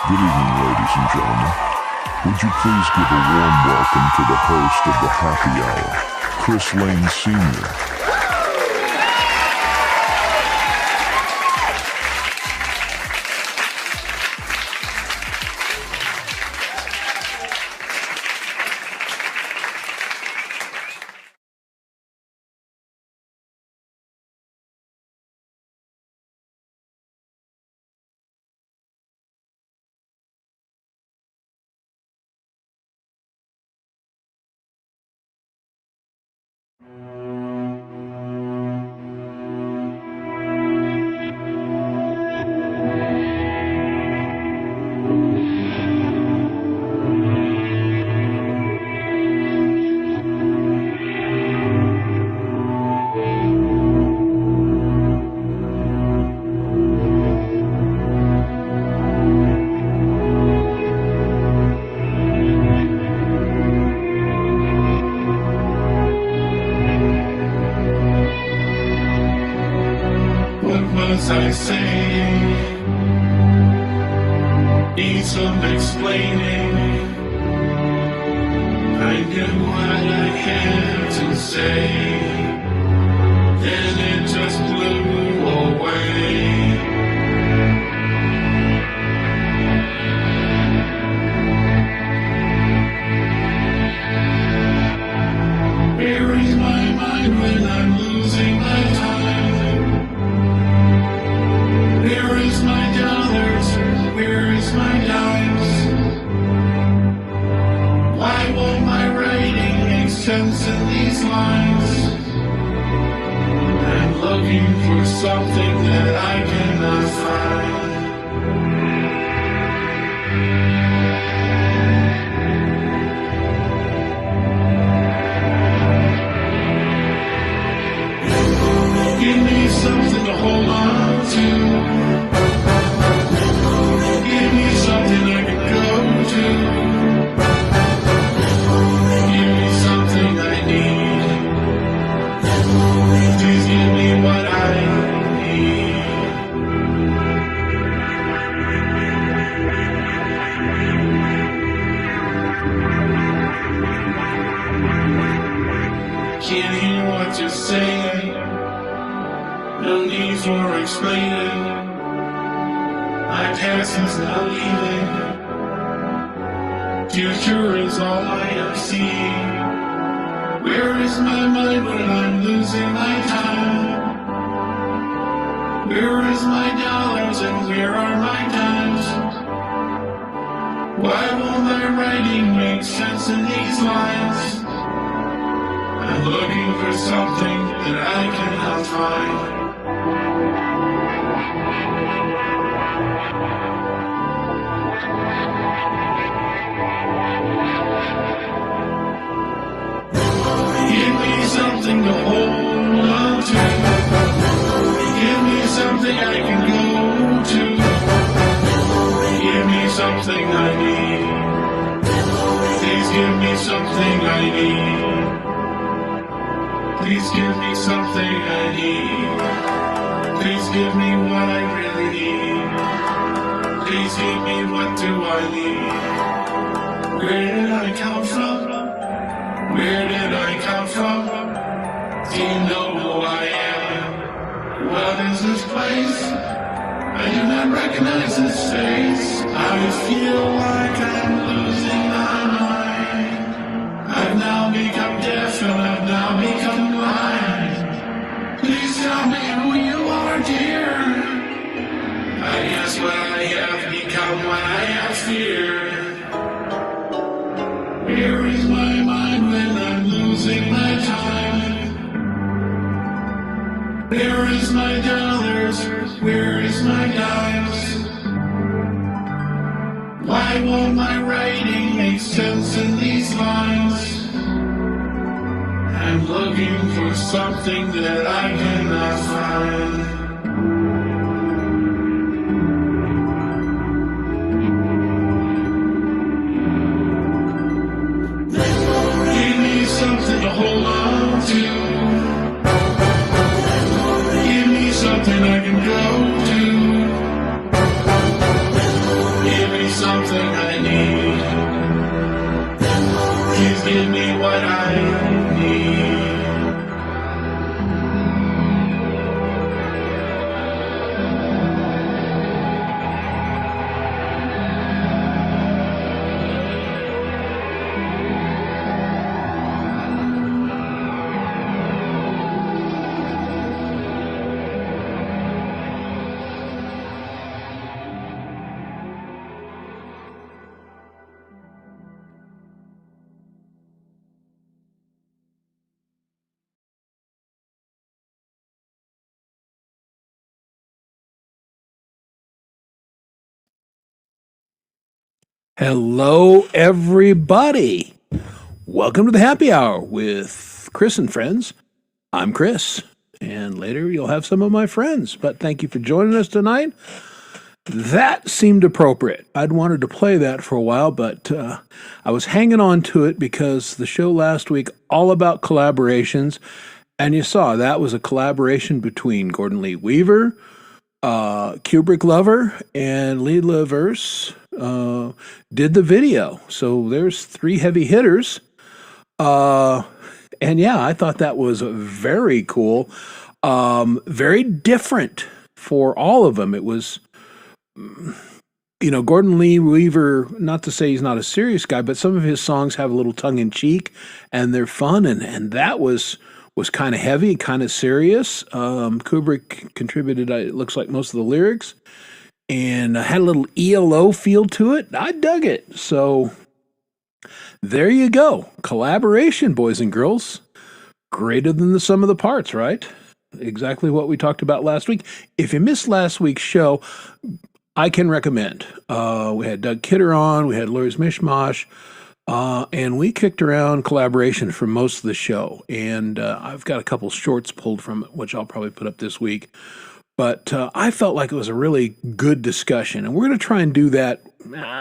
Good evening, ladies and gentlemen. Would you please give a warm welcome to the host of the Happy Hour, Chris Lane Sr. I say, need some explaining. I knew what I had to say, then it just blew away. Where is my mind when I'm losing my time? Where is my dollars? Where is my dimes? Why won't my writing make sense in these lines? I'm looking for something that I cannot find. Give me something to hold on to. Give me something I can go to. Give me something I need. Please give me what I need. Can't hear what you're saying. No need for explaining. My past is now leaving. Future is all I am seeing. Where is my mind when I'm losing my time? Where is my dollars and where are my dimes? Why won't my writing make sense in these lines? I'm looking for something that I cannot find. Give me something to hold on to. Give me something I can go to. Give me something I need. Please give me something I need. Please give me something I need. Please give me what I really need. Please give me what do I need. Where did I come from? Where did I come from? Do you know who I am? What is this place? I do not recognize this face. I feel like I'm losing my mind. I've now become deaf and I've now become blind. Please tell me who you are, dear. I guess what I have become what I have feared. Where is my mind when I'm losing my time? Where is my dollars? Where is my dimes? Why won't my writing make sense in these lines? I'm looking for something that I cannot find. Something to hold on to. Give me something I can go to. Give me Hello, everybody. Welcome to the happy hour with Chris and friends. I'm Chris, and later you'll have some of my friends. But thank you for joining us tonight. That seemed appropriate. I'd wanted to play that for a while, but I was hanging on to it because the show last week, all about collaborations, and you saw that was a collaboration between Gordon Lee Weaver, Kubrick Lover, and Leela Verse did the video. So there's three heavy hitters. And yeah, I thought that was very cool. Very different for all of them. It was, Gordon Lee Weaver, not to say he's not a serious guy, but some of his songs have a little tongue in cheek and they're fun. And that was kind of heavy, kind of serious. Kubrick contributed, it looks like, most of the lyrics, and had a little ELO feel to it. I dug it. So there you go. Collaboration, boys and girls. Greater than the sum of the parts, right? Exactly what we talked about last week. If you missed last week's show, I can recommend. We had Doug Kidder on, we had Lori's Mishmash, and we kicked around collaboration for most of the show. And I've got a couple shorts pulled from it, which I'll probably put up this week. But I felt like it was a really good discussion. And we're going to try and do that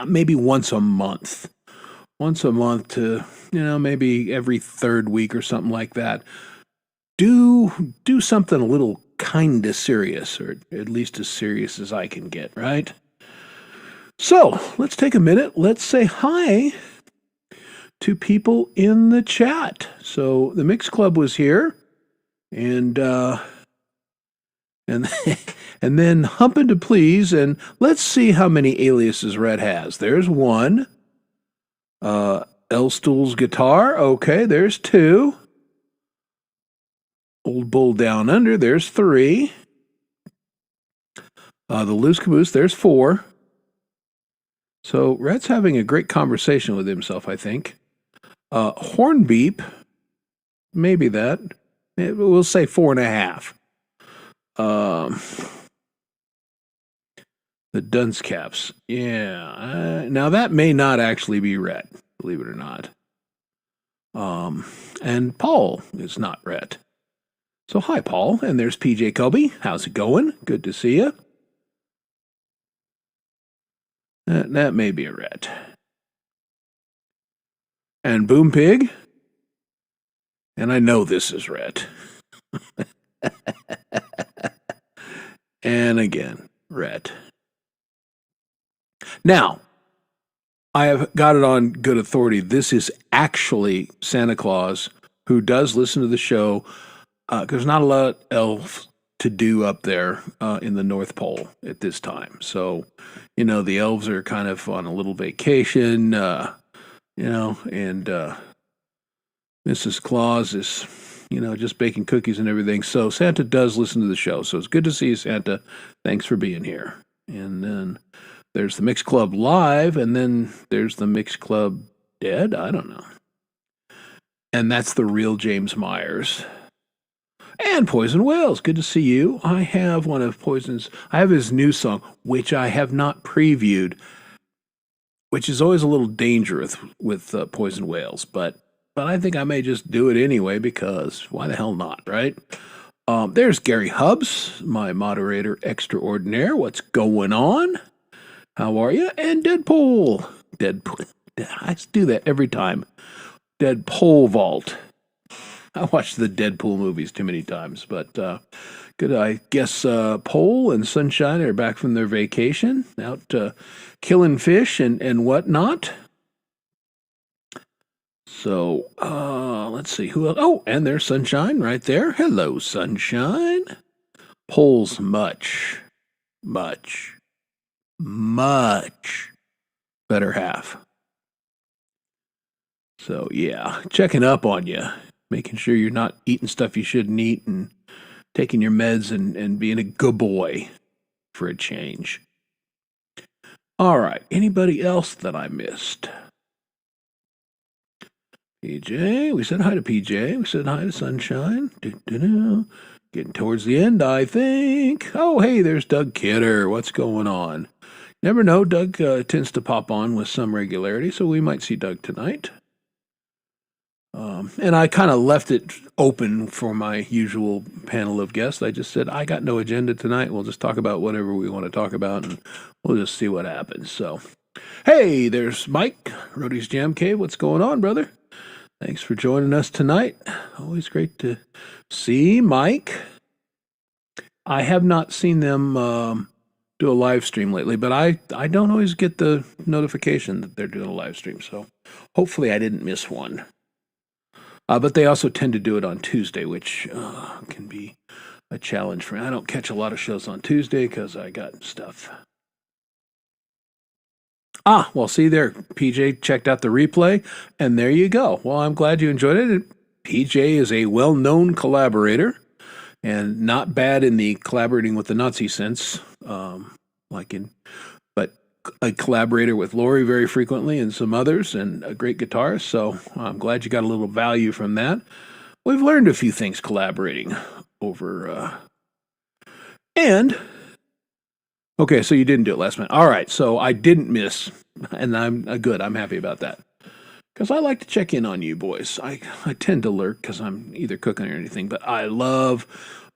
maybe once a month. Once a month to, maybe every third week or something like that. Do something a little kind of serious, or at least as serious as I can get, right? So let's take a minute. Let's say hi to people in the chat. So the Mix Club was here, and and then Humpin' to Please, and let's see how many aliases Red has. There's one. L Stool's Guitar. Okay, there's two. Old Bull Down Under, there's three. The Loose Caboose, there's four. So Red's having a great conversation with himself, I think. Hornbeep, maybe that. We'll say 4.5. The Dunce Caps, yeah. Now that may not actually be Red, believe it or not. And Paul is not Red. So hi, Paul. And there's PJ Kobe. How's it going? Good to see you. That may be a Red. And Boom Pig. And I know this is Red. And again, Red. Now, I have got it on good authority. This is actually Santa Claus, who does listen to the show. There's not a lot of elves to do up there in the North Pole at this time. So, the elves are kind of on a little vacation, and Mrs. Claus is, just baking cookies and everything. So Santa does listen to the show. So it's good to see you, Santa. Thanks for being here. And then there's the Mix Club Live, and then there's the Mix Club Dead. I don't know. And that's the real James Myers. And Poison Wells, good to see you. I have one of Poison's, I have his new song, which I have not previewed, which is always a little dangerous with Poison Wales, but I think I may just do it anyway, because why the hell not, right? There's Gary Hubbs, my moderator extraordinaire. What's going on? How are you? And Deadpool. I do that every time. Deadpool Vault. I watched the Deadpool movies too many times, but good. I guess Pole and Sunshine are back from their vacation, out killing fish and whatnot. So let's see who else. Oh, and there's Sunshine right there. Hello, Sunshine. Pole's much better half. So yeah, checking up on you. Making sure you're not eating stuff you shouldn't eat and taking your meds and being a good boy for a change. All right. Anybody else that I missed? PJ. We said hi to PJ. We said hi to Sunshine. Getting towards the end, I think. Oh, hey, there's Doug Kidder. What's going on? Never know. Doug tends to pop on with some regularity, so we might see Doug tonight. And I kind of left it open for my usual panel of guests. I just said, I got no agenda tonight. We'll just talk about whatever we want to talk about, and we'll just see what happens. So, hey, there's Mike, Rhodey's Jam Cave. What's going on, brother? Thanks for joining us tonight. Always great to see Mike. I have not seen them do a live stream lately, but I don't always get the notification that they're doing a live stream. So hopefully I didn't miss one. But they also tend to do it on Tuesday, which can be a challenge for me. I don't catch a lot of shows on Tuesday because I got stuff. Well, see there, PJ checked out the replay, and there you go. Well, I'm glad you enjoyed it. PJ is a well-known collaborator, and not bad in the collaborating with the Nazi sense, but a collaborator with Lori very frequently and some others, and a great guitarist. So I'm glad you got a little value from that. We've learned a few things collaborating over, okay, so you didn't do it last minute. All right, so I didn't miss, and I'm good. I'm happy about that. Because I like to check in on you boys. I tend to lurk because I'm either cooking or anything, but I love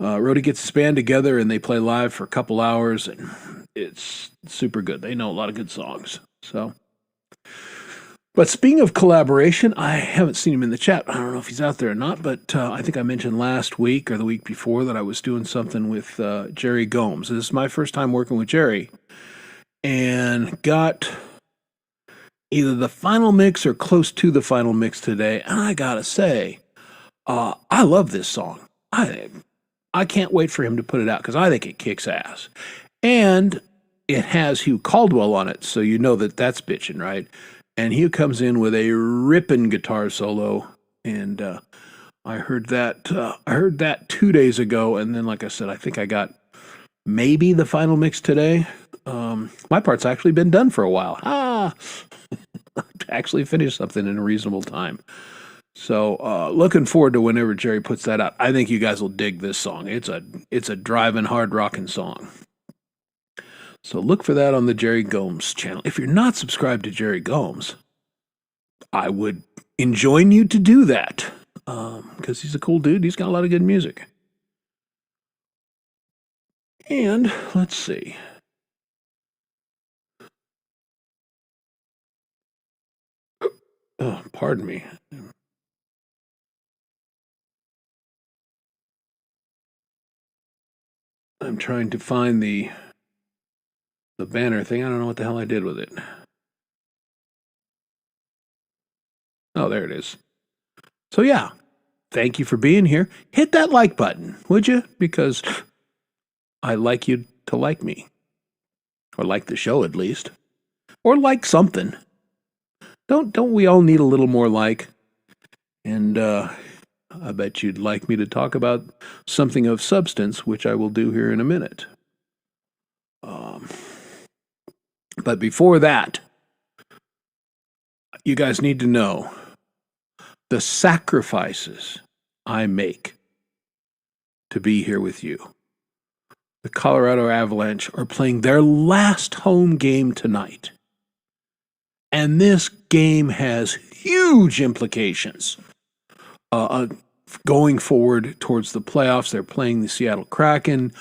Rhodey gets his band together and they play live for a couple hours, and it's super good. They know a lot of good songs. So, but speaking of collaboration, I haven't seen him in the chat. I don't know if he's out there or not, but I think I mentioned last week or the week before that I was doing something with Jerry Gomes. This is my first time working with Jerry, and got either the final mix or close to the final mix today. And I gotta say, I love this song. I can't wait for him to put it out because I think it kicks ass. And it has Hugh Caldwell on it, so you know that that's bitching, right? And Hugh comes in with a ripping guitar solo, and I heard that 2 days ago, and then, like I said, I think I got maybe the final mix today. My part's actually been done for a while. Actually finished something in a reasonable time. So looking forward to whenever Jerry puts that out. I think you guys will dig this song. It's a driving, hard rocking song. So look for that on the Jerry Gomes channel. If you're not subscribed to Jerry Gomes, I would enjoin you to do that because he's a cool dude. He's got a lot of good music. And let's see. Oh, pardon me. I'm trying to find the banner thing. I don't know what the hell I did with it. Oh, there it is. So yeah, thank you for being here. Hit that like button, would you? Because I like you to like me. Or like the show at least. Or like something. Don't we all need a little more like? And I bet you'd like me to talk about something of substance, which I will do here in a minute. But before that, you guys need to know the sacrifices I make to be here with you. The Colorado Avalanche are playing their last home game tonight. And this game has huge implications going forward towards the playoffs. They're playing the Seattle Kraken.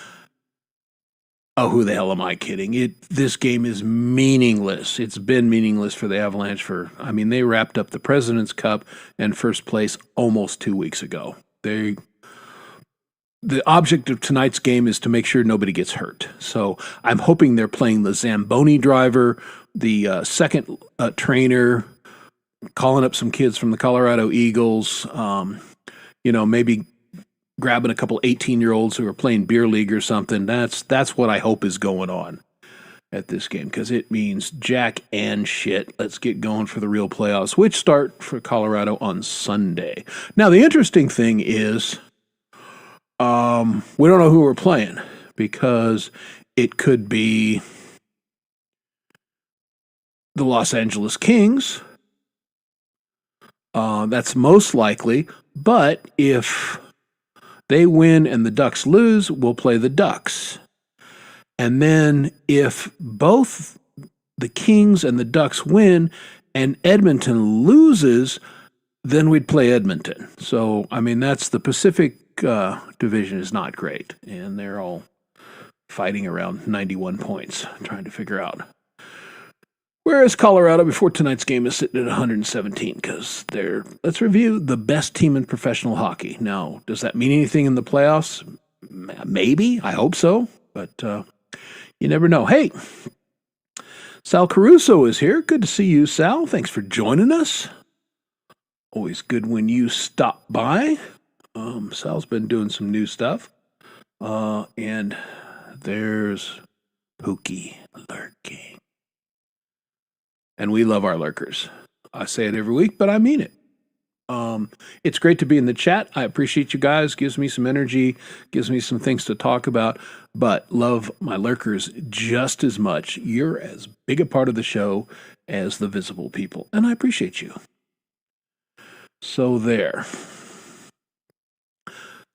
Oh, who the hell am I kidding? This game is meaningless. It's been meaningless for the Avalanche they wrapped up the President's Cup and first place almost 2 weeks ago. The object of tonight's game is to make sure nobody gets hurt. So I'm hoping they're playing the Zamboni driver, the second trainer, calling up some kids from the Colorado Eagles, maybe grabbing a couple 18-year-olds who are playing beer league or something. That's what I hope is going on at this game, because it means jack and shit. Let's get going for the real playoffs, which start for Colorado on Sunday. Now, the interesting thing is we don't know who we're playing, because it could be the Los Angeles Kings. That's most likely, but if they win and the Ducks lose, we'll play the Ducks. And then if both the Kings and the Ducks win and Edmonton loses, then we'd play Edmonton. So, I mean, that's the Pacific division is not great, and they're all fighting around 91 points, trying to figure out. Whereas Colorado, before tonight's game, is sitting at 117 because they're, let's review, the best team in professional hockey. Now, does that mean anything in the playoffs? Maybe. I hope so. But you never know. Hey, Sal Caruso is here. Good to see you, Sal. Thanks for joining us. Always good when you stop by. Sal's been doing some new stuff. And there's Pookie lurking. And we love our lurkers. I say it every week, but I mean it. It's great to be in the chat. I appreciate you guys. Gives me some energy, gives me some things to talk about, but love my lurkers just as much. You're as big a part of the show as the visible people, and I appreciate you. So there.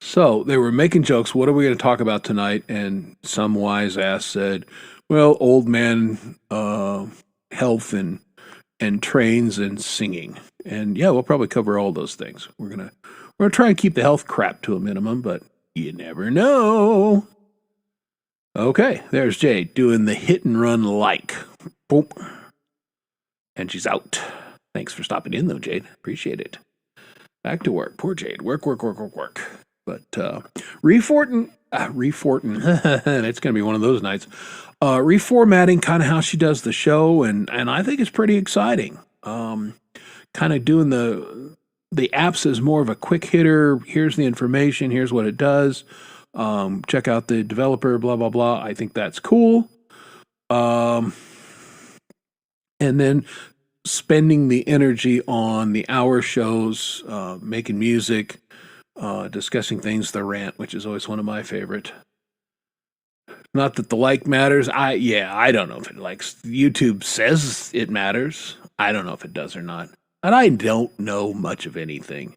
So they were making jokes. What are we going to talk about tonight? And some wise ass said, well, old man health and trains and singing. And yeah, we'll probably cover all those things. We're gonna try and keep the health crap to a minimum, but you never know. Okay, there's Jade doing the hit and run like. Boom. And she's out. Thanks for stopping in though, Jade. Appreciate it. Back to work. Poor Jade. Work. But Reforting, it's going to be one of those nights. Reformatting kind of how she does the show, and I think it's pretty exciting. Kind of doing the apps as more of a quick hitter. Here's the information. Here's what it does. Check out the developer, blah, blah, blah. I think that's cool. And then spending the energy on the hour shows, making music, discussing things, the rant, which is always one of my favorite. Not that the like matters. I don't know if it likes. YouTube says it matters. I don't know if it does or not. And I don't know much of anything.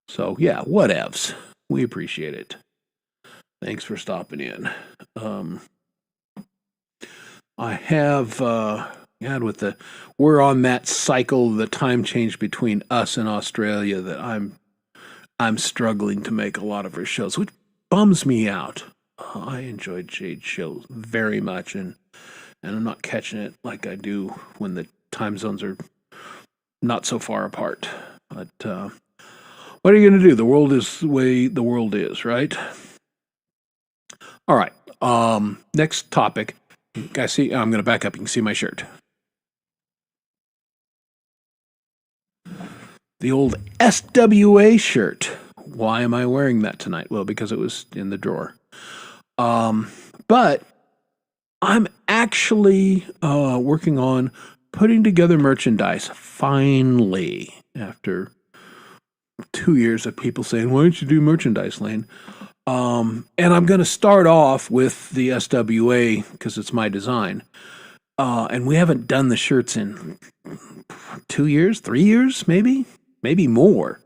So yeah, whatevs. We appreciate it. Thanks for stopping in. I have we're on that cycle, the time change between us and Australia, that I'm struggling to make a lot of her shows, which bums me out. I enjoyed Jade's show very much, and I'm not catching it like I do when the time zones are not so far apart. But what are you going to do? The world is the way the world is, right? All right. Next topic. I see. I'm going to back up. You can see my shirt. The old SWA shirt. Why am I wearing that tonight? Well, because it was in the drawer. But I'm actually working on putting together merchandise, finally, after 2 years of people saying, why don't you do merchandise, Lane? And I'm going to start off with the SWA because it's my design. And we haven't done the shirts in 2 years, 3 years, maybe more.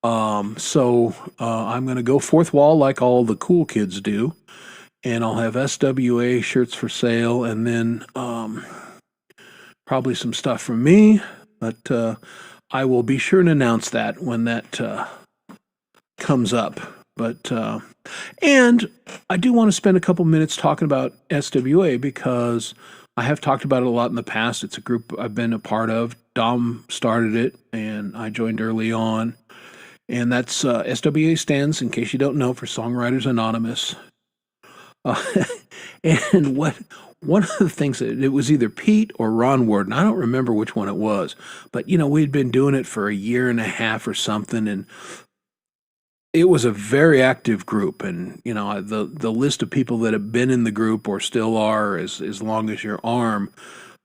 So I'm going to go fourth wall like all the cool kids do. And I'll have SWA shirts for sale, and then probably some stuff from me. But I will be sure and announce that when that comes up. But and I do want to spend a couple minutes talking about SWA because I have talked about it a lot in the past. It's a group I've been a part of. Dom started it, and I joined early on. And that's SWA stands, in case you don't know, for Songwriters Anonymous. And one of the things that it was either Pete or Ron Warden, I don't remember which one it was, but we'd been doing it for a year and a half or something, and it was a very active group. And the list of people that have been in the group or still are is as long as your arm.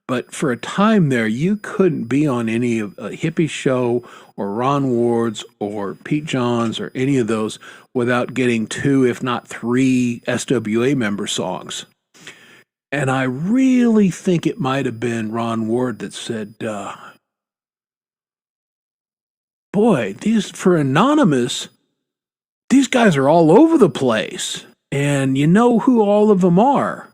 But for a time there, you couldn't be on any of a Hippie Show or Ron Ward's or Pete Johns or any of those without getting 2, if not 3 SWA member songs. And I really think it might have been Ron Ward that said, boy, for Anonymous, these guys are all over the place. And you know who all of them are.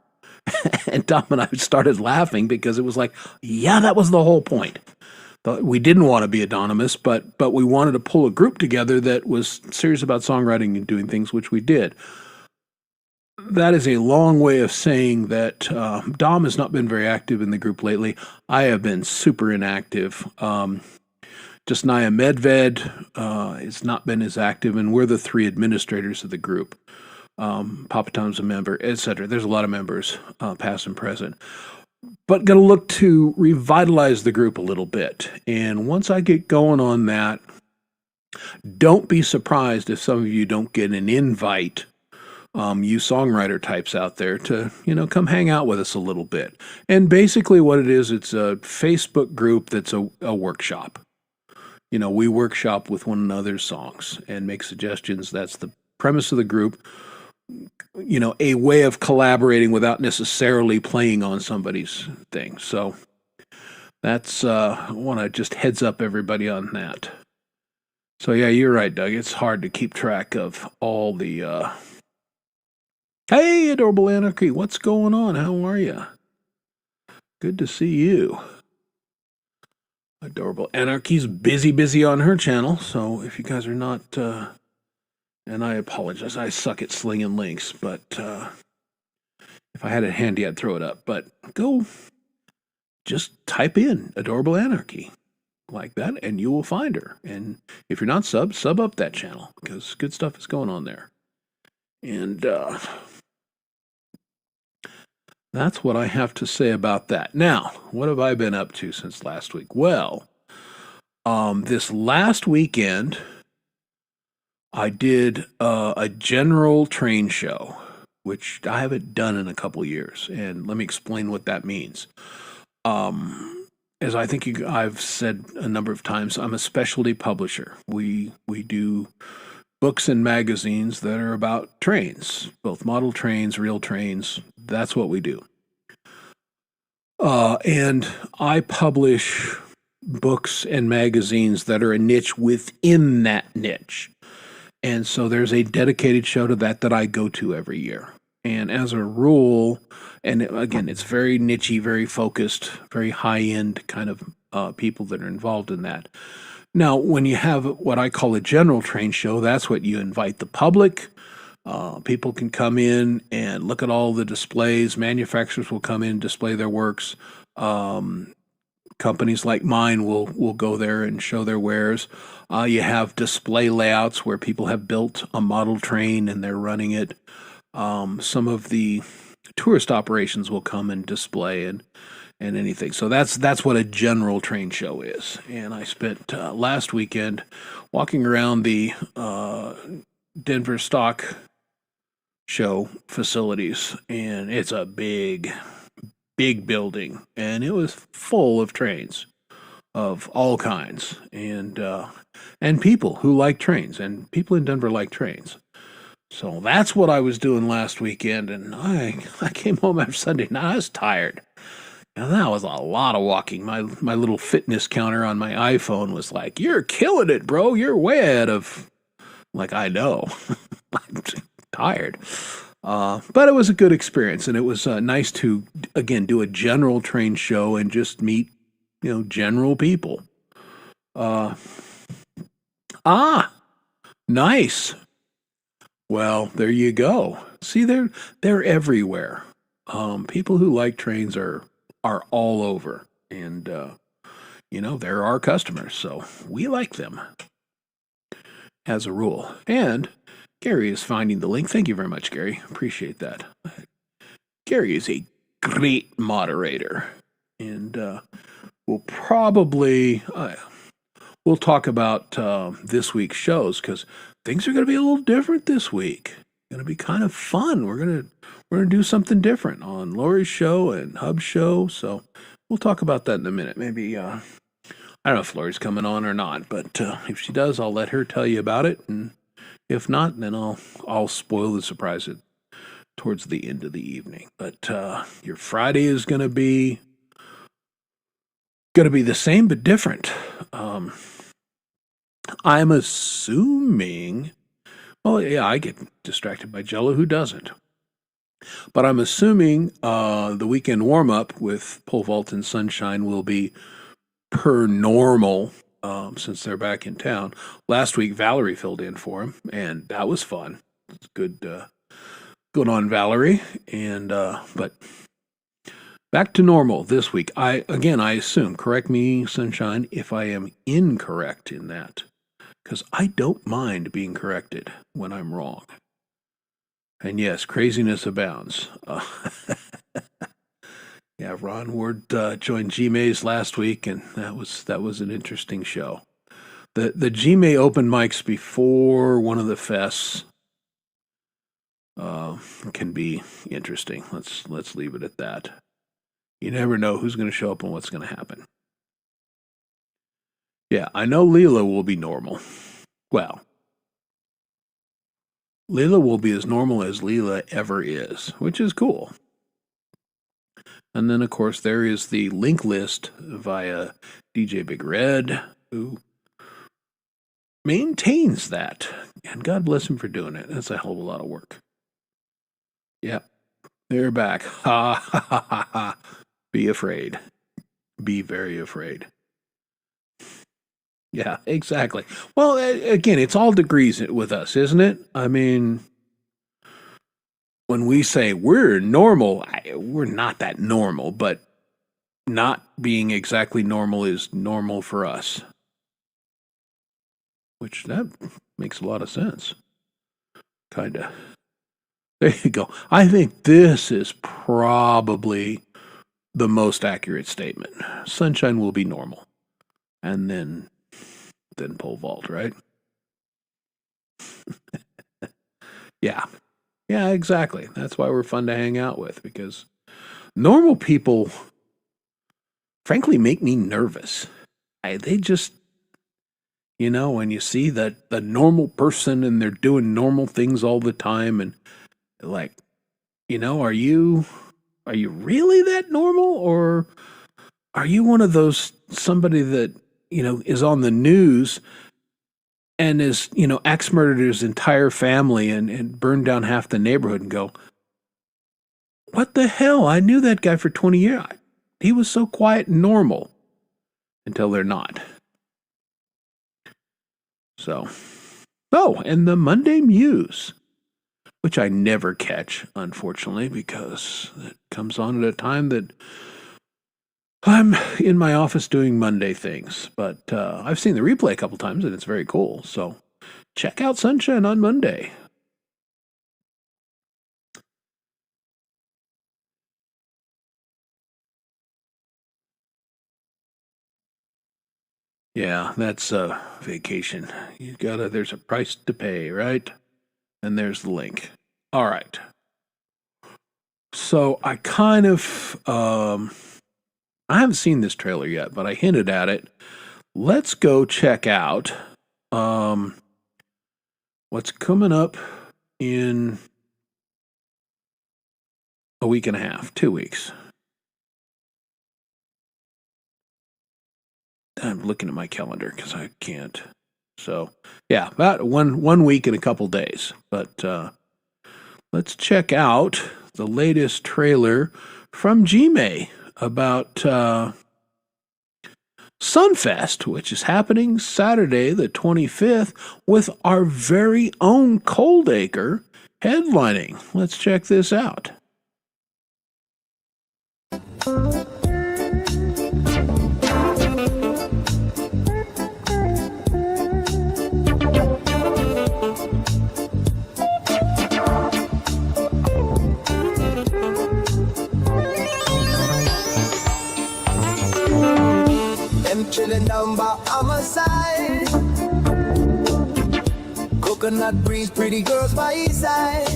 And Tom and I started laughing because it was like, yeah, that was the whole point. We didn't want to be anonymous, but we wanted to pull a group together that was serious about songwriting and doing things, which we did. That is a long way of saying that Dom has not been very active in the group lately. I have been super inactive. Just Naya Medved has not been as active, and we're the three administrators of the group. Papa Tom's a member, etc. There's a lot of members, past and present. But going to look to revitalize the group a little bit. And once I get going on that, don't be surprised if some of you don't get an invite, you songwriter types out there, to, come hang out with us a little bit. And basically what it is, it's a Facebook group that's a workshop. We workshop with one another's songs and make suggestions. That's the premise of the group. A way of collaborating without necessarily playing on somebody's thing. So that's, I want to just heads up everybody on that. So yeah, you're right, Doug. It's hard to keep track of all the, hey, Adorable Anarchy, what's going on? How are you? Good to see you. Adorable Anarchy's busy on her channel, so if you guys are not, and I apologize, I suck at slinging links, but if I had it handy, I'd throw it up. But go, just type in Adorable Anarchy like that, and you will find her. And if you're not sub up that channel, because good stuff is going on there. And that's what I have to say about that. Now, what have I been up to since last week? Well, this last weekend, I did a general train show, which I haven't done in a couple years. And let me explain what that means. As I think I've said a number of times, I'm a specialty publisher. We do books and magazines that are about trains, both model trains, real trains. That's what we do. And I publish books and magazines that are a niche within that niche. And so there's a dedicated show to that I go to every year. And as a rule, and again, it's very niche-y, very focused, very high-end kind of people that are involved in that. Now, when you have what I call a general train show, that's what you invite the public. People can come in and look at all the displays. Manufacturers will come in and display their works. Companies like mine will go there and show their wares. You have display layouts where people have built a model train and they're running it. Some of the tourist operations will come and display and anything. So that's what a general train show is. And I spent last weekend walking around the Denver Stock Show facilities, and it's a big building, and it was full of trains of all kinds, and people who like trains, and people in Denver like trains. So that's what I was doing last weekend, and I came home after Sunday night. I was tired. Now, that was a lot of walking. My little fitness counter on my iPhone was like, "You're killing it, bro. You're way ahead of." Like, I know. I'm tired. But it was a good experience, and it was nice to, again, do a general train show and just meet, general people. Nice. Well, there you go. See, they're everywhere. People who like trains are all over, and they're our customers, so we like them as a rule. And Gary is finding the link. Thank you very much, Gary. Appreciate that. Gary is a great moderator, and we'll probably we'll talk about this week's shows, because things are going to be a little different this week. Going to be kind of fun. We're gonna do something different on Lori's show and Hub's show. So we'll talk about that in a minute. Maybe I don't know if Lori's coming on or not, but if she does, I'll let her tell you about it. And if not, then I'll spoil the surprise towards the end of the evening. But your Friday is gonna be the same but different. I'm assuming. Well, yeah, I get distracted by Jello. Who doesn't? But I'm assuming the weekend warm-up with pole vault and sunshine will be per normal since they're back in town. Last week, Valerie filled in for him, and that was fun. It's good, good on Valerie. And but back to normal this week. I assume. Correct me, Sunshine, if I am incorrect in that, because I don't mind being corrected when I'm wrong. And yes, craziness abounds. Yeah, Ron Ward joined G-Mays last week, and that was an interesting show. The G-May open mics before one of the fests can be interesting. Let's leave it at that. You never know who's going to show up and what's going to happen. Yeah, I know Leela will be normal. Well, Leela will be as normal as Leela ever is, which is cool. And then, of course, there is the link list via DJ Big Red, who maintains that. And God bless him for doing it. That's a hell of a lot of work. Yep, they're back. Ha ha ha ha ha. Be afraid. Be very afraid. Yeah, exactly. Well, again, it's all degrees with us, isn't it? I mean, when we say we're normal, we're not that normal, but not being exactly normal is normal for us. Which that makes a lot of sense. Kind of. There you go. I think this is probably the most accurate statement. Sunshine will be normal. And then pole vault, right? Yeah. Yeah, exactly. That's why we're fun to hang out with, because normal people, frankly, make me nervous. They just, when you see that the normal person and they're doing normal things all the time, and like, are you really that normal, or are you one of those somebody that is on the news and is, axe murdered his entire family and burned down half the neighborhood, and go, what the hell? I knew that guy for 20 years. He was so quiet and normal, until they're not. So, and the Monday Muse, which I never catch, unfortunately, because it comes on at a time that I'm in my office doing Monday things. But I've seen the replay a couple times, and it's very cool. So check out Sunshine on Monday. Yeah, that's a vacation. There's a price to pay, right? And there's the link. All right. So I kind of, I haven't seen this trailer yet, but I hinted at it. Let's go check out what's coming up in a week and a half, 2 weeks. I'm looking at my calendar because I can't. So, yeah, about one week and a couple days. But let's check out the latest trailer from G-May about Sunfest, which is happening Saturday the 25th with our very own Coldacre headlining. Let's check this out. Chilling down by my side. Coconut breeze, pretty girls by his side.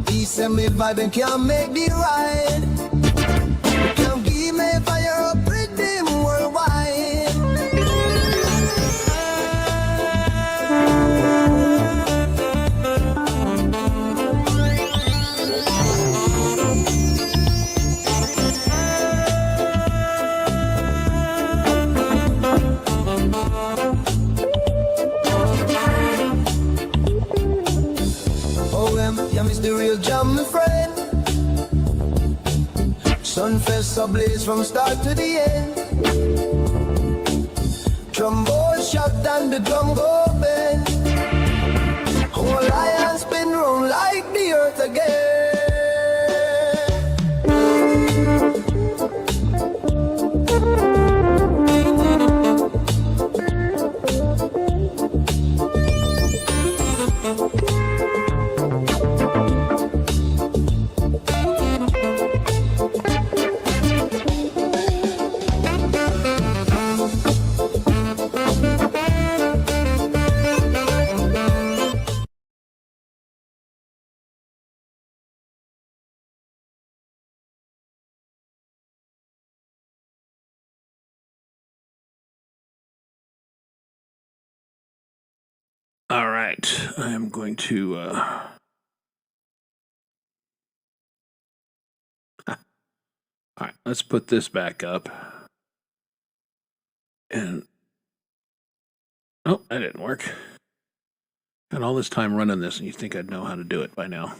He send me vibe and can't make the ride. Can't give me fire up, pretty worldwide. friend. Sunfest ablaze from start to the end. Trombone shot and the drum go bend. Whole lion spin round like the earth again. All right, I am going to. All right, let's put this back up. And oh, that didn't work. Got all this time running this, and you think I'd know how to do it by now?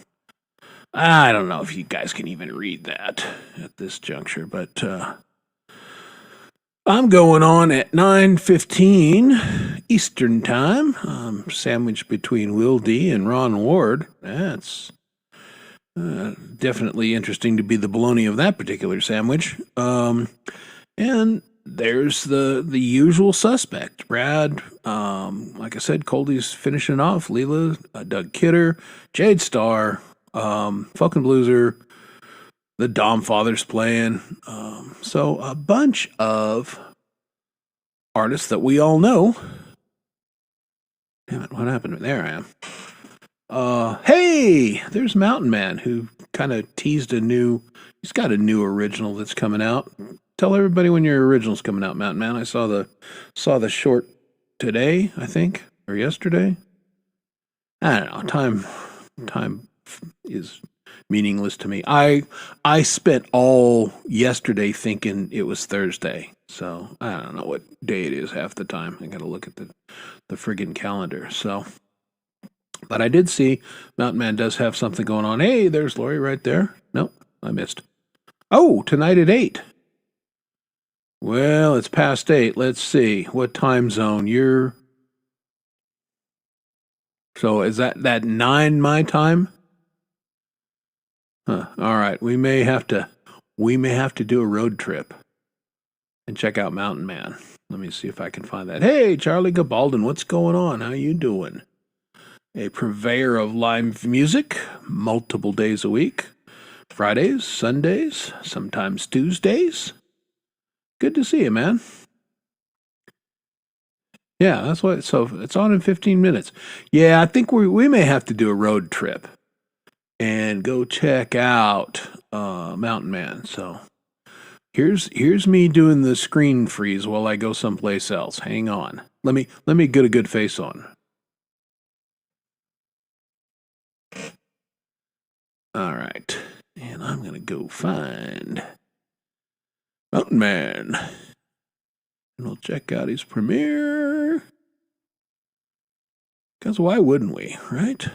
I don't know if you guys can even read that at this juncture, but I'm going on at 9:15 Eastern Time. Sandwiched between Will D and Ron Ward. That's definitely interesting to be the bologna of that particular sandwich. And there's the usual suspect. Brad, like I said, Coldie's finishing off. Leela, Doug Kidder, Jade Starr, Fucking Blueser, the Dom Father's playing. So a bunch of artists that we all know. Damn it, what happened? There I am. Hey, there's Mountain Man, who kind of teased he's got a new original that's coming out. Tell everybody when your original's coming out, Mountain Man. I saw the short today, I think, or yesterday. I don't know. Time is meaningless to me. I spent all yesterday thinking it was Thursday, so I don't know what day it is half the time. I got to look at the friggin' calendar. So, but I did see Mountain Man does have something going on. Hey, there's Lori right there. Nope, I missed. Oh, tonight at 8. Well, it's past 8. Let's see what time zone you're. So is that 9 my time? Huh. All right, we may have to do a road trip and check out Mountain Man. Let me see if I can find that. Hey, Charlie Gabaldon, what's going on? How you doing? A purveyor of live music, multiple days a week, Fridays, Sundays, sometimes Tuesdays. Good to see you, man. Yeah, that's what. So it's on in 15 minutes. Yeah, I think we may have to do a road trip and go check out Mountain Man. So here's me doing the screen freeze while I go someplace else. Hang on. Let me get a good face on. All right, and I'm gonna go find Mountain Man, and we'll check out his premiere. Because why wouldn't we, right?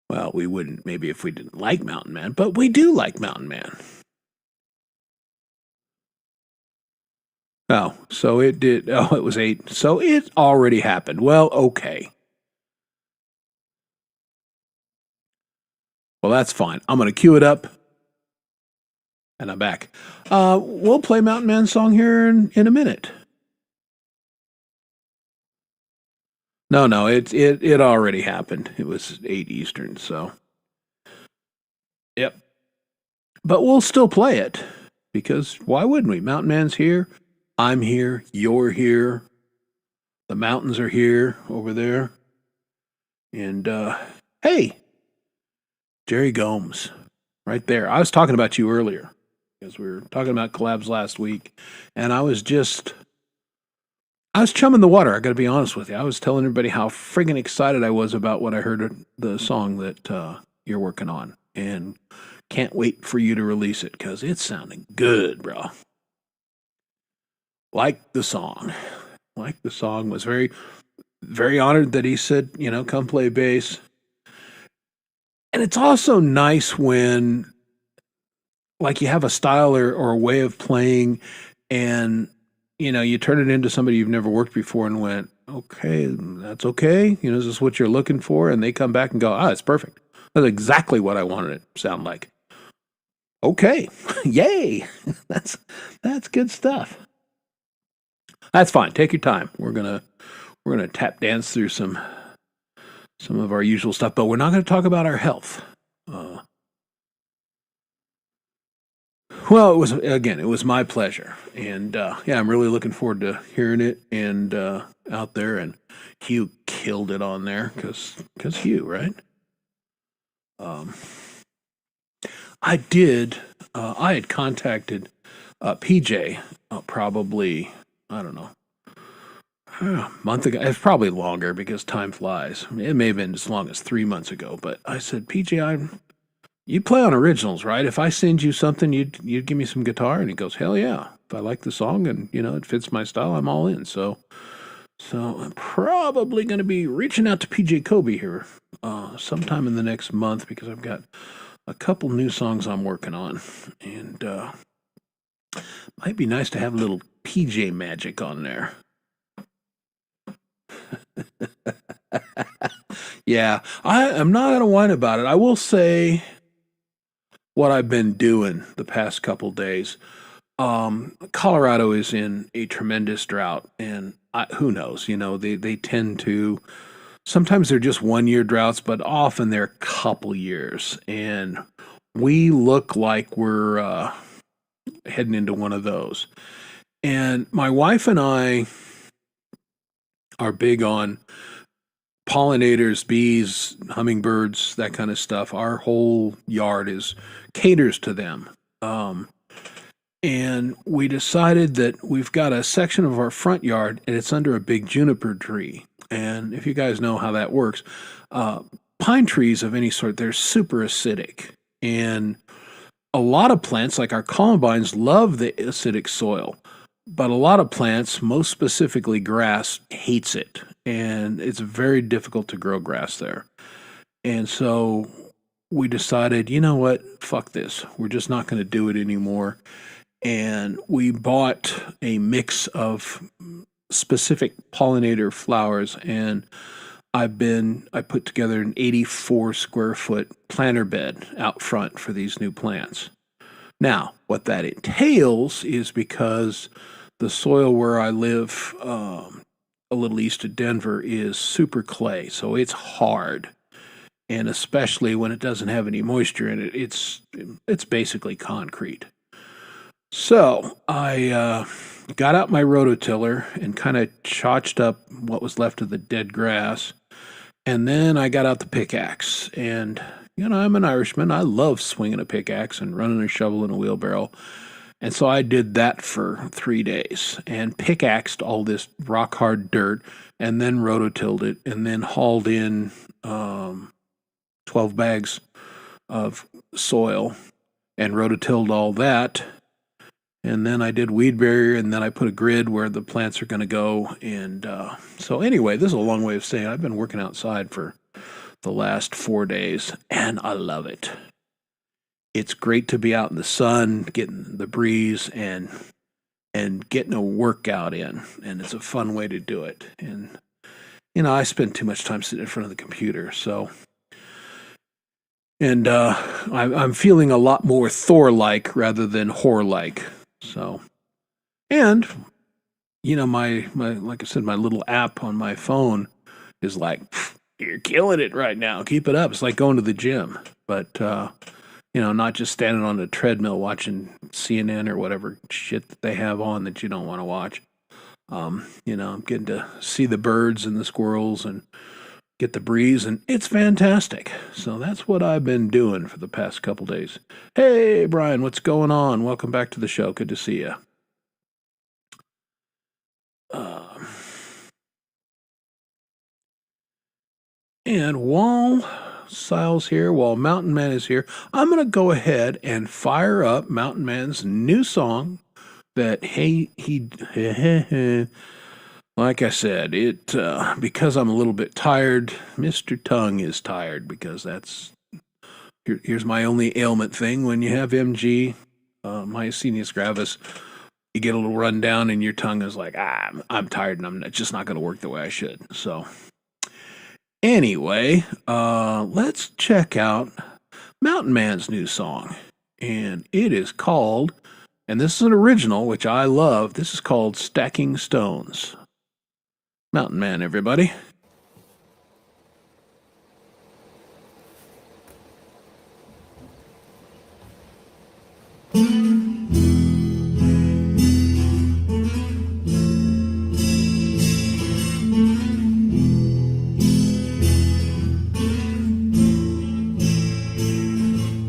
Well, we wouldn't maybe if we didn't like Mountain Man, but we do like Mountain Man. Oh, so it did. Oh, it was 8. So it already happened. Well, okay. Well, that's fine. I'm going to cue it up. And I'm back. We'll play Mountain Man's song here in a minute. No, it already happened. It was 8 Eastern, so. Yep. But we'll still play it. Because why wouldn't we? Mountain Man's here. I'm here. You're here. The mountains are here over there. And, hey, Jerry Gomes, right there. I was talking about you earlier. Because we were talking about collabs last week. And I was chumming the water, I got to be honest with you. I was telling everybody how friggin' excited I was about what I heard the song that you're working on. And can't wait for you to release it because it's sounding good, bro. Like the song was very honored that he said, come play bass. And it's also nice when, like, you have a style or a way of playing, and you turn it into somebody you've never worked before and went, okay, that's okay. Is this what you're looking for? And they come back and go, it's perfect. That's exactly what I wanted it to sound like. Okay, yay! that's good stuff. That's fine. Take your time. We're gonna tap dance through some of our usual stuff, but we're not going to talk about our health. Well, it was my pleasure, and I'm really looking forward to hearing it and out there. And Hugh killed it on there because Hugh, right? I did. I had contacted PJ probably, I don't know, a month ago. It's probably longer because time flies. It may have been as long as 3 months ago. But I said, PJ, you play on originals, right? If I send you something, you'd give me some guitar. And he goes, hell yeah. If I like the song and it fits my style, I'm all in. So I'm probably going to be reaching out to PJ Kobe here sometime in the next month, because I've got a couple new songs I'm working on, and might be nice to have a little PJ magic on there. Yeah, I'm not going to whine about it. I will say what I've been doing the past couple days. Colorado is in a tremendous drought, and who knows? They tend to. Sometimes they're just 1 year droughts, but often they're a couple years, and we look like we're heading into one of those. And my wife and I are big on pollinators, bees, hummingbirds, that kind of stuff. Our whole yard caters to them. And we decided that we've got a section of our front yard, and it's under a big juniper tree. And if you guys know how that works, pine trees of any sort, they're super acidic. And a lot of plants, like our columbines, love the acidic soil. But a lot of plants, most specifically grass, hates it. And it's very difficult to grow grass there. And so we decided, you know what, fuck this. We're just not going to do it anymore. And we bought a mix of specific pollinator flowers, and I put together an 84 square foot planter bed out front for these new plants. Now, what that entails is, because the soil where I live, a little east of Denver, is super clay, so it's hard. And especially when it doesn't have any moisture in it, it's basically concrete. So I got out my rototiller and kind of chotched up what was left of the dead grass. And then I got out the pickaxe. And, I'm an Irishman. I love swinging a pickaxe and running a shovel in a wheelbarrow. And so I did that for 3 days and pickaxed all this rock hard dirt, and then rototilled it, and then hauled in 12 bags of soil and rototilled all that. And then I did weed barrier, and then I put a grid where the plants are going to go. And so anyway, this is a long way of saying I've been working outside for the last 4 days, and I love it. It's great to be out in the sun, getting the breeze, and getting a workout in. And it's a fun way to do it. And, I spend too much time sitting in front of the computer, so... And I'm feeling a lot more Thor-like rather than whore-like. So, and my like I said, my little app on my phone is like, you're killing it right now. Keep it up. It's like going to the gym, but not just standing on a treadmill watching CNN or whatever shit that they have on that you don't want to watch. I'm getting to see the birds and the squirrels and get the breeze, and it's fantastic. So that's what I've been doing for the past couple days. Hey, Brian, what's going on? Welcome back to the show. Good to see you. And while Sile's here, while Mountain Man is here, I'm going to go ahead and fire up Mountain Man's new song that he Like I said, because I'm a little bit tired. Mr. Tongue is tired because here's my only ailment thing. When you have MG, myasthenia gravis, you get a little run down, and your tongue is like, I'm tired, and I'm just not going to work the way I should. So, anyway, let's check out Mountain Man's new song, and it is called, and this is an original, which I love. This is called "Stacking Stones." Mountain Man, everybody.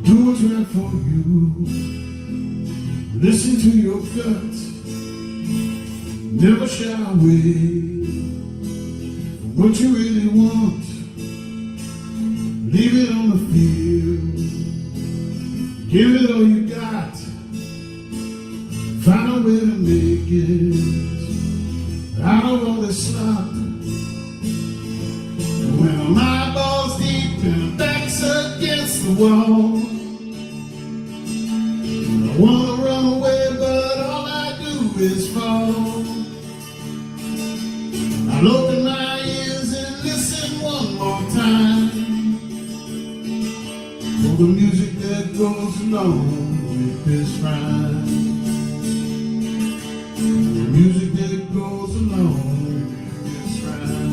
Do what's right for you. Listen to your gut. Never shy away from what you really want. Leave it on the field. Give it all you got. Find a way to make it out of all this slop. When my eyeballs deep and my back's against the wall, I wanna run away, but all I do is fall. I'll open my ears and listen one more time for the music that goes along with this rhyme. The music that goes along with this rhyme.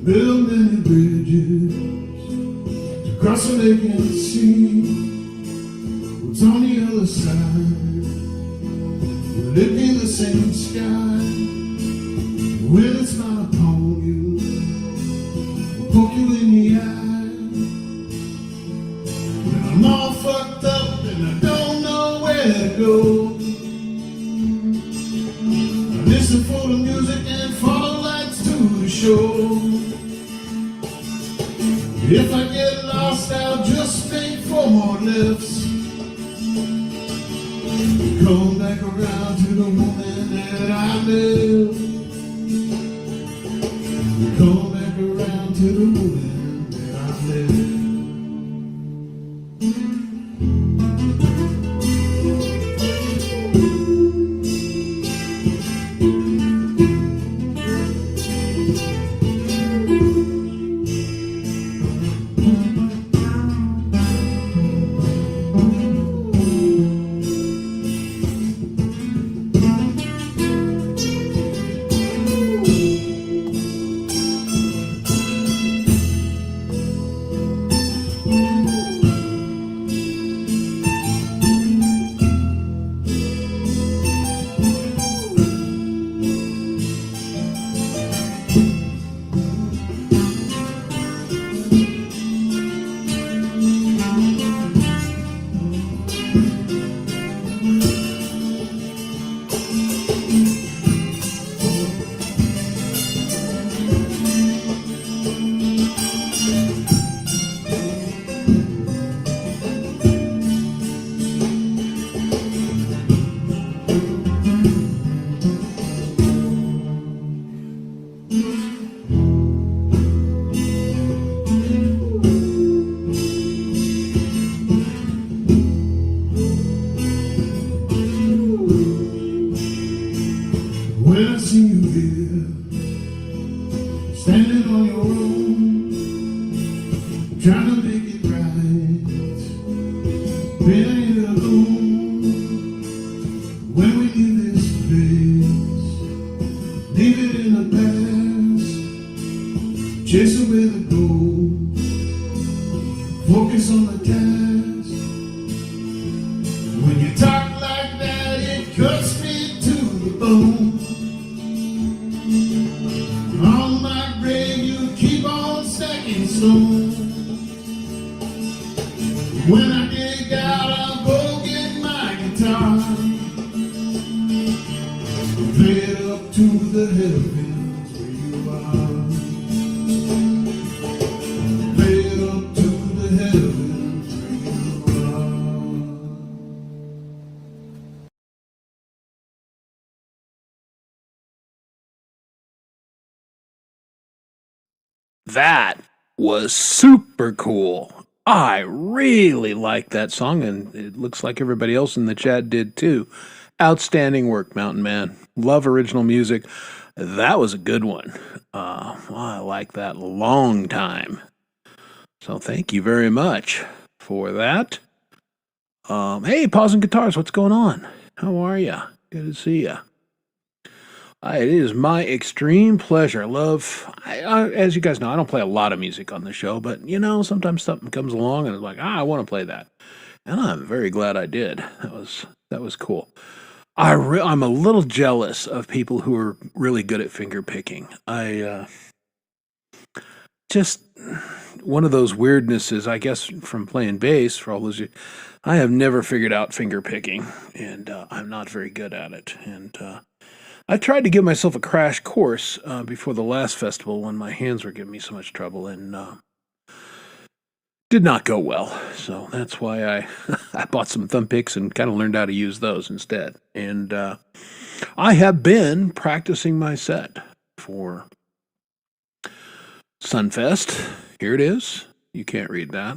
Build many bridges to cross the lake and see what's on the other side. Will it be the same sky? Will it's not upon you? Will poke you in the eye? When I'm all fucked up and I don't know where to go, I listen for the music and follow lights to the show. If I get lost, I'll just make 4 more lifts. Come back around to the woman that I live. Come back around to the woman that I live. Feeling alone when we leave this place. Leave it in the past. Chase away the goal. Focus on the task. When you talk like that, it cuts me to the bone. On my grave, you keep on stacking stone. When I dig out, I'll go get my guitar. Play it up to the heavens where you are. Play it up to the heavens where you are. That was super cool. I really like that song, and it looks like everybody else in the chat did too. Outstanding work, Mountain Man. Love original music. That was a good one. I like that long time. So thank you very much for that. Hey, Paws and Guitars, what's going on? How are you? Good to see you. It is my extreme pleasure. As you guys know, I don't play a lot of music on the show, but sometimes something comes along and it's like, I want to play that, and I'm very glad I did. That was cool. I'm a little jealous of people who are really good at finger picking. Just one of those weirdnesses, I guess, from playing bass for all those years. I have never figured out finger picking, and I'm not very good at it. And I tried to give myself a crash course before the last festival when my hands were giving me so much trouble, and did not go well. So that's why I I bought some thumb picks and kind of learned how to use those instead. And I have been practicing my set for Sunfest. Here it is. You can't read that.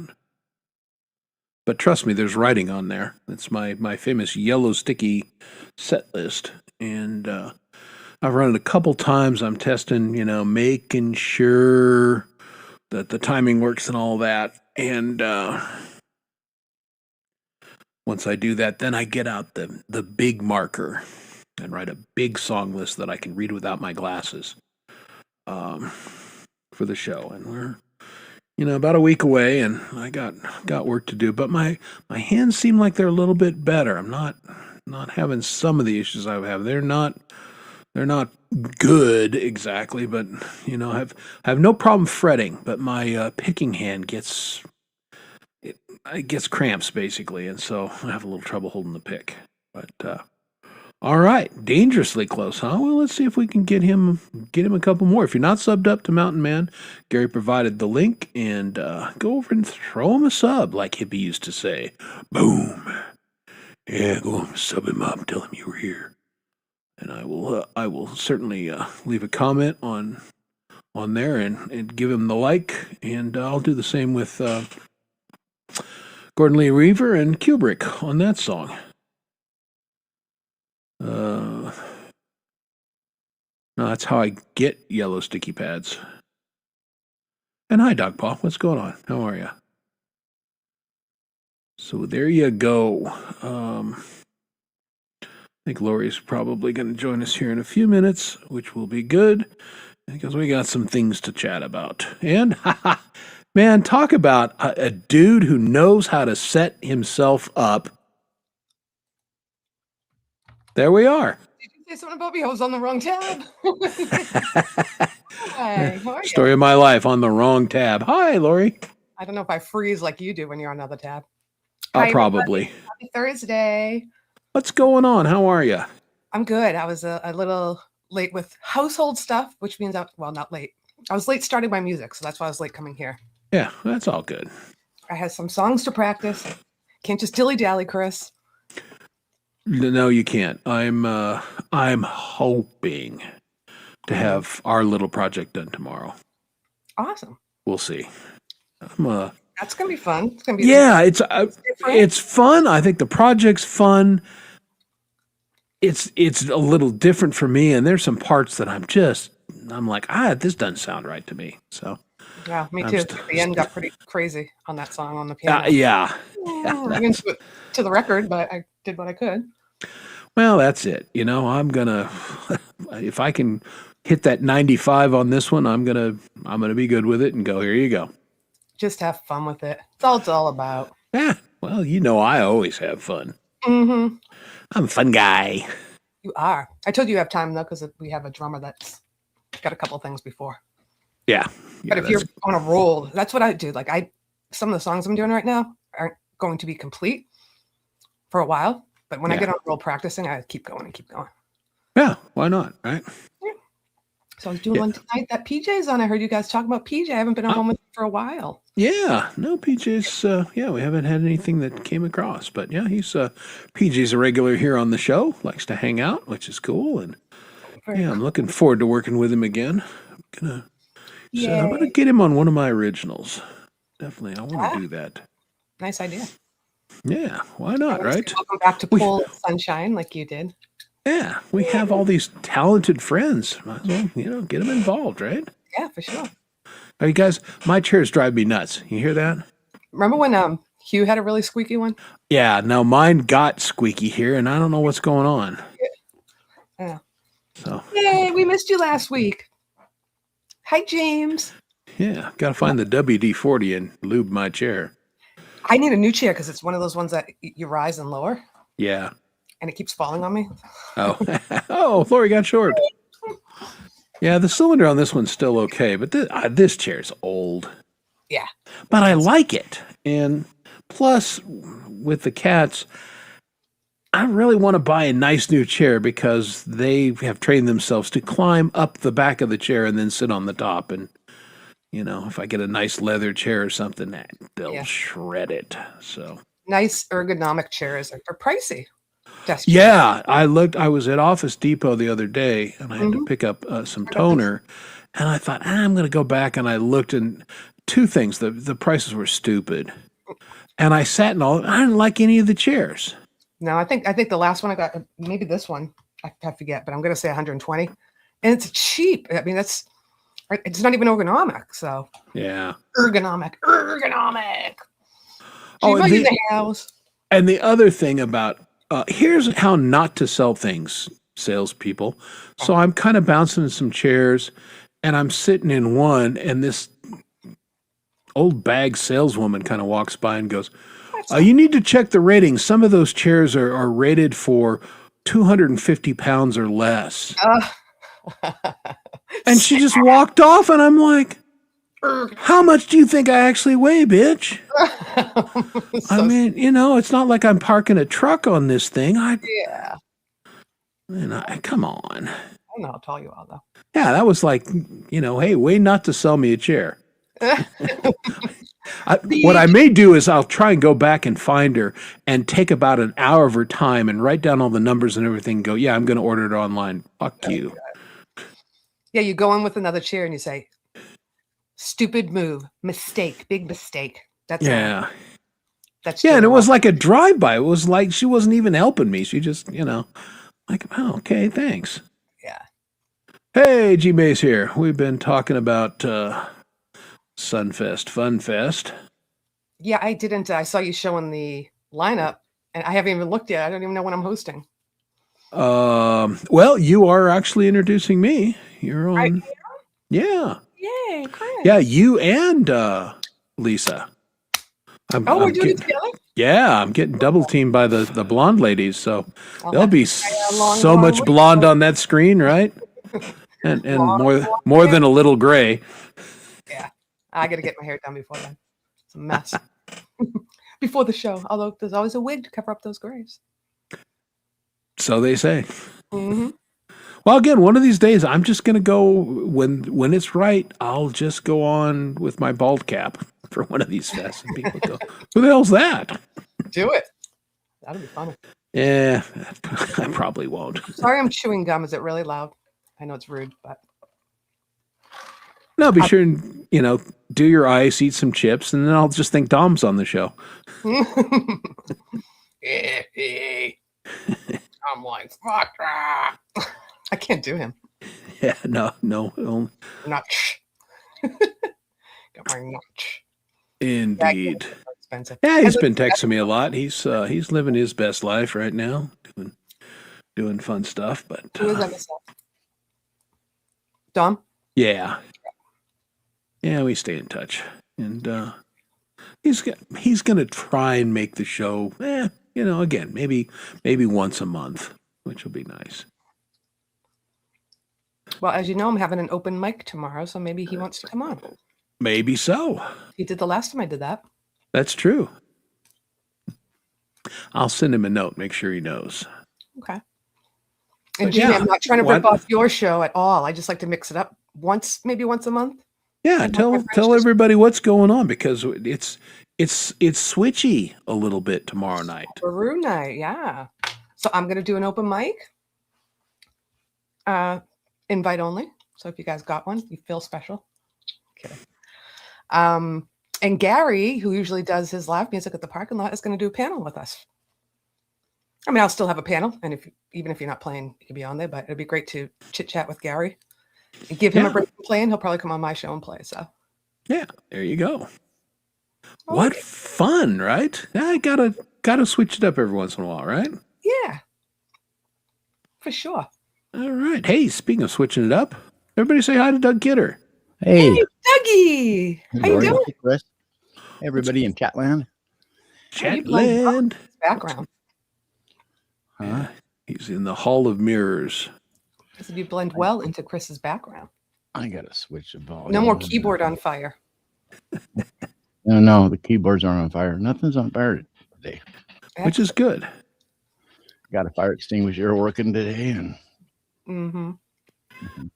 But trust me, there's writing on there. It's my famous yellow sticky set list. And I've run it a couple times. I'm testing, making sure that the timing works and all that. And once I do that, then I get out the big marker and write a big song list that I can read without my glasses for the show. And we're about a week away, and I got work to do. But my hands seem like they're a little bit better. I'm not having some of the issues I have. They're not good exactly, but I have no problem fretting. But my picking hand gets cramps basically, and so I have a little trouble holding the pick. But all right, dangerously close, huh? Well, let's see if we can get him a couple more. If you're not subbed up to Mountain Man, Gary provided the link, and go over and throw him a sub, like Hippie used to say. Boom. Yeah, go sub him up, tell him you were here, and I will certainly leave a comment on there and give him the like, and I'll do the same with Gordon Lee Reaver and Kubrick on that song. No, that's how I get yellow sticky pads. And hi, Dog Paw. What's going on? How are you? So there you go. I think Lori's probably going to join us here in a few minutes, which will be good because we got some things to chat about. And, man, talk about a dude who knows how to set himself up. There we are. Did you say something about me? I was on the wrong tab. Hi, how are you? Story of my life on the wrong tab. Hi, Lori. I don't know if I freeze like you do when you're on another tab. I'll Hi, probably. everybody. Happy Thursday. What's going on? How are you? I'm good. I was a little late with household stuff, which means not late. I was late starting my music, so that's why I was late coming here. Yeah, that's all good. I had some songs to practice. Can't just dilly-dally, Chris. No, you can't. I'm hoping to have our little project done tomorrow. Awesome. We'll see. That's gonna be fun. It's gonna be it's fun. I think the project's fun. It's a little different for me, and there's some parts that I'm like, this doesn't sound right to me. So Yeah, me I'm too. st- The end got pretty crazy on that song on the piano. yeah. I didn't do it to the record, but I did what I could. Well, that's it. I'm gonna if I can hit that 95 on this one, I'm gonna be good with it and go, here you go. Just have fun with it. That's all it's all about. Yeah. Well, I always have fun. Mm-hmm. I'm a fun guy. You are. I told you have time though, because we have a drummer that's got a couple things before. Yeah. But if you're on a roll, that's what I do. Like some of the songs I'm doing right now aren't going to be complete for a while. But when I get on a roll practicing, I keep going and keep going. Yeah, why not? Right. Yeah. So I was doing one tonight that PJ's on. I heard you guys talk about PJ. I haven't been on home with him for a while. Yeah, no, PJ's. We haven't had anything that came across, but yeah, PJ's a regular here on the show. Likes to hang out, which is cool, and I'm looking forward to working with him again. I'm gonna get him on one of my originals. Definitely, I want to do that. Nice idea. Yeah, why not? Right. Welcome back to Pool Sunshine, like you did. Yeah, we have all these talented friends. Might as well, get them involved, right? Yeah, for sure. Are you guys? My chairs drive me nuts. You hear that? Remember when Hugh had a really squeaky one? Yeah. Now mine got squeaky here, and I don't know what's going on. Yeah. So. Yay! We missed you last week. Hi, James. Yeah, got to find the WD-40 and lube my chair. I need a new chair because it's one of those ones that you rise and lower. Yeah. And it keeps falling on me. Oh, oh, Lori got short. Yeah, the cylinder on this one's still okay, but this chair's old. Yeah. But I like it. And plus, with the cats, I really want to buy a nice new chair because they have trained themselves to climb up the back of the chair and then sit on the top. And, if I get a nice leather chair or something, they'll shred it. So nice ergonomic chairs are pricey. Yeah, I was at Office Depot the other day, and I had to pick up some toner, and I thought, I'm going to go back, and I looked, and two things, the prices were stupid, and I sat and I didn't like any of the chairs. No, I think the last one I got, maybe this one, I forget, but I'm going to say 120, and it's cheap. I mean, it's not even ergonomic, so. Yeah. Ergonomic. Oh, and the other thing about, here's how not to sell things, salespeople. So I'm kind of bouncing some chairs, and I'm sitting in one, and this old bag saleswoman kind of walks by and goes, you need to check the ratings. Some of those chairs are rated for 250 pounds or less. And she just walked off, and I'm like, how much do you think I actually weigh, bitch? I mean, it's not like I'm parking a truck on this thing. Come on. I don't know how tall you are, though. Yeah, that was like, hey, way not to sell me a chair. What I may do is I'll try and go back and find her and take about an hour of her time and write down all the numbers and everything and go, I'm going to order it online. Fuck you. Yeah, you go in with another chair and you say, stupid move, mistake, big mistake. That's and it was like a drive-by. It was like she wasn't even helping me. She just, like, oh, okay, thanks. Yeah. Hey, G-Mace here. We've been talking about Sunfest, Funfest. Yeah, I didn't. I saw you showing the lineup, and I haven't even looked yet. I don't even know when I'm hosting. Well, you are actually introducing me. You're on. Yeah. Yay, Chris. Yeah, you and Lisa. We're doing it together? Yeah, I'm getting double teamed by the blonde ladies, so there'll be so long much way. blonde on that screen, right? And more than a little gray. Yeah, I got to get my hair done before then. It's a mess. Before the show, although there's always a wig to cover up those grays. So they say. Mm-hmm. Well, again, one of these days, I'm just going to go, when it's right, I'll just go on with my bald cap for one of these fests. And people go, who the hell's that? Do it. That'll be funny. Yeah, I probably won't. Sorry I'm chewing gum. Is it really loud? I know it's rude, but. No, be sure and, do your ice, eat some chips, and then I'll just think Dom's on the show. I'm like, fuck. I can't do him. Yeah, no. I'm not. Don't worry much. Indeed. Yeah, it's expensive. Yeah, he's And been texting me a lot. He's living his best life right now, doing fun stuff. But who is that? Dom? yeah, we stay in touch, and he's gonna try and make the show. Again, maybe once a month, which will be nice. Well, as you know, I'm having an open mic tomorrow, so maybe he wants to come on. Maybe so. He did the last time I did that. That's true. I'll send him a note. Make sure he knows. Okay. And But Gina, yeah, I'm not trying to rip off your show at all. I just like to mix it up maybe once a month. Yeah, And tell my friends just- everybody what's going on, because it's switchy a little bit tomorrow night. Peru night, yeah. So I'm gonna do an open mic. Invite only. So if you guys got one, you feel special. Kidding. And Gary, who usually does his live music at the parking lot, is going to do a panel with us. I mean, I'll still have a panel, and even if you're not playing, you can be on there. But it'd be great to chit chat with Gary and give him a break from playing. He'll probably come on my show and play. So Yeah, there you go. I What like it. fun, right? I gotta switch it up every once in a while, right? Yeah, for sure. All right. Hey, speaking of switching it up, everybody say hi to Doug Kidder. Hey, Hey, Dougie, how you Lori, doing? hey, Chris. Everybody in Chatland. How you playing Chatland. Background. Huh? Yeah, he's in the Hall of Mirrors. I said you blend well into Chris's background. I gotta switch the volume. No more keyboard on fire. No, the keyboards aren't on fire. Nothing's on fire today. Which is good. Got a fire extinguisher working today, and Mm-hmm.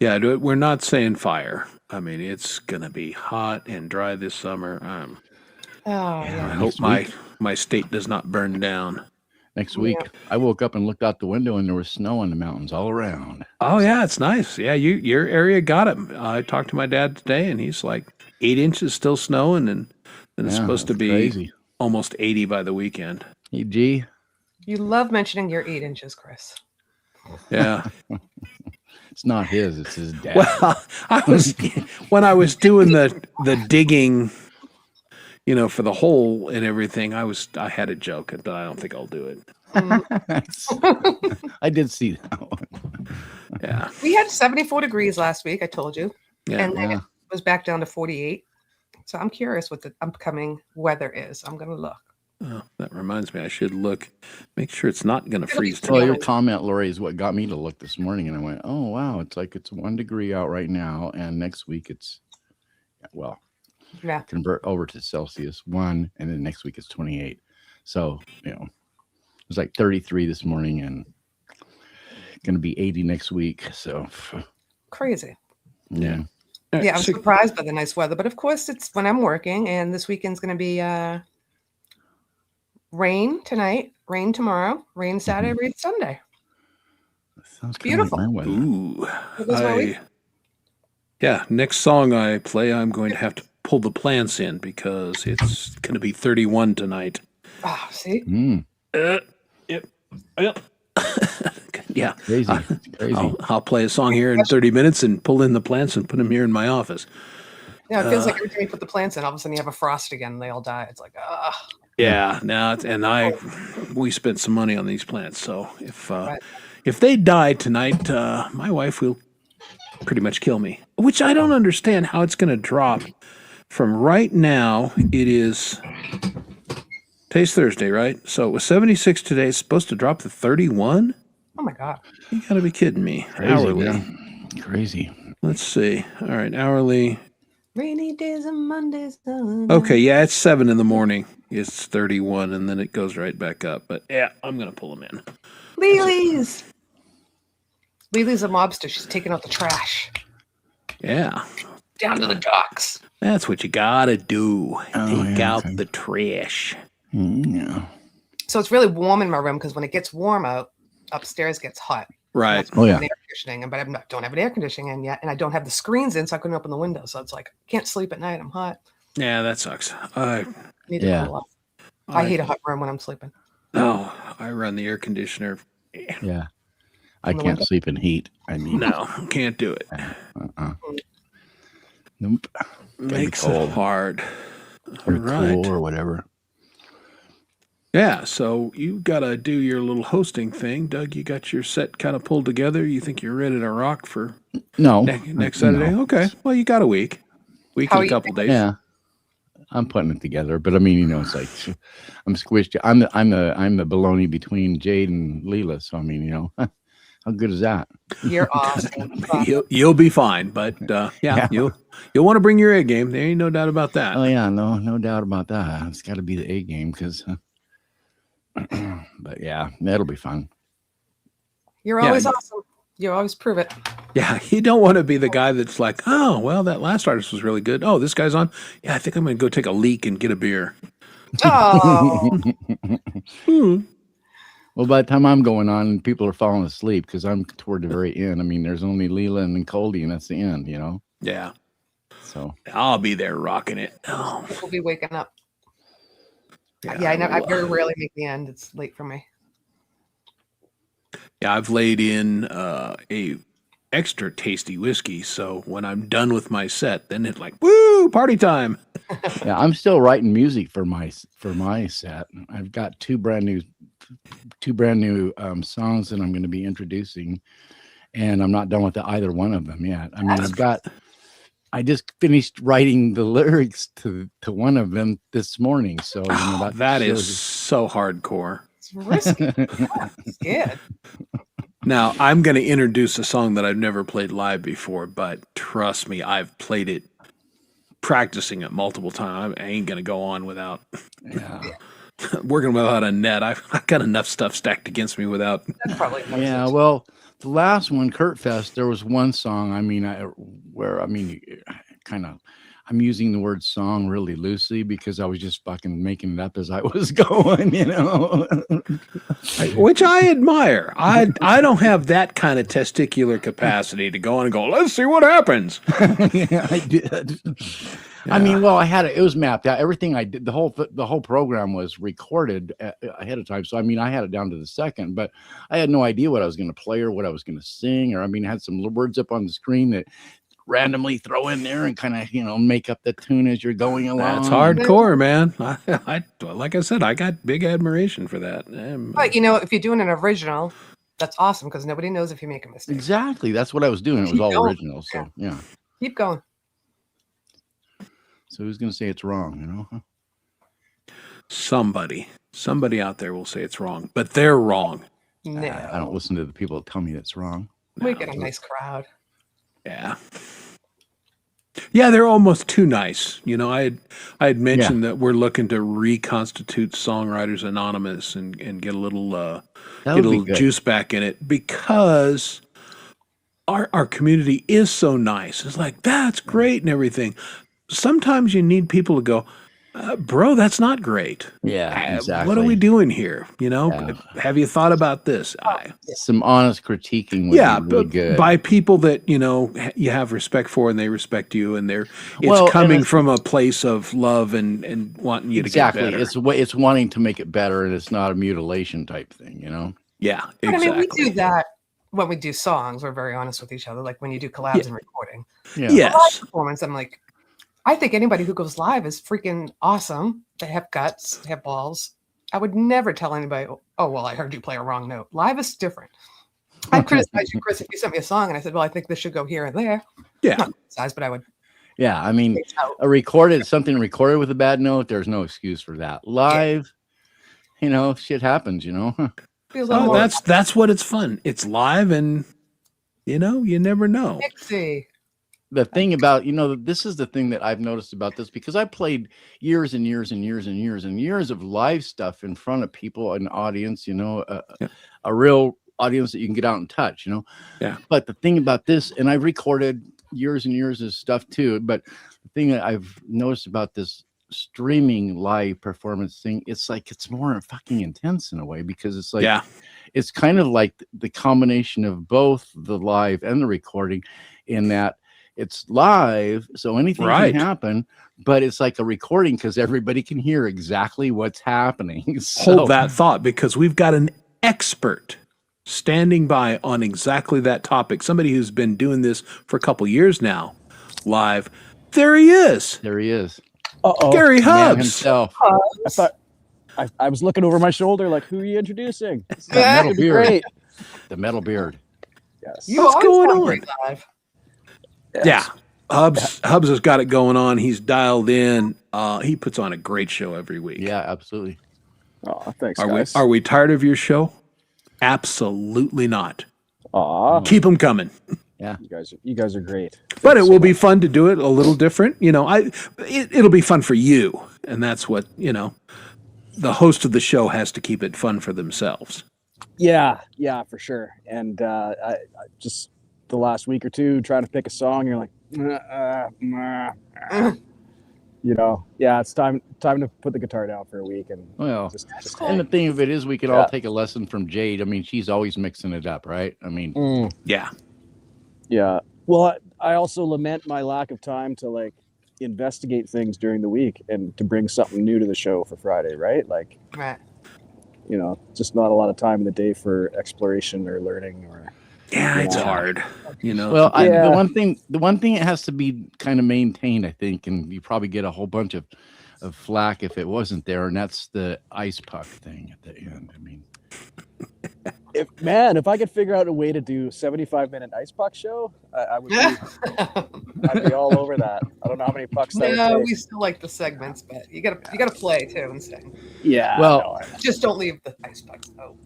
Yeah, we're not saying fire. I mean, it's gonna be hot and dry this summer. Oh, I yeah. hope my state does not burn down. next week I woke up and looked out the window, and there was snow in the mountains all around. Oh yeah, it's nice. Yeah, your area got it. I talked to my dad today, and he's like 8 inches still snowing, and then it's Yeah, supposed to that's be crazy. almost 80 by the weekend. Hey, G. You love mentioning your 8 inches, Chris. Yeah. It's not his. It's his dad. Well, when I was doing the digging, for the hole and everything, I had a joke, but I don't think I'll do it. I did see that one. Yeah. We had 74 degrees last week, I told you. Yeah. And then Yeah. it was back down to 48. So I'm curious what the upcoming weather is. I'm going to look. Oh, that reminds me, I should look, make sure it's not going to It'll be freeze cool. Well, your tonight. comment, Lori, is what got me to look this morning, and I went, "Oh wow, it's 1 degree out right now, and next week it's Yeah. convert over to Celsius 1, and then next week it's 28. So it was like 33 this morning, and going to be 80 next week. So Crazy. yeah, Yeah, I'm So- surprised by the nice weather. But of course, it's when I'm working, and this weekend's going to be rain tonight, rain tomorrow, rain Saturday, rain Sunday. sounds Beautiful. Like my weather. Ooh. It was my week. Yeah, next song I play, I'm going to have to pull the plants in because it's going to be 31 tonight. Ah, see? Mm, Yep. Yeah. crazy, it's crazy. I'll play a song here in 30 minutes and pull in the plants and put them here in my office. Yeah, it feels like every time you put the plants in, all of a sudden you have a frost again and they all die. It's like, Yeah, now we spent some money on these plants, so Right. if they die tonight, my wife will pretty much kill me. Which I don't understand how it's going to drop from right now. It is today's Thursday, right? So it was 76 today. It's supposed to drop to 31. oh my God. You got to be kidding me! Crazy, Hourly. man. Crazy. Let's see. All right, hourly. Rainy days and Mondays. Okay, yeah, it's 7 in the morning. It's 31, and then it goes right back up. But yeah, I'm gonna pull them in. Lily's. Lily's a mobster. She's taking out the trash. Yeah, Down to the docks. that's what you gotta do. Oh, Take yeah, out okay. the trash. Yeah. So it's really warm in my room because when it gets warm out, upstairs gets hot. Right. That's Oh, yeah. Air conditioning, but don't have an air conditioning in yet, and I don't have the screens in, so I couldn't open the window. So it's like can't sleep at night. I'm hot. Yeah, that sucks. Need to Yeah. cool off. I hate a hot room when I'm sleeping. No, I run the air conditioner. Yeah. I In the can't window. sleep in heat. I mean, No, can't do it. uh-uh. Nope. Gotta be Makes it cold hard. or All right. cool or whatever. Yeah, so you got to do your little hosting thing. Doug, you got your set kind of pulled together. You think you're ready to rock for No, next Saturday? no. Okay. Well, you got a week How and are a you couple days. Yeah, I'm putting it together, but I mean, you know, it's like I'm squished. I'm the baloney between Jade and Leela. So I mean, you know, how good is that? You're awesome. You'll be fine, but yeah, Yeah. you'll want to bring your A game. There ain't no doubt about that. Oh yeah, no doubt about that. It's got to be the A game because. But yeah, that'll be fun. You're Yeah, always you- awesome. You always prove it. Yeah, you don't want to be the guy that's like, oh, well, that last artist was really good. Oh, this guy's on. Yeah, I think I'm going to go take a leak and get a beer. Oh, Well, by the time I'm going on, people are falling asleep because I'm toward the very end. I mean, there's only Leela and Coldy, and that's the end, you know. Yeah, So I'll be there rocking it. Oh, we'll be waking up. yeah, Yeah, I will. very rarely make the end. It's late for me. Yeah, I've laid in a extra tasty whiskey, so when I'm done with my set, then it's like, woo, party time. yeah, I'm still writing music for my set. I've got two brand new songs that I'm going to be introducing, and I'm not done with either one of them yet. I mean, I just finished writing the lyrics to one of them this morning. So you know, That is shows you- so hardcore. It's risky. I'm scared. Now, I'm going to introduce a song that I've never played live before, but trust me, I've played it, practicing it multiple times. I ain't going to go on without yeah. working without a net. I've got enough stuff stacked against me without. That's probably Yeah, well, the last one, Kurt Fest, there was one song. I mean, kind of, I'm using the word song really loosely because I was just fucking making it up as I was going, you know. Which I admire. I don't have that kind of testicular capacity to go on and go, let's see what happens. Yeah, I did. I mean, well, it was mapped out. Everything I did, the whole program was recorded ahead of time. So, I mean, I had it down to the second, but I had no idea what I was going to play or what I was going to sing. Or, I mean, I had some words up on the screen that randomly throw in there and kind of, you know, make up the tune as you're going along. That's hardcore, man. Like I said, I got big admiration for that. But you know, if you're doing an original, that's awesome because nobody knows if you make a mistake. Exactly. That's what I was doing. It was all Keep going. original. So, yeah. Keep going. So who's going to say it's wrong, you know? Somebody out there will say it's wrong, but they're wrong. No, I don't listen to the people that tell me that's wrong. we get a nice crowd. Yeah. Yeah, they're almost too nice. You know, I had mentioned that we're looking to reconstitute Songwriters Anonymous and get a little That get a would be little good. juice back in it because our community is so nice. It's like that's great and everything. Sometimes you need people to go, bro, that's not great. Yeah, exactly. What are we doing here? You know, Yeah. have you thought about this? Some honest critiquing would Yeah, be really but good. by people that you know you have respect for and they respect you, and it's Well, and coming it's- from a place of love and wanting you exactly. to get better. It's wanting to make it better, and it's not a mutilation type thing, you know? Yeah, But exactly. I mean, we do that when we do songs. We're very honest with each other. Like when you do collabs and recording. Yeah. Live Yes, performance, I'm like, I think anybody who goes live is freaking awesome. They have guts, they have balls. I would never tell anybody, oh, well, I heard you play a wrong note. Live is different. I criticize you, Chris, if you sent me a song and I said, well, I think this should go here and there. yeah, Not criticize, but I would. Yeah, I mean, reach out. something recorded with a bad note, there's no excuse for that. Live, you know, shit happens, you know? Be a little oh, more that's what it's fun. It's live, and you know, you never know. mixy. The thing about, you know, this is the thing that I've noticed about this because I played years and years and years and years and years of live stuff in front of people, an audience, you know, a real audience that you can get out and touch, you know? Yeah. But the thing about this, and I've recorded years and years of stuff too, but the thing that I've noticed about this streaming live performance thing, it's like, it's more fucking intense in a way because it's like, Yeah, it's kind of like the combination of both the live and the recording in that it's live, so anything Right. can happen, but it's like a recording because everybody can hear exactly what's happening. So, hold that thought because we've got an expert standing by on exactly that topic. Somebody who's been doing this for a couple years now, live. there he is. There he is. Uh-oh. Gary Man Hubbs. himself. I thought I was looking over my shoulder like, who are you introducing? This is That metal gonna be beard. great. The metal beard. Yes. You What's always going sound on? great live. Yeah. Hubbs has got it going on. He's dialed in. He puts on a great show every week. Yeah, absolutely. Oh, thanks, Are guys. we tired of your show? Absolutely not. Aw, Keep them coming. you guys are great. But it will be fun to do it a little different. You know, it'll be fun for you, and that's what, you know, the host of the show has to keep it fun for themselves. Yeah, for sure. And I just the last week or two trying to pick a song, you're like, you know, yeah, it's time to put the guitar down for a week and Well, just and the thing of it is, we could all take a lesson from Jade. I mean, she's always mixing it up, right? I mean, Yeah. Yeah. Well, I also lament my lack of time to like investigate things during the week and to bring something new to the show for Friday, right? Like, Right. you know, just not a lot of time in the day for exploration or learning or Yeah, it's hard. You know. well, Yeah. the one thing it has to be kind of maintained, I think, and you probably get a whole bunch of flack if it wasn't there, and that's the ice puck thing at the end. I mean, if I could figure out a way to do 75-minute ice puck show, I would be, I'd be all over that. I don't know how many pucks that No, would we take. still like the segments, but you gotta play too and sing. Yeah. Well, no, Just don't leave the ice pucks out.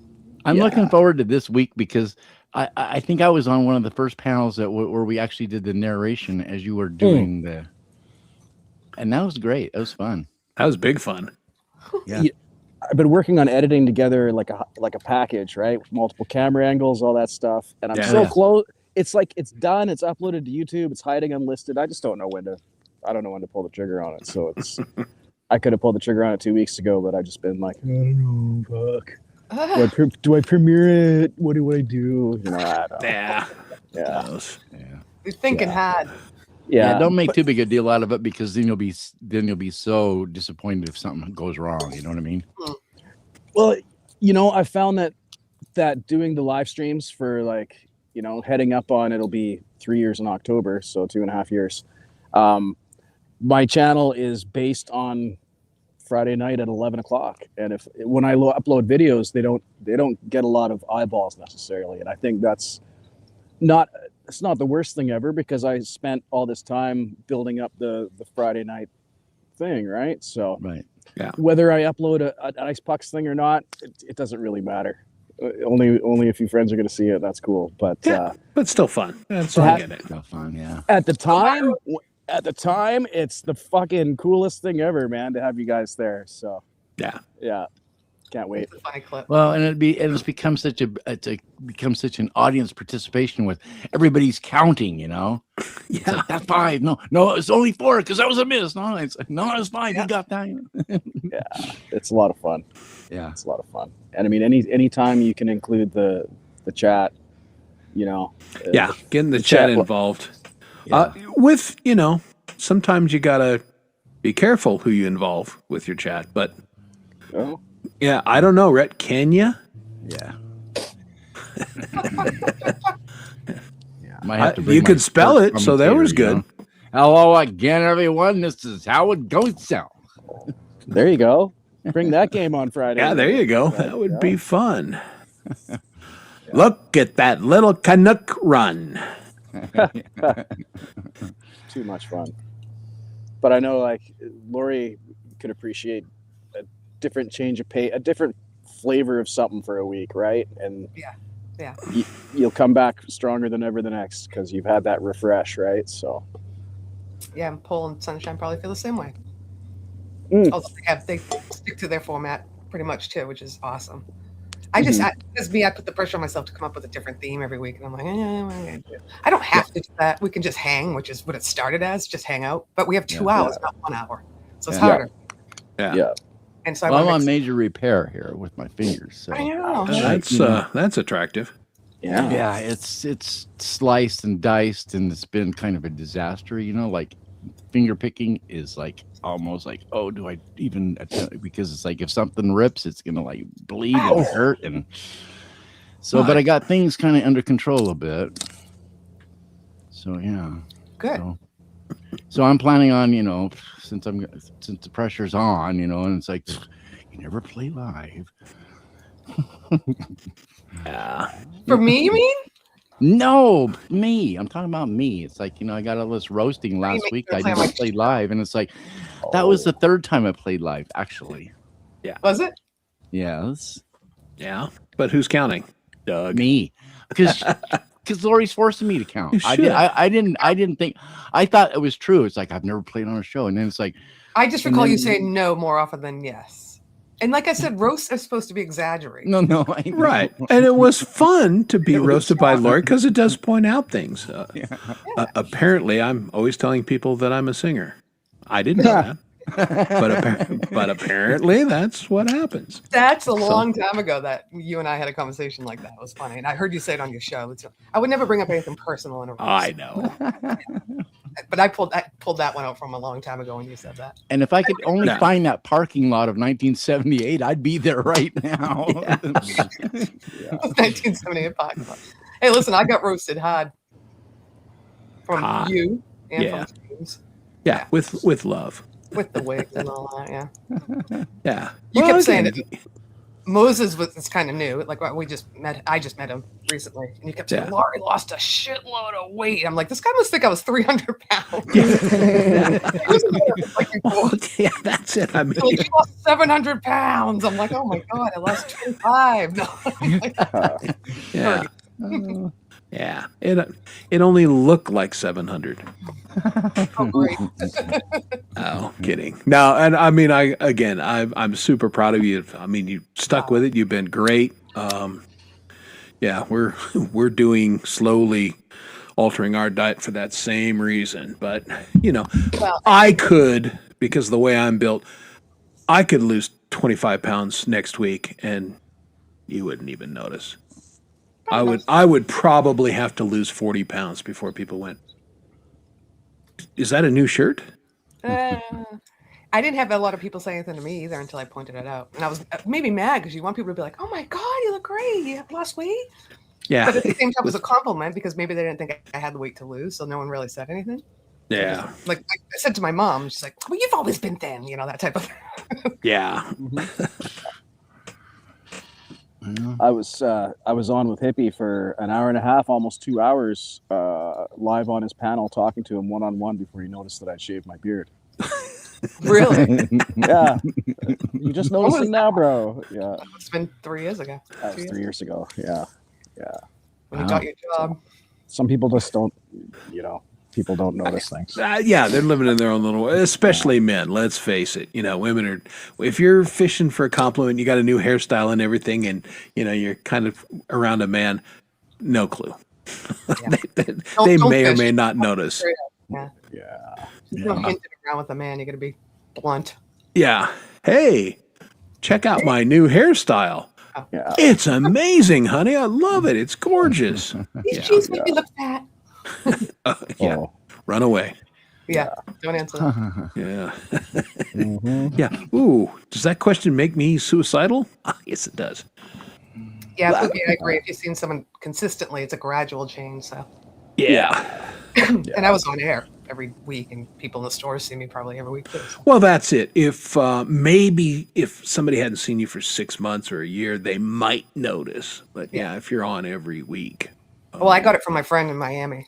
I'm Yeah. looking forward to this week because I think I was on one of the first panels where we actually did the narration as you were doing and that was great. It was fun. That was big fun. Yeah. I've been working on editing together like a package, right? With multiple camera angles, all that stuff. And I'm so Yeah. close. It's like it's done, it's uploaded to YouTube, it's hiding unlisted. I just don't know when to pull the trigger on it. So it's I could have pulled the trigger on it 2 weeks ago, but I've just been like, I don't know, fuck. Do I premiere it? What do I do? You know, I don't know. Yeah. Yeah. Those. You're thinking hard. Yeah. Don't make too big a deal out of it because then you'll be so disappointed if something goes wrong. You know what I mean? Well, you know, I found that doing the live streams for like, you know, heading up on it'll be 3 years in October, so 2.5 years. My channel is based on Friday night at 11 o'clock, and when I upload videos, they don't get a lot of eyeballs necessarily, and I think it's not the worst thing ever because I spent all this time building up the Friday night thing, right? So Right. whether I upload an Ice Pucks thing or not, it doesn't really matter. Only a few friends are going to see it. That's cool. But Yeah, but still fun. That's all I get it. So fun. Yeah. at the time, it's the fucking coolest thing ever, man, to have you guys there. So Yeah. can't wait. It's a funny clip. Well, and it's become such an audience participation with everybody's counting, you know. It's like, that's 5. No, it's only 4 because that was a miss. No, it's 5. You got that. Yeah, it's a lot of fun. Yeah. It's a lot of fun. And I mean, any time you can include the chat, you know. Yeah, getting the chat involved. Yeah. With, you know, sometimes you gotta be careful who you involve with your chat. But Oh, yeah, I don't know, Rhett. Can you? Yeah. Might have to bring You my could spell sports it, so that was commentator, good. you know? Hello again, everyone. This is how it goes down. there you go. Bring that game on Friday. Yeah, there you go. That would be fun. Look at that little Canuck run. Too much fun. But I know, like, Lori could appreciate a different change of pace, a different flavor of something for a week, right? And Yeah. you'll come back stronger than ever the next because you've had that refresh, right? So Yeah, and Paul and Sunshine probably feel the same way. Mm. Although they stick to their format pretty much too, which is awesome. I just, as me, I put the pressure on myself to come up with a different theme every week, and I'm like, I don't have to do that. We can just hang, which is what it started as, just hang out. But we have 2 hours, not 1 hour, so it's Yeah. harder. yeah. And so Well, I'm I on major repair here with my fingers. So. I know. That's attractive. Yeah. Yeah, it's sliced and diced, and it's been kind of a disaster. You know, like finger picking is like almost like, oh, do I even attempt? Because it's like if something rips, it's gonna like bleed and hurt, and so. But I got things kind of under control a bit. So yeah. Good. So, So I'm planning on, since the pressure's on, and it's like you never play live. Yeah. For me, you mean? No, me. I'm talking about me. It's like, I got all this roasting last make week. sure I to play on never my played live, and it's like that was the third time I played live, actually. Was it? Yes, Yeah. But who's counting? Doug. me, because Lori's forcing me to count. You should. I didn't think. I thought it was true. It's like I've never played on a show, and then it's like I just And recall you then- saying no more often than yes. And like I said, roast is supposed to be exaggerated. no, I know. Right. And it was fun to be It was roasted by fun. Lori because it does point out things. Yeah. Apparently, I'm always telling people that I'm a singer. I didn't know that. But apparently, that's what happens. That's a long time ago that you and I had a conversation like that. It was funny. And I heard you say it on your show. I would never bring up anything personal in a roast. I know. But I pulled that one out from a long time ago when you said that. And if I could only Yeah. find that parking lot of 1978, I'd be there right now. 1978 parking lot. Hey, listen, I got roasted hard from Ah, you and yeah. from James Yeah, with love. with the wigs and all that. Yeah. Yeah. You Well, kept saying again, it. Moses it's kind of new. Like I just met him recently, and you kept saying Yeah. Laurie lost a shitload of weight. I'm like, this guy must think I was 300 pounds. Like, Oh, yeah, that's it. I mean, like, you lost 700 pounds. I'm like, oh my god, I lost 25. No, I'm like, yeah. Yeah. It only looked like 700. oh, great. Oh, kidding. No, and I mean, I'm super proud of you. I mean, you stuck with it. You've been great. Yeah, we're doing slowly altering our diet for that same reason. But Well, I could, because of the way I'm built, I could lose 25 pounds next week, and you wouldn't even notice. I would probably have to lose 40 pounds before people went, is that a new shirt? I didn't have a lot of people say anything to me either until I pointed it out. And I was maybe mad because you want people to be like, oh my God, you look great. You have lost weight. Yeah. But at the same time, it was a compliment because maybe they didn't think I had the weight to lose. So no one really said anything. Yeah. Like I said to my mom, she's like, well, you've always been thin, that type of Yeah. I was on with Hippie for an hour and a half, almost 2 hours, live on his panel, talking to him one-on-one before he noticed that I'd shaved my beard. Really? Yeah, you just noticing now, bro? Yeah, It's been 3 years ago. that was 3 years ago. Yeah, When you got your job. some people just don't, people don't notice things. Yeah, they're living in their own little way, especially men. Let's face it. Women are, if you're fishing for a compliment, you got a new hairstyle and everything, and, you're kind of around a man, no clue. Yeah. they Don't may or fish. may not notice. Yeah. Yeah, There's no hinting around with a man. You got to be blunt. Yeah. Hey, check out my new hairstyle. yeah. It's amazing, honey. I love it. It's gorgeous. These Yeah. jeans make me look fat. Yeah. Oh. Run away. Yeah. Don't answer that. Yeah. Mhm. Yeah. Ooh, does that question make me suicidal? Yes, it does. Yeah, I agree. If you've seen someone consistently, it's a gradual change. So, Yeah. and I was on air every week, and people in the stores see me probably every week too. So. Well, that's it. If maybe if somebody hadn't seen you for 6 months or a year, they might notice. But yeah, if you're on every week. Well, I got it from my friend in Miami.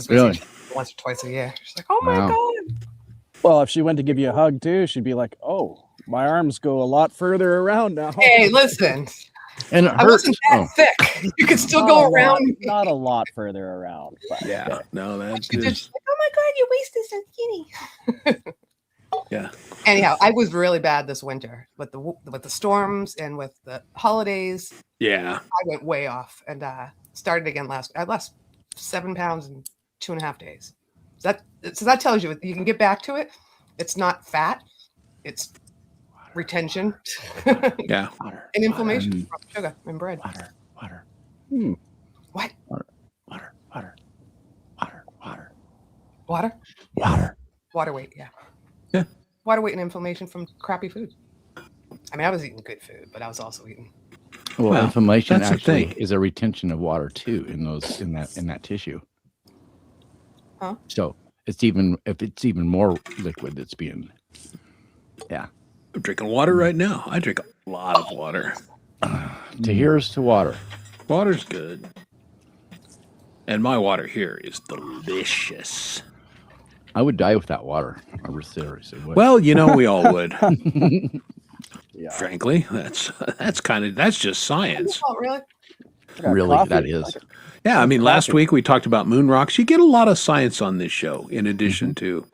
Really? Once or twice a year. She's like, "Oh my Wow. god!" Well, if she went to give you a hug too, she'd be like, "Oh, my arms go a lot further around now." Hey, listen, And it I hurts. wasn't that thick. You could still Not go a lot- around. not a lot further around. But Yeah. No, that's She did. good. She's like, "Oh my god, your waist is so skinny." Yeah. Anyhow, I was really bad this winter with the storms and with the holidays. Yeah. I went way off and started again I lost 7 pounds in 2.5 days. So that tells you you can get back to it. It's not fat, it's retention Yeah. Water. and inflammation from sugar and bread. Water. Water. What? Water. Water. Water. Water. Water. Water? Water. Water weight, yeah. Yeah. Water weight and inflammation from crappy food. I mean, I was eating good food, but I was also eating. Well, inflammation that's the actually thing. is a retention of water too in that tissue. Huh? So it's even more liquid, it's being. Yeah. I'm drinking water right now. I drink a lot of water. To here's to water. Water's good. And my water here is delicious. I would die without water. I would seriously would. Well, we all would. Yeah. Frankly, that's just science. Oh, really? I got really, coffee. that is. Yeah, I mean, last Coffee. week we talked about moon rocks. You get a lot of science on this show, in addition to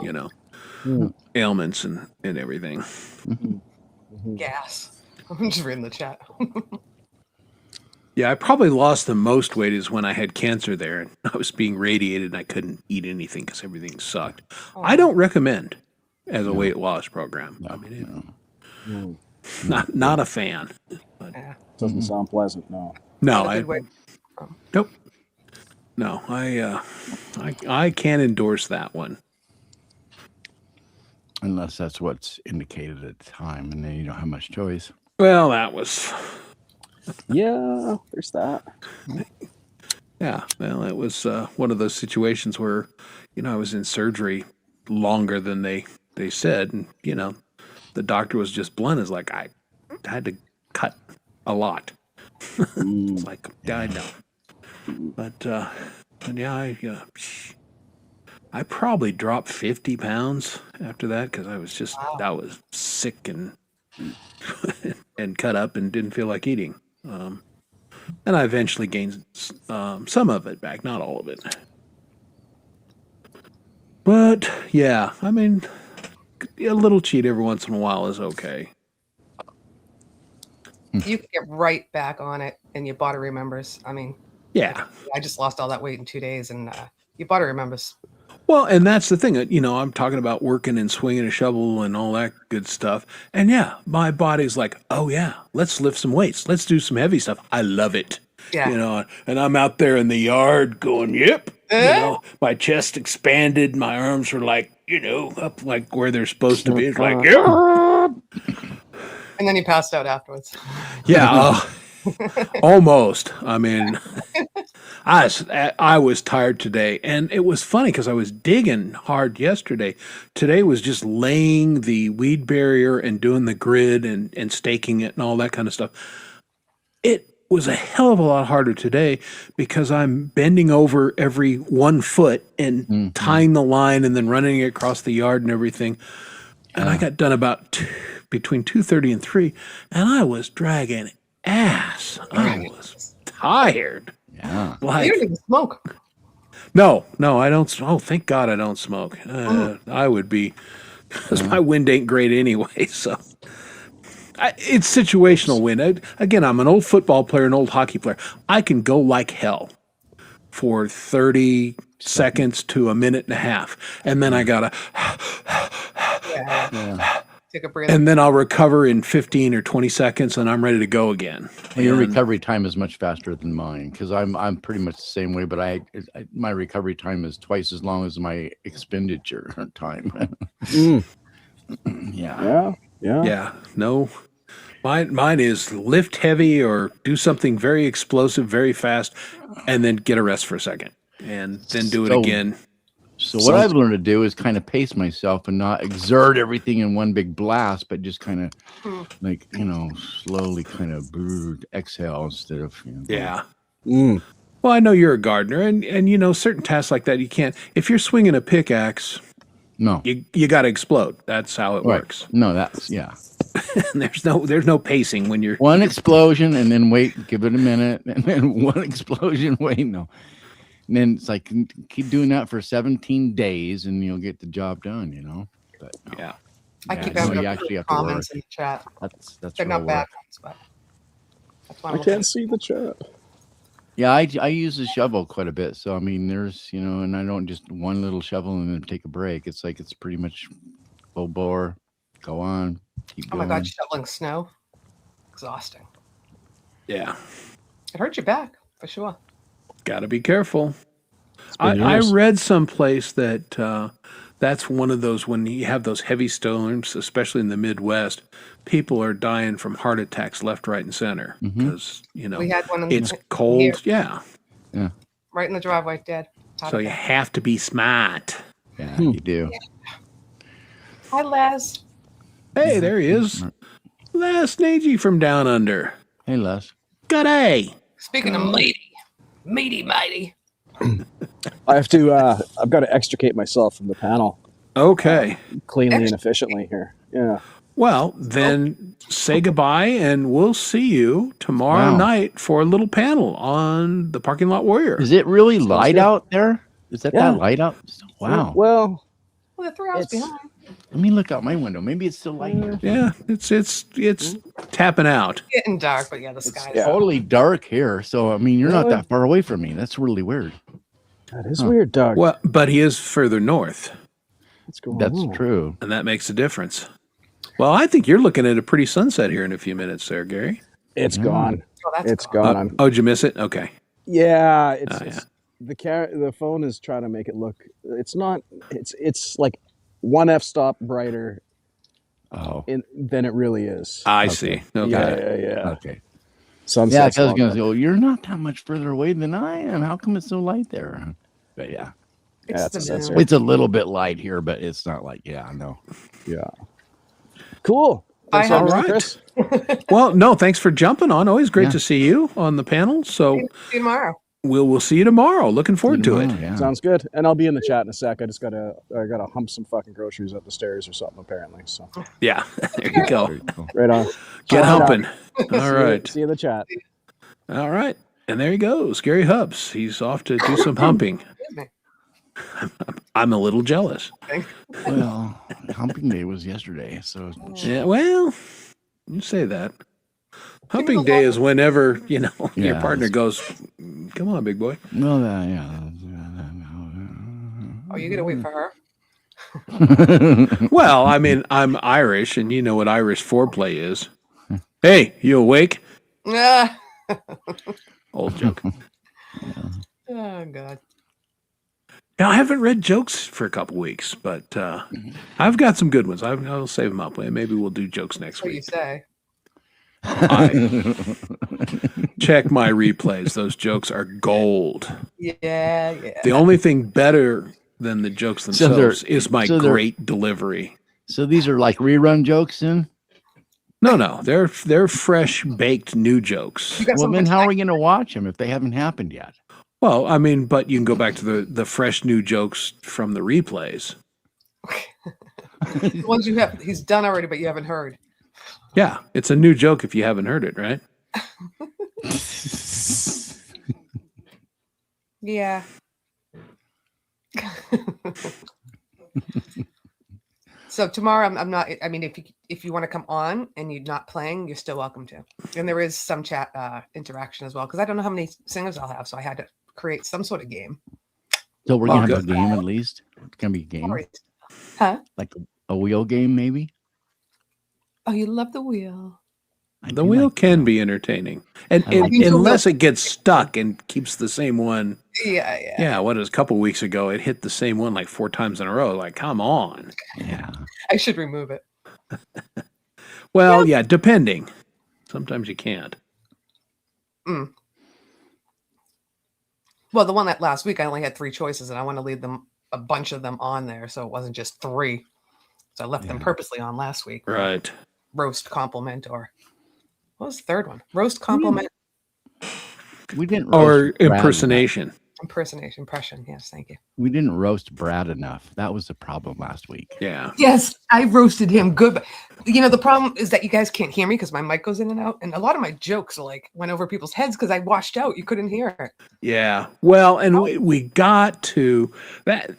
ailments and everything. Gas. I'm just reading the chat. Yeah, I probably lost the most weight is when I had cancer there and I was being radiated and I couldn't eat anything because everything sucked. I don't recommend as a weight loss program. I mean, not a fan. Yeah. Doesn't sound pleasant. No. No, Not a good way. nope. No, I can't endorse that one. Unless that's what's indicated at the time, and then you don't have much choice. Well, that was Yeah, there's that. yeah. Well, it was one of those situations where I was in surgery longer than they said, and the doctor was just blunt as like I had to cut a lot. It's like I know, but yeah, I probably dropped 50 pounds after that because I was sick and and cut up and didn't feel like eating. And I eventually gained some of it back, not all of it. But yeah, I mean, a little cheat every once in a while is okay. You can get right back on it, and your body remembers. I mean, Yeah. I just lost all that weight in 2 days, and your body remembers. Well, and that's the thing. I'm talking about working and swinging a shovel and all that good stuff. And yeah, my body's like, oh yeah, let's lift some weights. Let's do some heavy stuff. I love it. Yeah. And I'm out there in the yard going, yep. My chest expanded. My arms were like, up like where they're supposed to be. It's like, yep. And then you passed out afterwards. Yeah. Almost. I mean, I was tired today, and it was funny because I was digging hard yesterday. Today was just laying the weed barrier and doing the grid and staking it and all that kind of stuff. It was a hell of a lot harder today because I'm bending over every 1 foot and tying the line and then running it across the yard and everything. And I got done about between 2:30 and 3, and I was dragging ass. I was tired. Yeah. You don't even smoke. No, I don't. Oh, thank God I don't smoke. I would be, because my wind ain't great anyway. So it's situational wind. Again, I'm an old football player, an old hockey player. I can go like hell for 30 seconds to a minute and a half, and then I gotta. Take a breath. And then I'll recover in 15 or 20 seconds, and I'm ready to go again. Well, your And- recovery time is much faster than mine because I'm pretty much the same way, but my recovery time is twice as long as my expenditure time. Yeah. Yeah, no. Mine is lift heavy or do something very explosive, very fast, and then get a rest for a second, and then do it So- again. So what I've learned to do is kind of pace myself and not exert everything in one big blast, but just kind of like, slowly kind of exhale instead of, Yeah. Well, I know you're a gardener, and certain tasks like that you can't. If you're swinging a pickaxe, No. you got to explode. That's how it Right. works. No, that's, yeah. And there's no pacing when you're. One explosion and then wait, give it a minute, and then one explosion, wait, no. And then it's like, keep doing that for 17 days and you'll get the job done, But no. Yeah. I keep no, having you actually to have to comments work. in the chat. That's They're real not bad work. ones, but that's why I I'm looking. can't see the chat. Yeah, I use the shovel quite a bit. So, I mean, there's, and I don't just one little shovel and then take a break. It's like, it's pretty much full bore, go on, keep Oh going. my God, shoveling snow. Exhausting. Yeah. It hurts your back, for sure. Got to be careful. been I years. read someplace that that's one of those when you have those heavy storms, especially in the Midwest, people are dying from heart attacks left, right, and center because We had one in it's cold. here. Yeah, Right in the driveway, dead. How So to you bet. have to be smart. Yeah, you do. Hi, Les. Hey, there he is. Les Nagy from Down Under. Hey, Les. G'day. Speaking of mighty. I have to. I've got to extricate myself from the panel Okay. cleanly and efficiently here. Yeah. Well, then say goodbye, and we'll see you tomorrow Wow. night for a little panel on the Parking Lot Warrior. Is it really light good. out there? Is that Yeah. that light out? Wow. Well, Well, the 3 hours It's- behind. Let me look out my window. Maybe it's still light here. Yeah, it's tapping out. Getting dark, but yeah, the sky. yeah. Totally dark here. So, I mean, you're not Really? that far away from me. That's really weird. that is weird, Doug. Well, but he is further north, What's going That's on? true. and that makes a difference. Well, I think you're looking at a pretty sunset here in a few minutes there, Gary. It's gone. Oh, that's It's cool. gone. I'm, Oh, did you miss it? Okay. yeah. It's, Oh, yeah. the phone is trying to make it look. It's not. It's like one f-stop brighter Oh, than it really is. I see. Okay. Yeah. okay. Sunset's Yeah, because I was long going to gone. say, well, you're not that much further away than I am. How come it's so light there? But yeah, It's Yeah, the it's a moon. sensor. it's a little bit light here, but it's not like, yeah, no. Yeah. Cool. Thanks Bye, a lot, All right. Chris. Well, no, thanks for jumping on. Always great Yeah. to see you on the panel. So See you tomorrow. we'll see you tomorrow. Looking forward to it. Yeah. Sounds good. And I'll be in the chat in a sec. I gotta hump some fucking groceries up the stairs or something apparently. So Yeah, there you go. Very cool. right on. Get All right, humping. All right. See you in the chat. All right. And there he goes, Gary Hubs. He's off to do some humping. Excuse me. I'm a little jealous. Well, humping day was yesterday, so Yeah, well, you say that. Humping go day walk- is whenever, your Yeah, partner it's- goes, come on, big boy. well, yeah. Oh, you gotta wait for her. Well, I mean, I'm Irish, and you know what Irish foreplay is. Hey, you awake? Ah. Old joke. Oh God. Now, I haven't read jokes for a couple weeks, but I've got some good ones. I'll save them up. Maybe we'll do jokes next What do you week. say? Check my replays. Those jokes are gold. Yeah. The only thing better than the jokes So they're- themselves is my so they're- great delivery. So these are like rerun jokes, then? No, they're fresh baked new jokes. You got Well, something then how are we to going to watch them if they haven't happened yet? Well, I mean, but you can go back to the fresh new jokes from the replays. say? The ones you have, he's done already, but you haven't heard. Yeah, it's a new joke if you haven't heard it, right? Yeah. So tomorrow, I'm not. I mean, if you want to come on and you're not playing, you're still welcome to. And there is some chat interaction as well because I don't know how many singers I'll have, so I had to create some sort of game. So we're Oh, going to have good. a game at least? It's going to be a game? Sorry. Huh? Like a wheel game, maybe? Oh, you love the wheel. I The do wheel like can that. be entertaining, and I like it. unless it gets stuck and keeps the same one. Yeah. Yeah, what is a couple weeks ago? It hit the same one like 4 times in a row. Like, come on. Yeah. I should remove it. Well, yeah, depending. Sometimes you can't. Well, the one that last week I only had 3 choices, and I want to leave them a bunch of them on there, so it wasn't just 3. So I left them purposely on last week. Right. Roast, compliment, or what was the third one? Roast, compliment, We didn't Or roast Brad impersonation. impersonation, impression. Yes, thank you. enough. We didn't roast Brad enough. That was the problem last week. Yeah. Yes, I roasted him good. But, the problem is that you guys can't hear me because my mic goes in and out, and a lot of my jokes went over people's heads because I washed out. You couldn't hear it. Yeah. Well, and we got to that.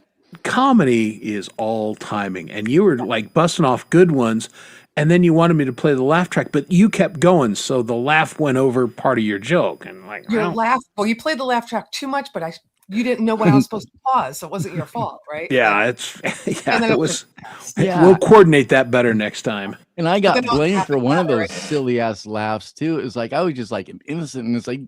Comedy is all timing, and you were like busting off good ones, and then you wanted me to play the laugh track, but you kept going, so the laugh went over part of your joke, and like, Your well, laugh. Well, you played the laugh track too much, but you didn't know when I was supposed to pause, so it wasn't your fault, right? yeah, Like, it's and yeah, then it was Hey, Yeah. we'll coordinate that better next time. And I got then it'll blamed for happen one of better, those silly ass laughs too. It's like I was just like innocent, and it's like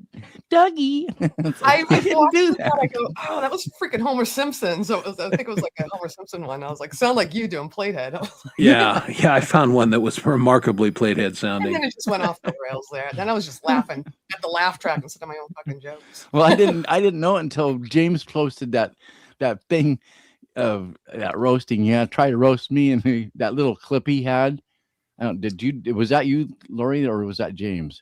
Dougie. It's I like, I didn't do watched that. I that. go, oh, that was freaking Homer Simpson. So I think it was like a Homer Simpson one. I was like, sound like you doing Platehead. I was like, Yeah, I found one that was remarkably Platehead and sounding. then it just went off the rails there. Then I was just laughing at the laugh track instead of my own fucking jokes. Well, I didn't know it until James posted that thing of that roasting. Yeah, try to roast me, and that little clip he had. I don't. Was that you, Lori, or was that James?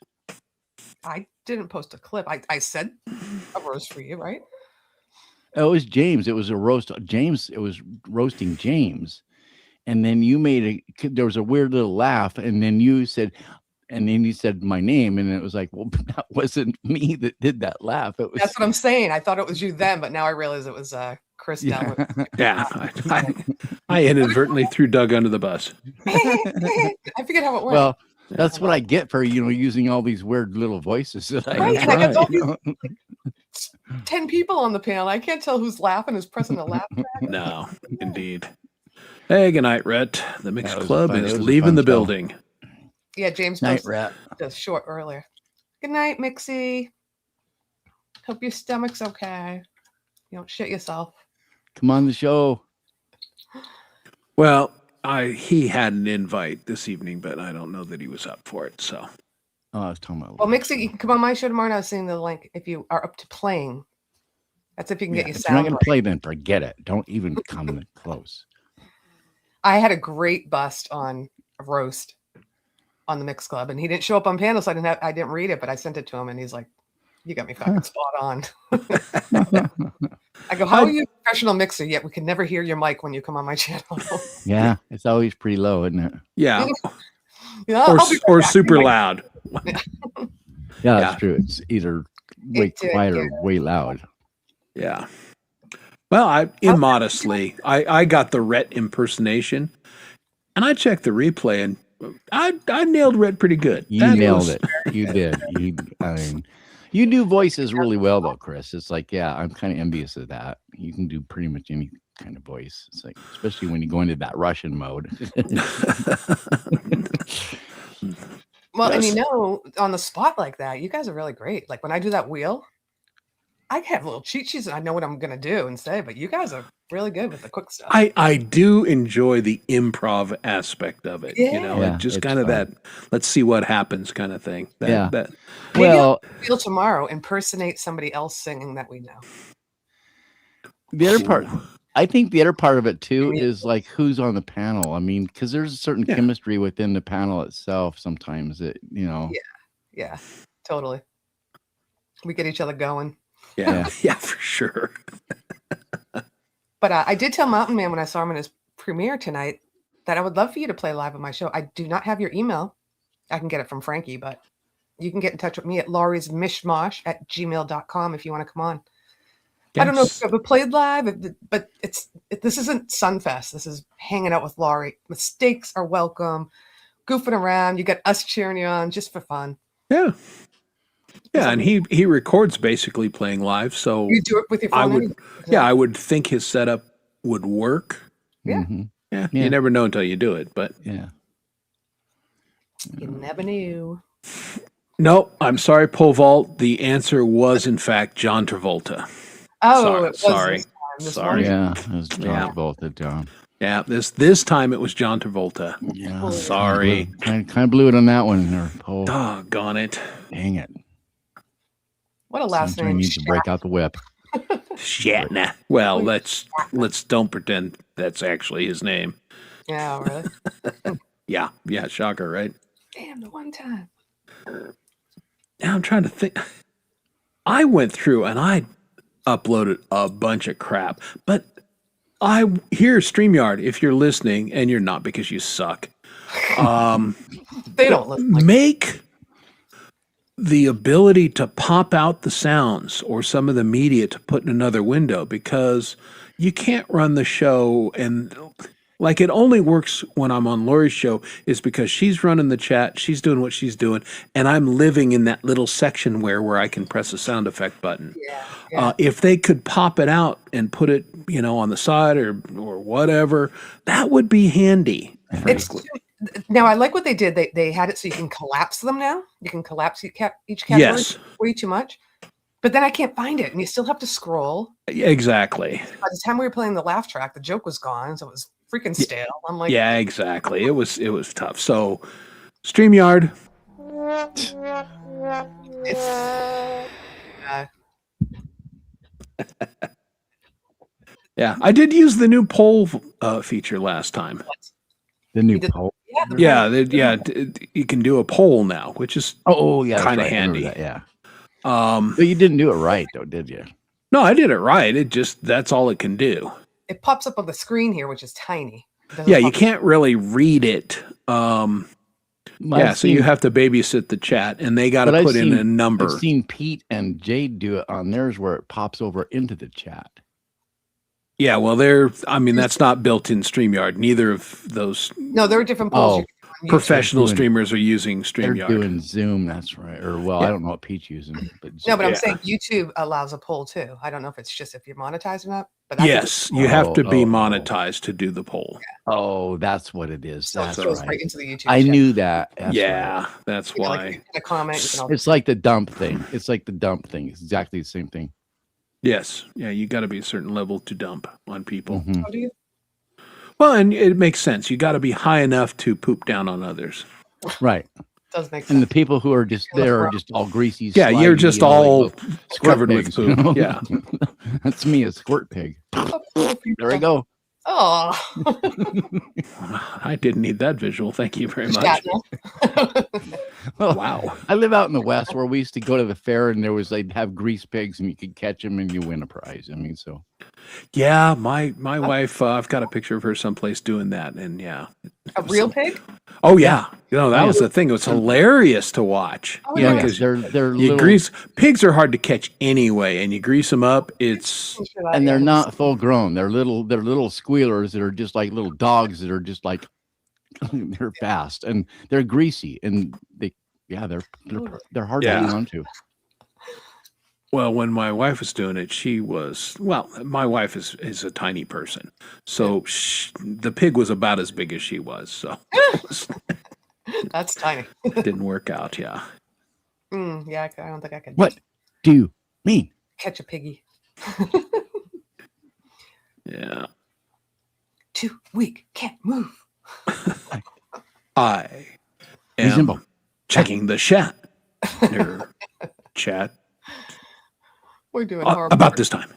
I didn't post a clip. I said a roast for you, right? Oh, it was James. It was a roast. James. It was roasting James, and then you made there was a weird little laugh, and then you said my name, and it was like, well, that wasn't me that did that laugh. It was. That's what I'm saying. I thought it was you then, but now I realize it was Chris Yeah. Dell. Yeah, I inadvertently threw Doug under the bus. I forget how it went. Well, that's what I get for using all these weird little voices that I Right, and I got right. all these 10 people on the panel. I can't tell who's laughing, who's pressing the laugh track. No, indeed. Hey, good night, Rhett. The Mixed That was Club fun- it is was a leaving fun the show. building. Yeah, James Night posted rat. just short earlier. Good night, Mixie. Hope your stomach's okay. You don't shit yourself. Come on the show. Well, he had an invite this evening, but I don't know that he was up for it. So Oh, I was talking about. Well, Mixie, you can come on my show tomorrow. I was seeing the link if you are up to playing. That's if you can get your If you're not sound. going to play, then forget it. Don't even come close. I had a great bust on a roast on the Mix Club, and he didn't show up on panel, so I didn't read it, but I sent it to him, and he's like, "You got me fucking spot on." I go, "How are you a professional mixer? Yet we can never hear your mic when you come on my channel." Yeah, it's always pretty low, isn't it? yeah, Yeah, or I'll be right or back. super loud. Yeah, Yeah. that's true. It's either way It did, quiet yeah. or way loud. Yeah. Well, I immodestly, I got the Rhett impersonation, and I checked the replay, and I nailed Rhett pretty good. You That nailed was- it. You did. You do voices really well, though, Chris. It's like, yeah, I'm kind of envious of that. You can do pretty much any kind of voice. It's like, especially when you go into that Russian mode. Well, and Yes. on the spot like that, you guys are really great. Like when I do that wheel, I have little cheat sheets and I know what I'm gonna do and say, but you guys are really good with the quick stuff. I do enjoy the improv aspect of it. You know, Yeah, like just it's kind of fun. that let's see what happens kind of thing. Yeah. That Maybe Well, wheel tomorrow, impersonate somebody else singing that we know. the other part, I think the other part of it too Yeah. is like who's on the panel. I mean, because there's a certain Yeah. chemistry within the panel itself. Sometimes it, Yeah, totally. We get each other going. yeah, yeah, for sure. But I did tell Mountain Man when I saw him in his premiere tonight that I would love for you to play live on my show. I do not have your email. I can get it from Frankie, but you can get in touch with me at lauriesmishmash@gmail.com if you want to come on. I don't know if Yes. you've ever played live, but this isn't Sunfest. This is hanging out with Laurie. Mistakes are welcome. Goofing around. You got us cheering you on just for fun. Yeah. Yeah, and he records basically playing live, so You do it with your phone. I would anyway. yeah, I would think his setup would work. Yeah. Mhm. Yeah, Yeah. you never know until you do it, but Yeah. You never knew. no, I'm sorry, Pole Vault. The answer was in fact John Travolta. Oh, Sorry- it was sorry. this time. This Sorry. morning. Yeah. It was John Yeah. Travolta, John. Yeah, this time it was John Travolta. Yeah. Sorry. Kind of blew it on that one. Or, oh, Doggone it. dang it. What a last Sometimes name. you need to break out the whip. Shatner. Well, let's don't pretend that's actually his name. Yeah, really. Yeah, shocker, right? Damn, the one time. Now I'm trying to think. I went through and I uploaded a bunch of crap, but here StreamYard, if you're listening, and you're not because you suck, They don't listen. Like, make the ability to pop out the sounds or some of the media to put in another window, because you can't run the show and Like it only works when I'm on Lori's show is because she's running the chat, she's doing what she's doing, and I'm living in that little section where I can press a sound effect button. Yeah. If they could pop it out and put it, on the side or whatever, that would be handy. It's now I like what they did. They had it so you can collapse them now. You can collapse each category. Yes. Way too much. But then I can't find it, and you still have to scroll. Exactly. By the time we were playing the laugh track, the joke was gone, so it was freaking stale. I'm like, Yeah, exactly. It was tough. So, StreamYard. Yeah, I did use the new poll feature last time. The new poll. Yeah, You can do a poll now, which is Yeah, kind of right. I remember handy. that, yeah. But you didn't do it right, though, did you? No, I did it right. That's all it can do. it pops up on the screen here, which is tiny. Yeah, you can't really read it. So you have to babysit the chat, and they got to put in a number. I've seen Pete and Jade do it on theirs where it pops over into the chat. Yeah, well, that's not built in StreamYard. Neither of those. No, there are different polls. Professional streamers are using They're StreamYard. doing Zoom, that's right. Or, I don't know what Pete's using. But No, but I'm saying YouTube allows a poll too. I don't know if it's just if you're monetized or not. But Yes, you have to be monetized to do the poll. Yeah. Oh, that's what it is. So That's it goes right. right into the YouTube I chat. knew that. That's right. That's You know, why. like, you can comment. You can all, It's like the dump thing. It's exactly the same thing. Yes, yeah, you got to be a certain level to dump on people. Mhm. oh, do you? Well, and it makes sense. You got to be high enough to poop down on others. Right. Does make sense. And the people who are just there are just all greasy. Yeah, you're slimy, just like all little squirt covered with pigs, you poop. know? Yeah. That's me, a squirt pig. There we go. Oh, I didn't need that visual. Thank you very much. Well, Wow. I live out in the West where we used to go to the fair and they'd have grease pigs and you could catch them and you win a prize. I mean, so. Yeah, my wife, I've got a picture of her someplace doing that. And yeah. a real pig? Oh, yeah. That was the thing. It was hilarious to watch. Oh, Yeah, yeah. because they're you little, pigs are hard to catch anyway, and you grease them up. and they're not full grown. They're little squealers that are just like little dogs that are just like they're fast and they're greasy and they're hard to hang on to. Well, when my wife was doing it, my wife is a tiny person. So the pig was about as big as she was. So That's tiny. it didn't work out. Yeah. Yeah, I don't think I could. What do you mean? Catch a piggy. Yeah. Too weak. Can't move. I am Reasonable. checking the chat. Chat. We're doing horrible. About this time.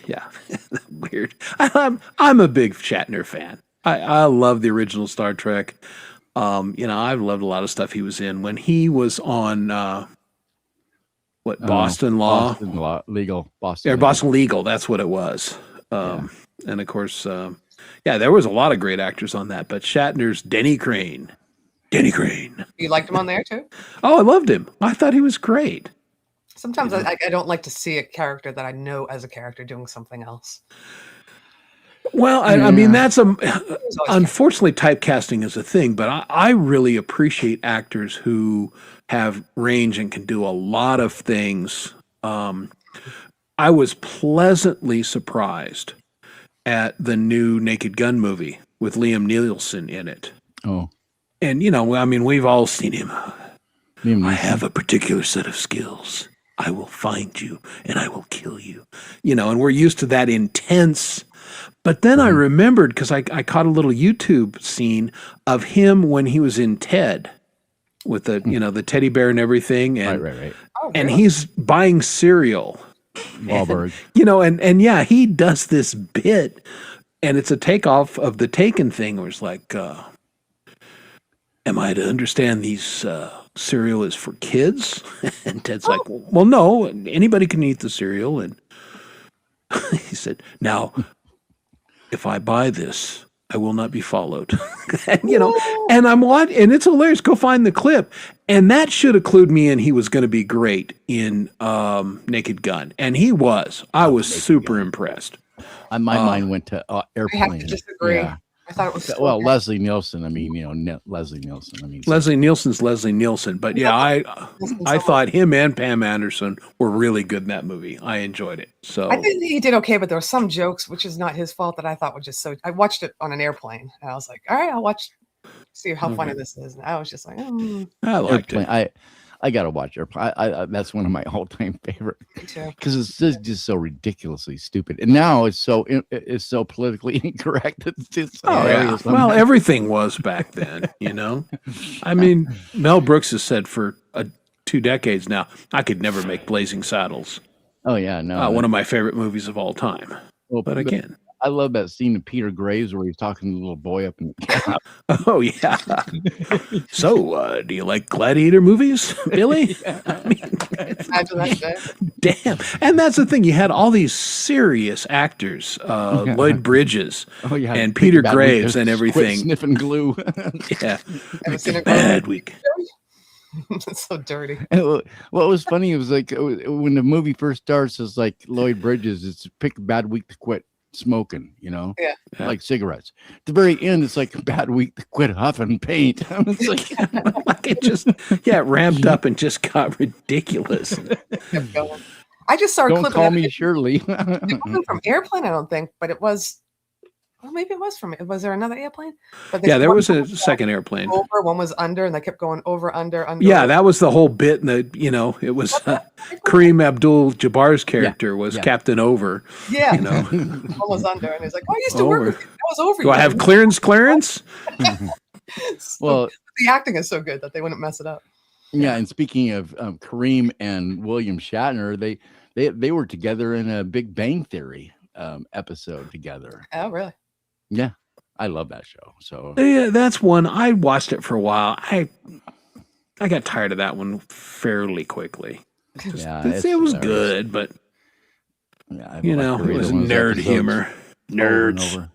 Yeah. Weird. I'm a big Shatner fan. I love the original Star Trek. I've loved a lot of stuff he was in. When he was on Boston Law? Boston Law Legal. Boston Legal, that's what it was. And of course, there was a lot of great actors on that, but Shatner's Denny Crane. You liked him on there too? Oh, I loved him. I thought he was great. Sometimes I don't like to see a character that I know as a character doing something else. Well, I mean, that's unfortunately typecasting is a thing, but I really appreciate actors who have range and can do a lot of things. I was pleasantly surprised at the new Naked Gun movie with Liam Neeson in it. Oh. And, we've all seen him. Liam I Neeson. have a particular set of skills. I will find you and I will kill you. And we're used to that intense. But then I remembered, because I caught a little YouTube scene of him when he was in Ted with the, the teddy bear and everything. And, Right. Oh, and really? he's buying cereal. Wahlberg. And he does this bit, and it's a takeoff of the Taken thing where it's like, am I to understand these cereal is for kids? And Ted's like, well, no, anybody can eat the cereal. And he said, now, if I buy this, I will not be followed. And, and I'm watching, and it's hilarious. Go find the clip. And that should have clued me in. He was going to be great in Naked Gun. And he was. I was super impressed. My mind went to I have Airplane. to disagree. Yeah. I thought it was so Well, good. Leslie Nielsen. I mean, Leslie Nielsen. I mean, Leslie Nielsen's Leslie Nielsen, but yeah, I Nielsen I so thought him and Pam Anderson were really good in that movie. I enjoyed it. I So think he did okay, but there were some jokes, which is not his fault, that I thought were just so. I watched it on an airplane, and I was like, "All right, I'll watch, see how funny this is." And I was just like, I liked Airplane. it. I gotta watch Airplane. That's one of my all-time favorite me too. because it's just so ridiculously stupid, and now it's so politically incorrect. It's just Oh yeah. hilarious. Well, everything was back then, you know. I mean, Mel Brooks has said for 2 decades now, I could never make Blazing Saddles. Oh yeah, no. One of my favorite movies of all time. Well, But again, I love that scene of Peter Graves where he's talking to the little boy up in the cab. oh yeah. So, do you like gladiator movies, Billy? I mean, Imagine that day. damn. And that's the thing. You had all these serious actors, Lloyd Bridges Oh yeah, and Take a Peter Bad Week, Graves just and quit everything. sniffing glue. Yeah. Ever seen it? Bad week. It's so dirty. And what was funny was like when the movie first starts, it's like Lloyd Bridges. It's pick a bad week to quit smoking, you know, Yeah. like cigarettes. At the very end, it's like a bad week to quit huffing paint. It's like, Like it just, it ramped up and just got ridiculous. Kept going. I just saw a don't clip. call of me it. Shirley. It wasn't from Airplane, I don't think, but it was. Well, maybe it was from. Was there another airplane? But Yeah, there one was a was second airplane. over, one was under, and they kept going over, under. Yeah, over. that was the whole bit. And it was Kareem Abdul-Jabbar's character was yeah. Captain Over. Yeah, You know, one was under, and he's like, "Oh, I used to work Over. with you. That was over." do I have clearance? Well, the acting is so good that they wouldn't mess it up. Yeah, and speaking of Kareem and William Shatner, they were together in a Big Bang Theory episode together. Oh, really? Yeah, I love that show. So Yeah, that's one. I watched it for a while. I got tired of that one fairly quickly. yeah, It it's was hilarious. good, but Yeah, it was nerd humor. over and Nerds. over.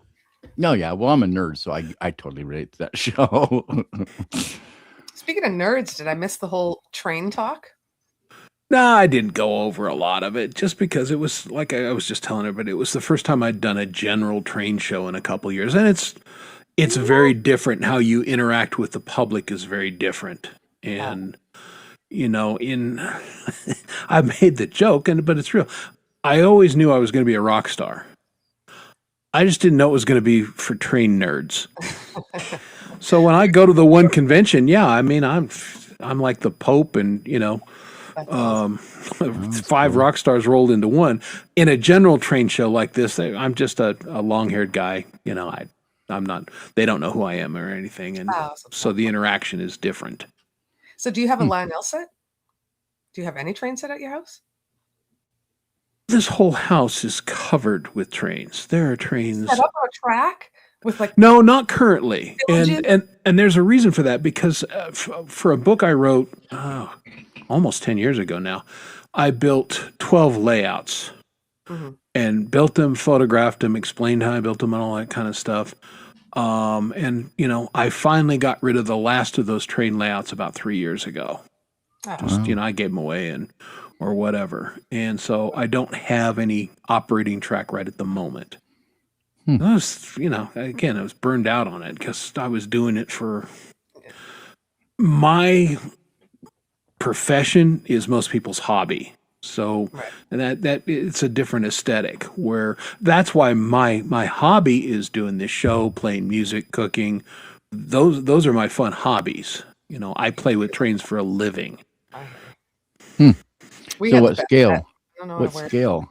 No, yeah. Well, I'm a nerd, so I totally relate to that show. Speaking of nerds, did I miss the whole train talk? No, I didn't go over a lot of it just because it was like I was just telling everybody, it was the first time I'd done a general train show in a couple of years. And it's very different. How you interact with the public is very different. And, I made the joke, but it's real. I always knew I was going to be a rock star. I just didn't know it was going to be for train nerds. So when I go to the one convention, yeah, I mean, I'm like the Pope and, That's awesome. 5 rock stars rolled into one. In a general train show like this, I'm just a long-haired guy. I'm not. They don't know who I am or anything, and Oh, so the interaction is different. So, do you have a Lionel set? Do you have any train set at your house? This whole house is covered with trains. There are trains. Set up on a track with like. No, not currently, Villages? and there's a reason for that because for a book I wrote almost 10 years ago now, I built 12 layouts. Mhm. And built them, photographed them, explained how I built them, and all that kind of stuff. And I finally got rid of the last of those train layouts about 3 years ago. Oh. Just, I gave them away or whatever. And so I don't have any operating track right at the moment. I was, again, I was burned out on it because I was doing it for my profession is most people's hobby. So Right. and that it's a different aesthetic where that's why my hobby is doing this show, playing music, cooking. Those are my fun hobbies. I play with trains for a living. We So had what the best scale? set. I don't know What where. scale?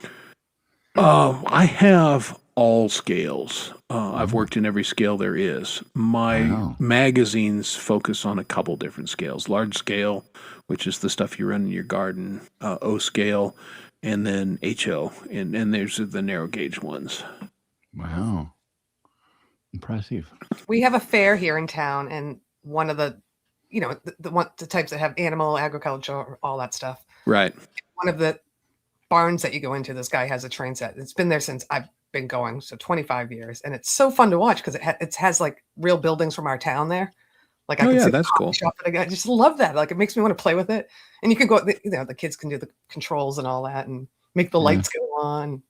I have all scales. I've worked in every scale there is. My Wow. magazines focus on a couple different scales. Large scale, which is the stuff you run in your garden, O scale, and then HO. And there's the narrow gauge ones. Wow. Impressive. We have a fair here in town, and one of the, the types that have animal agriculture, all that stuff. Right. One of the barns that you go into, this guy has a train set. It's been there since I've been going, so 25 years, and it's so fun to watch because it has like real buildings from our town there. Like I Oh, can yeah, see the that's coffee cool. shop that I got. I just love that. Like it makes me want to play with it, and you can go. The kids can do the controls and all that, and make the lights go on.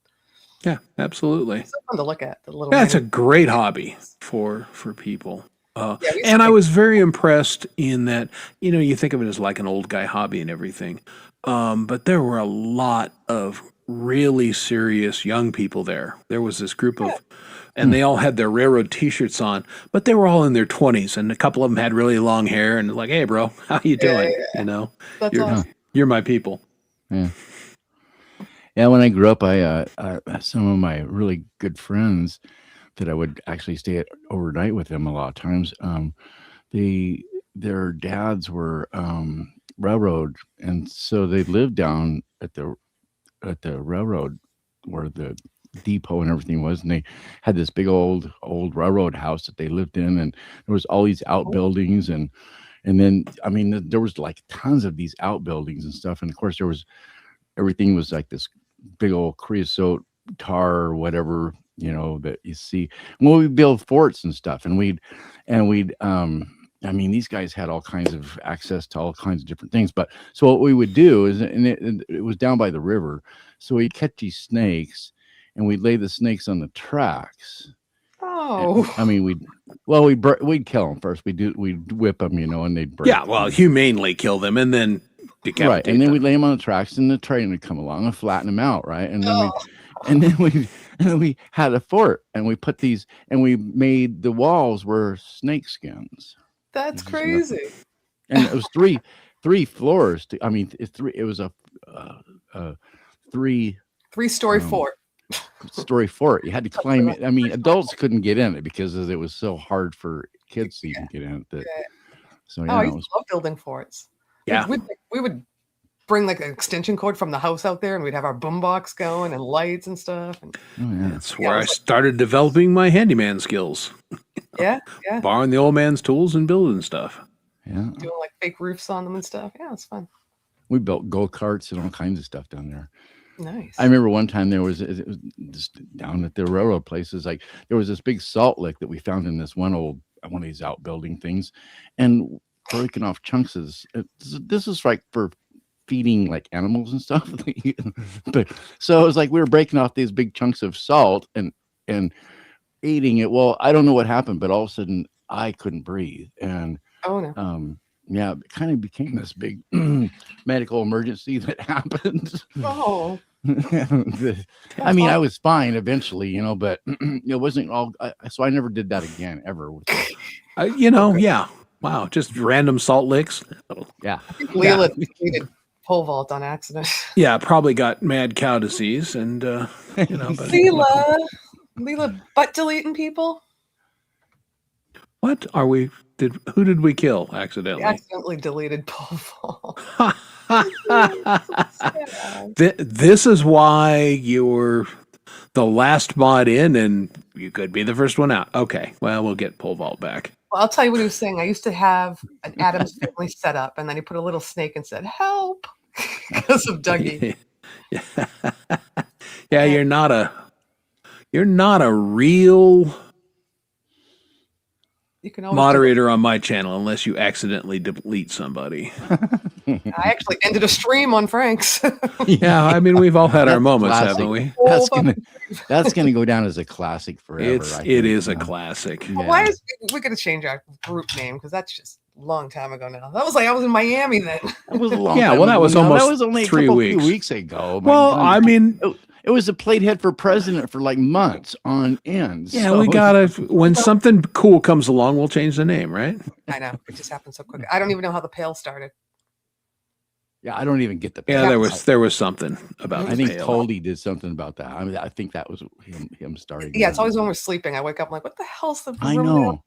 Yeah, absolutely. It's so fun to look at the little. That's a mini- great hobby for people. Yeah, we used And to I make- was very impressed in that, you think of it as like an old guy hobby and everything. But there were a lot of really serious young people there. There was this group of, and they all had their railroad T-shirts on, but they were all in their 20s, and a couple of them had really long hair, and like, hey, bro, how you doing? That's You're awesome. you're my people. Yeah. Yeah, when I grew up, I some of my really good friends that I would actually stay at overnight with them a lot of times. Their dads were railroad, and so they lived down at the railroad where the depot and everything was, and they had this big old railroad house that they lived in, and there was all these outbuildings, and then I mean there was like tons of these outbuildings and stuff, and of course everything was like this big old creosote tar or whatever, that you see. Well, we build forts and stuff, and we'd I mean, these guys had all kinds of access to all kinds of different things. But so what we would do is, and it was down by the river, so we'd catch these snakes, and we'd lay the snakes on the tracks. Oh, I mean, we'd kill them first. We'd whip them, and they'd break. Yeah, well, humanely kill them and then decapitate Right, and then them. we'd lay them on the tracks, and the train would come along and flatten them out, right? And then we had a fort, and we put these, and we made the walls were snake skins, that's crazy. and it was three floors. I mean, it was a Three-story um, fort. story fort. You had to climb it. I mean, adults couldn't get in it because it was so hard for kids to even get in it. That, so Oh, yeah, I it used was, to love building forts. Yeah. We would bring like an extension cord from the house out there, and we'd have our boombox going and lights and stuff. And oh yeah. That's where I started developing my handyman skills, yeah, borrowing the old man's tools and building stuff. Yeah. doing like fake roofs on them and stuff. Yeah, it's fun. We built go-karts and all kinds of stuff down there. Nice. I remember one time it was just down at the railroad places, like there was this big salt lick that we found in this one of these outbuilding things, and breaking off chunks of this is like for feeding like animals and stuff. But so it was like we were breaking off these big chunks of salt and eating it. Well, I don't know what happened, but all of a sudden I couldn't breathe, and Oh no. yeah, it kind of became this big medical emergency that happened. Oh. I mean, I was fine eventually, but it wasn't all. So I never did that again ever. Yeah. Wow, just random salt licks. Yeah, Leela defeated pole vault on accident. Yeah, probably got mad cow disease, and but Leela butt deleting people. what are we? Who did we kill We accidentally? accidentally deleted pole vault. This is why you're the last mod in, and you could be the first one out. Okay, well, we'll get pole vault back. Well, I'll tell you what he was saying. I used to have an Adams Family set up, and then he put a little snake and said, "Help," because of Dougie. Yeah, you're not a real You can always moderator on my channel unless you accidentally delete somebody. I actually ended a stream on Frank's. Yeah, I mean, we've all had our That's moments, classic. haven't we? That's gonna go down as a classic forever. It is a classic. Yeah. Why is we got to change our group name because that's just a long time ago now. That was like I was in Miami then. That was a long Yeah, time well, that ago. was No, almost that was only 3 few weeks. weeks ago. My Well, God. I mean, it was a plate head for president for like months on end. yeah, so- we gotta. When something cool comes along, we'll change the name, right? I know it just happened so quick. I don't even know how the Pale started. Yeah, I don't even get the. Yeah, there was something about. I the think pale. Coldy did something about that. I mean, I think that was him starting. Yeah, it's that. always when we're sleeping. I wake up I'm like, what the hell's the? I know.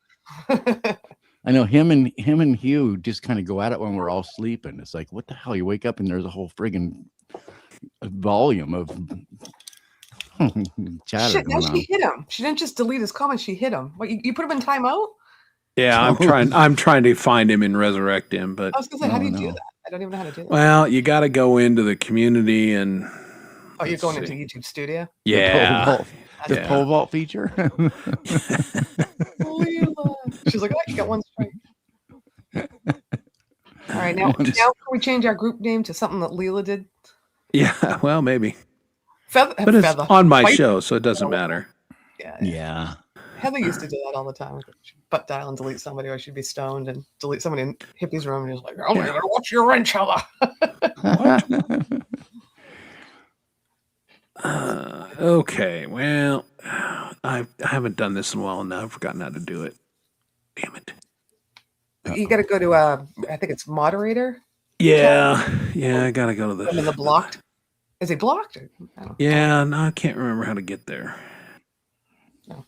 I know him and Hugh just kind of go at it when we're all sleeping. It's like, what the hell? You wake up and there's a whole friggin' volume of chatter Shit, now going on. she hit him. She didn't just delete his comments. She hit him. What, you put him in timeout? Yeah, I'm trying to find him and resurrect him, but I was gonna say, how do you do no. that? I don't even know how to do that. well, you got to go into the community and Oh, you're let's going into see. YouTube Studio? Yeah, The Yeah. pole vault feature. Leela. She's like, oh, you got one strike. All right, now can we change our group name to something that Leela did? yeah. Well, maybe. But it's Feather. on my Fight. show, so it doesn't matter. Yeah. Yeah. Heather used to do that all the time. She'd butt dial and delete somebody, or she'd be stoned and delete somebody in Hippie's room, and he was like, "Oh my God, what's your wrench, Heather?" Okay, well, I haven't done this in a while now. I've forgotten how to do it. Damn it. You got to go to I think it's moderator. Yeah, I gotta go to I'm in the blocked. Is he blocked? Or, I don't know. Yeah, no, I can't remember how to get there. No.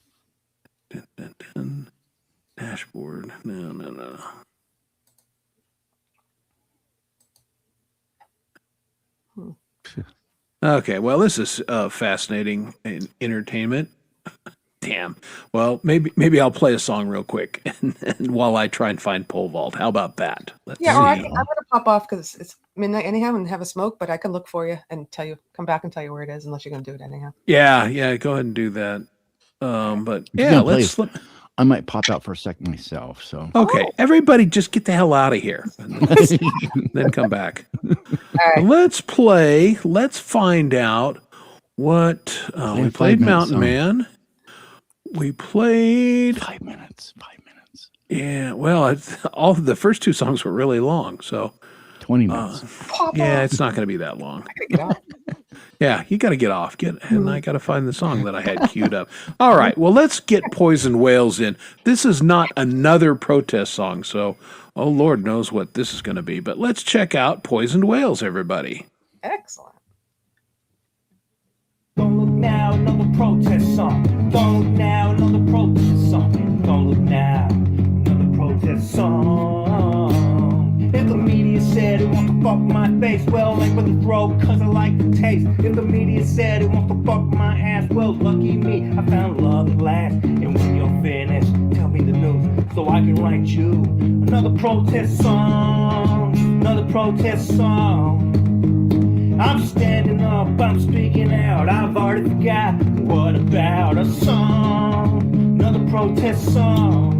Dashboard. No. Okay, well, this is fascinating and entertainment. Damn. Well, maybe I'll play a song real quick, and while I try and find pole vault. How about that? Let's Yeah, or I'm see. going to pop off because it's midnight anyhow and have a smoke, but I can look for you and come back and tell you where it is, unless you're going to do it anyhow. Yeah. Go ahead and do that. But If you're yeah, gonna let's. I might pop out for a second myself. So Okay, everybody, just get the hell out of here, and then come back. All right. Let's play. Let's find out what we a played. 5-minute Mountain song. Man. We played 5 minutes. 5 minutes. Yeah, well, all the first two songs were really long, so 20 minutes. yeah, it's not going to be that long. I gotta get out. Yeah, you got to get off. And I got to find the song that I had queued up. All right, well, let's get Poison Whales in. This is not another protest song, so oh Lord knows what this is going to be. But let's check out Poisoned Whales, everybody. Excellent. Don't look now, another protest song. Don't look now, another protest song. Don't look now, another protest song. If the media said it wants to fuck my face, well, like with the throat, cause I like the taste. If the media said it wants to fuck my ass, well, lucky me, I found love at last. And when you're finished, tell me the news, so I can write you another protest song. Another protest song. I'm standing up, I'm speaking out, I've already forgot what about a song, another protest song.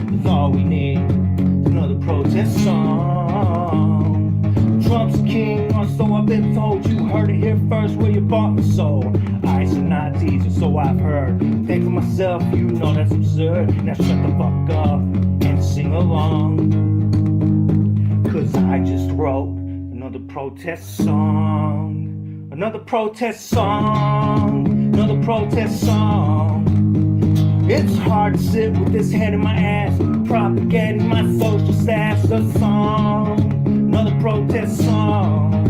That's all we need, another protest song. Trump's king, or so I've been told. You heard it here first, where you bought and sold. Ice and not teaser, so I've heard. Think to myself, you know that's absurd. Now shut the fuck up and sing along, cause I just wrote another protest song, another protest song, another protest song. It's hard to sit with this head in my ass, propagating my social sass. A song, another protest song.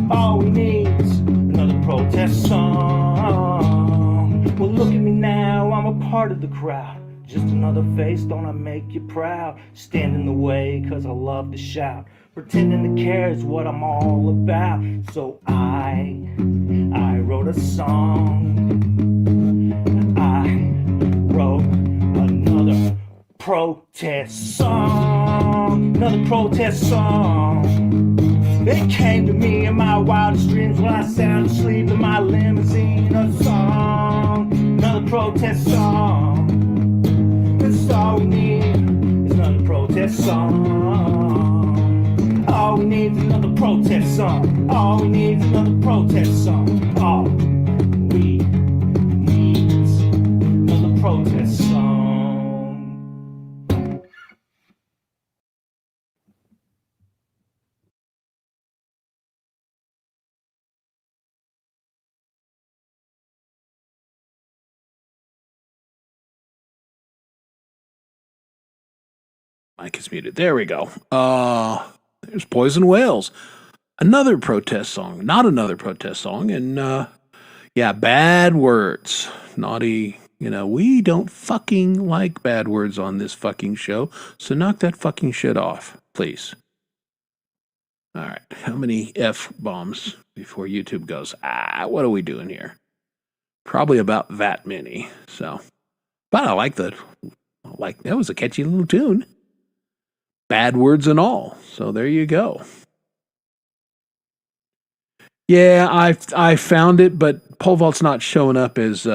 All we need is another protest song. Well, look at me now, I'm a part of the crowd. Just another face, don't I make you proud? Stand in the way, cause I love to shout. Pretending to care is what I'm all about. So I wrote a song. I wrote another protest song. Another protest song. It came to me in my wildest dreams when I sound asleep in my limousine. A song. Another protest song. That's all we need is another protest song. All we need is another protest song. All we need is another protest song. All we need is another protest song. Mike is muted. There we go. There's Poison Whales. Another protest song. Not another protest song. And yeah, bad words. Naughty. You know, we don't fucking like bad words on this fucking show. So knock that fucking shit off, please. All right. How many F-bombs before YouTube goes, what are we doing here? Probably about that many. So, but I like that was a catchy little tune. Bad words and all. So there you go. Yeah, I found it, but pole vault's not showing up as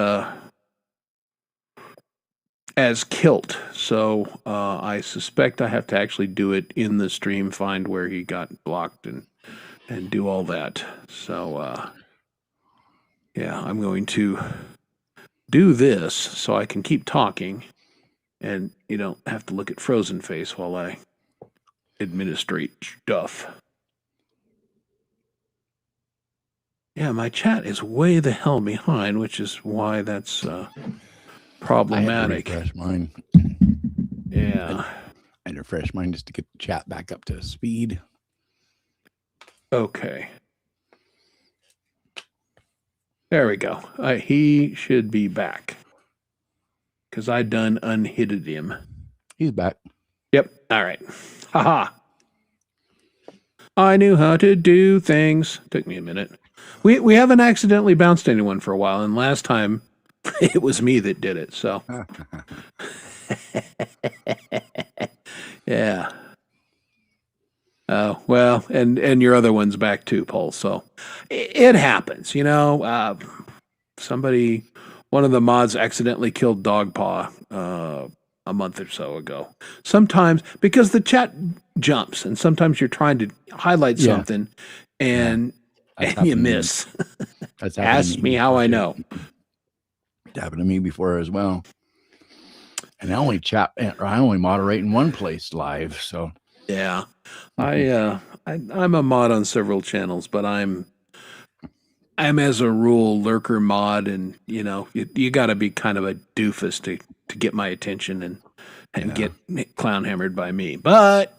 kilt. So I suspect I have to actually do it in the stream, find where he got blocked and and do all that. So, yeah, I'm going to do this so I can keep talking, and you don't have to look at frozen face while I administrate stuff. Yeah, my chat is way the hell behind, which is why that's problematic. I had to refresh mine. Yeah. I had to refresh mine just to get the chat back up to speed. Okay. There we go. He should be back. Because I done unhitted him. He's back. Yep. All right. Haha. I knew how to do things. Took me a minute. We haven't accidentally bounced anyone for a while, and last time it was me that did it, so. Yeah. Oh, well, and your other one's back too, Paul, so it happens, you know. One of the mods accidentally killed Dogpaw a month or so ago. Sometimes, because the chat jumps, and sometimes you're trying to highlight something, and you miss. That's Ask me how I know. It happened to me before as well. And I only moderate in one place live, so yeah. I'm a mod on several channels, but I'm as a rule lurker mod, and you know you got to be kind of a doofus to get my attention and get clown hammered by me. But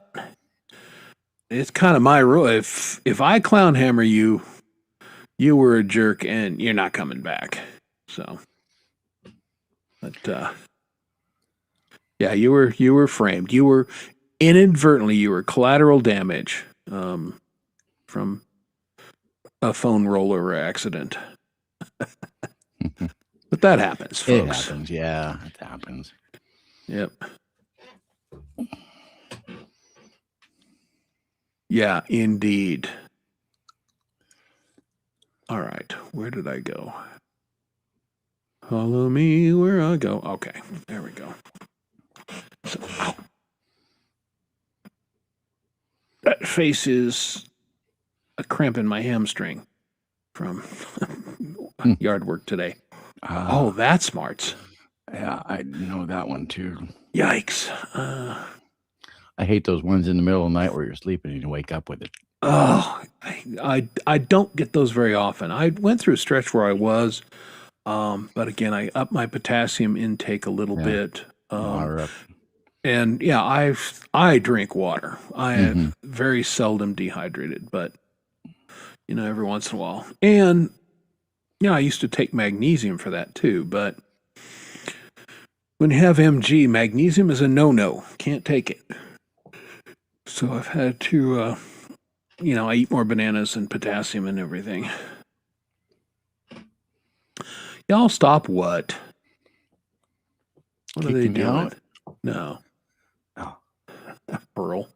it's kind of my rule. If I clown hammer you, you were a jerk and you're not coming back. So, but yeah, you were framed. You were inadvertently collateral damage from a phone roller accident. But that happens, folks. It happens, yeah. It happens. Yep. Yeah, indeed. All right, where did I go? Follow me where I go. Okay, there we go. So, ow. That face is a cramp in my hamstring from yard work today. Oh, that smarts. Yeah, I know that one too. Yikes. I hate those ones in the middle of the night where you're sleeping and you wake up with it. Oh, I don't get those very often. I went through a stretch where I was, but again, I upped my potassium intake a little bit. And yeah, I drink water. I am very seldom dehydrated, but you know, every once in a while. And yeah, I used to take magnesium for that too, but when you have MG, magnesium is a no-no. Can't take it. So I've had to, you know, I eat more bananas and potassium and everything. Y'all stop what? What are they doing? Out? No. Oh. Pearl.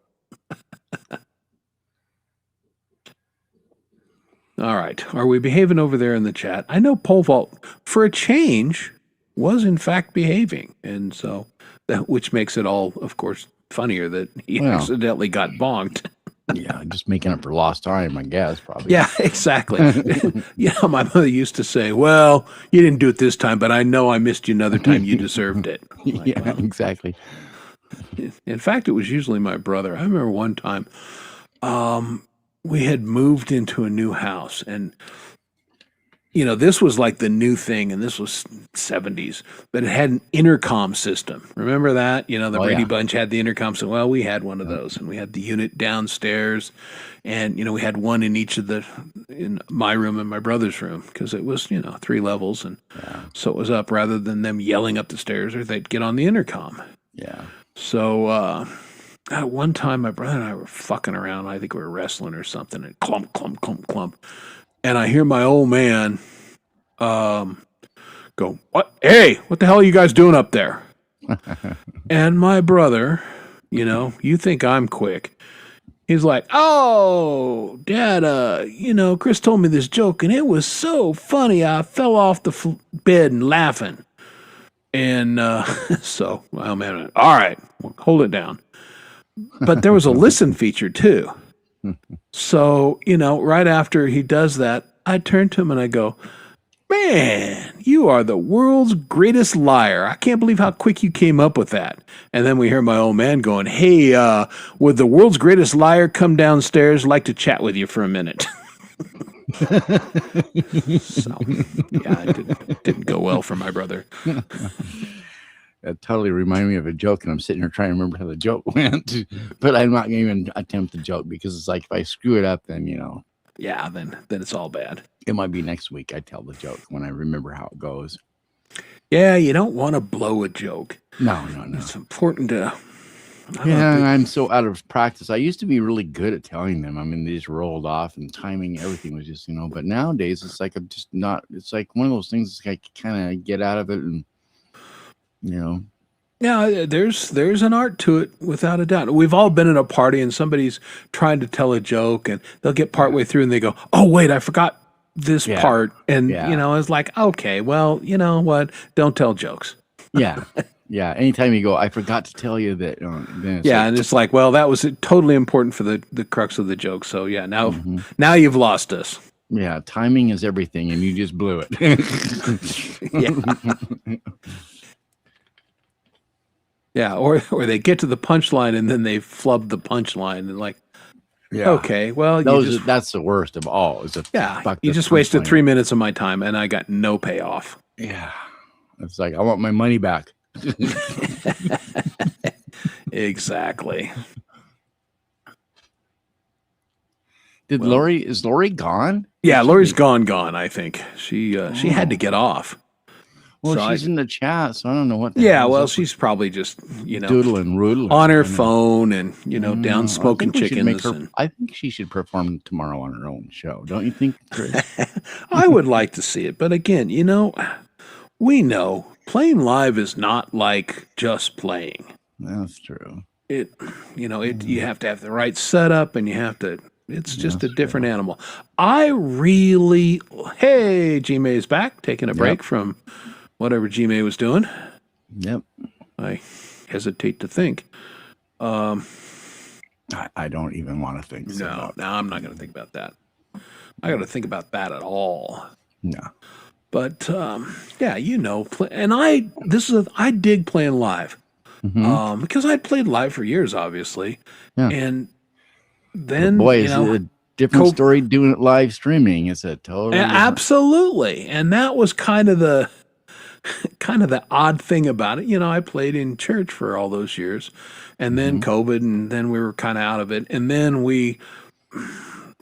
All right. Are we behaving over there in the chat? I know Pole Vault, for a change, was in fact behaving. And so which makes it all, of course, funnier that he accidentally got bonked. Yeah, just making up for lost time, I guess, probably. Yeah, exactly. You know, my mother used to say, well, you didn't do it this time, but I know I missed you another time. You deserved it. Like, yeah, exactly. In fact, it was usually my brother. I remember one time we had moved into a new house, and you know, this was like the new thing, and this was 70s, but it had an intercom system. Remember that? You know, the Brady Bunch had the intercom. So, well, we had one of those, and we had the unit downstairs, and, you know, we had one in in my room and my brother's room, because it was, you know, 3 levels, and so it was up rather than them yelling up the stairs, or they'd get on the intercom. Yeah. So, at one time, my brother and I were fucking around. I think we were wrestling or something, and clump, clump, clump, clump. And I hear my old man go, "What? Hey, what the hell are you guys doing up there?" And my brother, you know, you think I'm quick. He's like, "Oh, Dad, you know, Chris told me this joke, and it was so funny. I fell off the bed and laughing." And so, well, man, all right, hold it down. But there was a listen feature too. So, right after he does that, I turn to him and I go, "Man, you are the world's greatest liar. I can't believe how quick you came up with that." And then we hear my old man going, "Hey, would the world's greatest liar come downstairs? Like to chat with you for a minute." So, yeah, it didn't go well for my brother. That totally reminded me of a joke, and I'm sitting here trying to remember how the joke went, but I'm not going to even attempt the joke because it's like if I screw it up, then Yeah, then it's all bad. it might be next week I tell the joke when I remember how it goes. Yeah, you don't want to blow a joke. No. It's important to. I'm so out of practice. I used to be really good at telling them. I mean, they just rolled off, and timing, everything was just, but nowadays it's like I'm just not. It's like one of those things. I kind of get out of it, and Yeah, there's an art to it, without a doubt. We've all been at a party and somebody's trying to tell a joke, and they'll get partway through and they go, "Oh wait, I forgot this part," and it's like, okay, well, you know what? Don't tell jokes. Yeah. Anytime you go, I forgot to tell you that. Then it's and it's like, well, that was totally important for the crux of the joke. So yeah, now you've lost us. Yeah, timing is everything, and you just blew it. Yeah. Yeah, or they get to the punchline and then they flub the punchline and like, okay, well, that's the worst of all. You just wasted 3 minutes of my time and I got no payoff. Yeah, it's like I want my money back. Exactly. Is Lori gone? Yeah, Lori's gone. I think she had to get off. Well, so she's in the chat, so I don't know what. Well, she's probably just doodling on her phone and down smoking chickens. I think she should perform tomorrow on her own show. Don't you think, Chris? I would like to see it, but again, we know playing live is not like just playing. That's true. You have to have the right setup, and you have to. It's just a different animal. Hey, G-May's back, taking a break from whatever G-May was doing. Yep. I hesitate to think. I don't even want to think. No, I'm not going to think about that. I got to think about that at all. No. But and I dig playing live because I'd played live for years, obviously, and then it's a different story doing it live streaming. It's a totally absolutely, and that was kind of the odd thing about it. I played in church for all those years, and then COVID, and then we were kind of out of it, and then we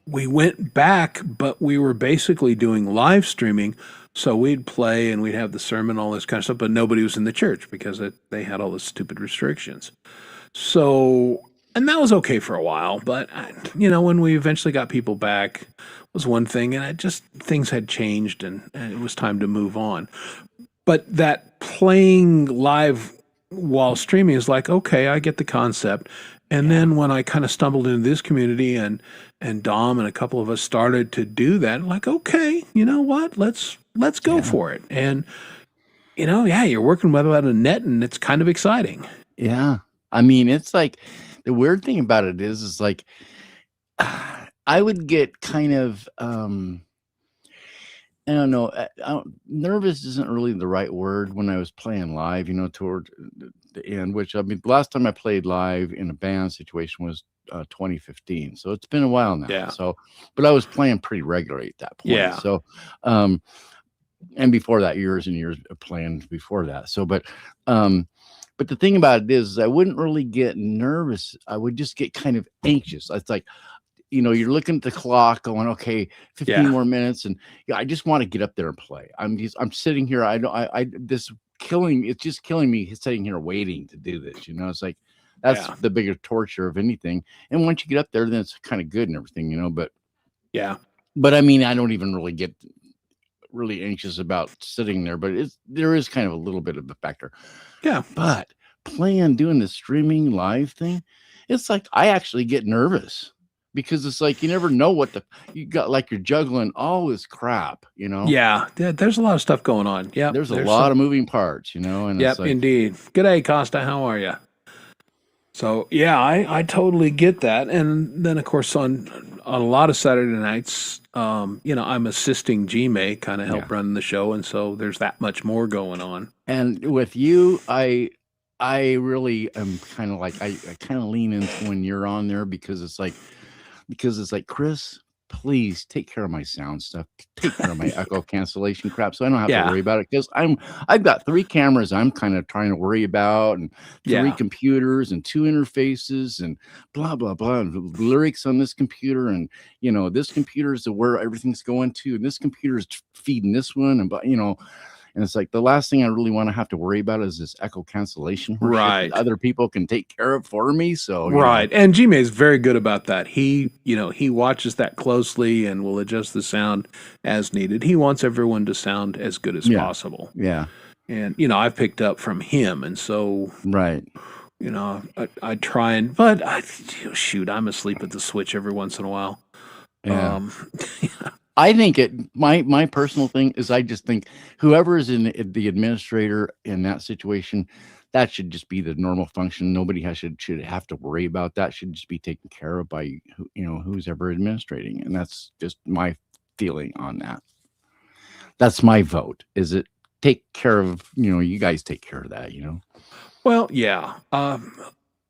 went back, but we were basically doing live streaming. So we'd play and we'd have the sermon, all this kind of stuff, but nobody was in the church because they had all the stupid restrictions. So, and that was okay for a while, but when we eventually got people back was one thing, and things had changed, and it was time to move on. But that playing live while streaming is like, okay, I get the concept. And then when I kind of stumbled into this community and Dom and a couple of us started to do that, like, okay, you know what? Let's go for it. And, you're working without a net, and it's kind of exciting. Yeah. I mean, it's like, the weird thing about it is like, I would get kind of, I don't know, nervous isn't really the right word when I was playing live, toward the end, which, I mean, the last time I played live in a band situation was 2015. So it's been a while now. Yeah. So, but I was playing pretty regularly at that point. Yeah. So, and before that, years and years of playing before that. So, but the thing about it is I wouldn't really get nervous. I would just get kind of anxious. It's like, you're looking at the clock going, okay, 15 more minutes. And I just want to get up there and play. I'm sitting here. It's just killing me sitting here waiting to do this. It's like, that's the bigger torture of anything. And once you get up there, then it's kind of good and everything, but I mean, I don't even really get really anxious about sitting there, but there is kind of a little bit of a factor. Yeah. But doing the streaming live thing, it's like, I actually get nervous. Because it's like you never know what you got, like you're juggling all this crap, Yeah, there's a lot of stuff going on. Yeah, there's a lot of moving parts, and yep, indeed. G'day, Costa. How are you? So yeah, I totally get that. And then of course on on a lot of Saturday nights, I'm assisting G-May, kind of help Yeah. run the show, and so there's that much more going on. And with you, I really am kind of like I kind of lean into when you're on there because it's like Chris, please take care of my sound stuff, take care of my echo cancellation crap, so I don't have to Yeah. worry about it. Because I've got 3 cameras I'm kind of trying to worry about, and 3 Yeah. computers and 2 interfaces and blah blah blah, and lyrics on this computer, and this computer is where everything's going to, and this computer is feeding this one, and and it's like the last thing I really want to have to worry about is this echo cancellation horseshit Right. that other people can take care of for me. So Right. And G-May is very good about that. He watches that closely and will adjust the sound as needed. He wants everyone to sound as good as Yeah. possible. Yeah. And, I've picked up from him. And so, Right. I try but I'm asleep at the switch every once in a while. Yeah. I think my personal thing is I just think whoever is in the administrator in that situation, that should just be the normal function. Nobody should have to worry about that. Should just be taken care of by who's ever administrating, and that's just my feeling on that. That's my vote. Is it take care of you guys take care of that? Well, yeah.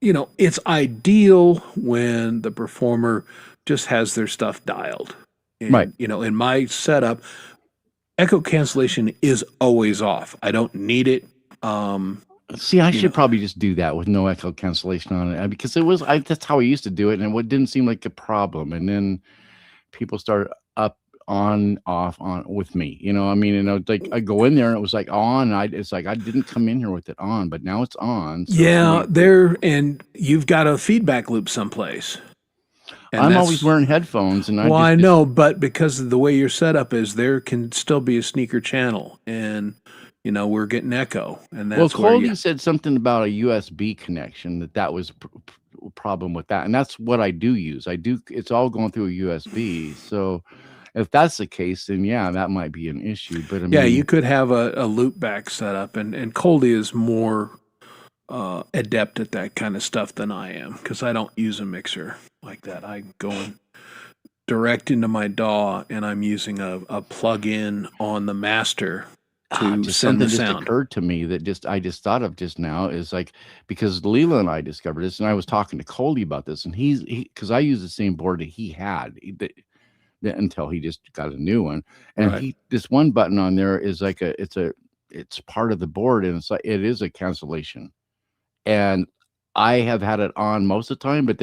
It's ideal when the performer just has their stuff dialed. And, Right. In my setup, echo cancellation is always off. I don't need it. See, I should probably just do that with no echo cancellation on it because that's how I used to do it, and it didn't seem like a problem. And then people started up, on, off, on with me. Like I go in there and it was like on. It's like I didn't come in here with it on, but now it's on. So Yeah, and you've got a feedback loop someplace. And I'm always wearing headphones, and I know, but because of the way your setup is, there can still be a sneaker channel, and we're getting echo, and that's Cody said something about a USB connection that was a problem with that, and that's what I do use. It's all going through a USB. So if that's the case, then yeah, that might be an issue. But you could have a loop back setup, and Coldy is more adept at that kind of stuff than I am because I don't use a mixer like that. I go direct into my DAW, and I'm using a plug-in on the master to send the sound. Just occurred to me that I just thought of just now is like, because Leela and I discovered this, and I was talking to Coldy about this, and because I use the same board that he had until he just got a new one, and Right. This one button on there is like it's part of the board, and it is a cancellation, and I have had it on most of the time, but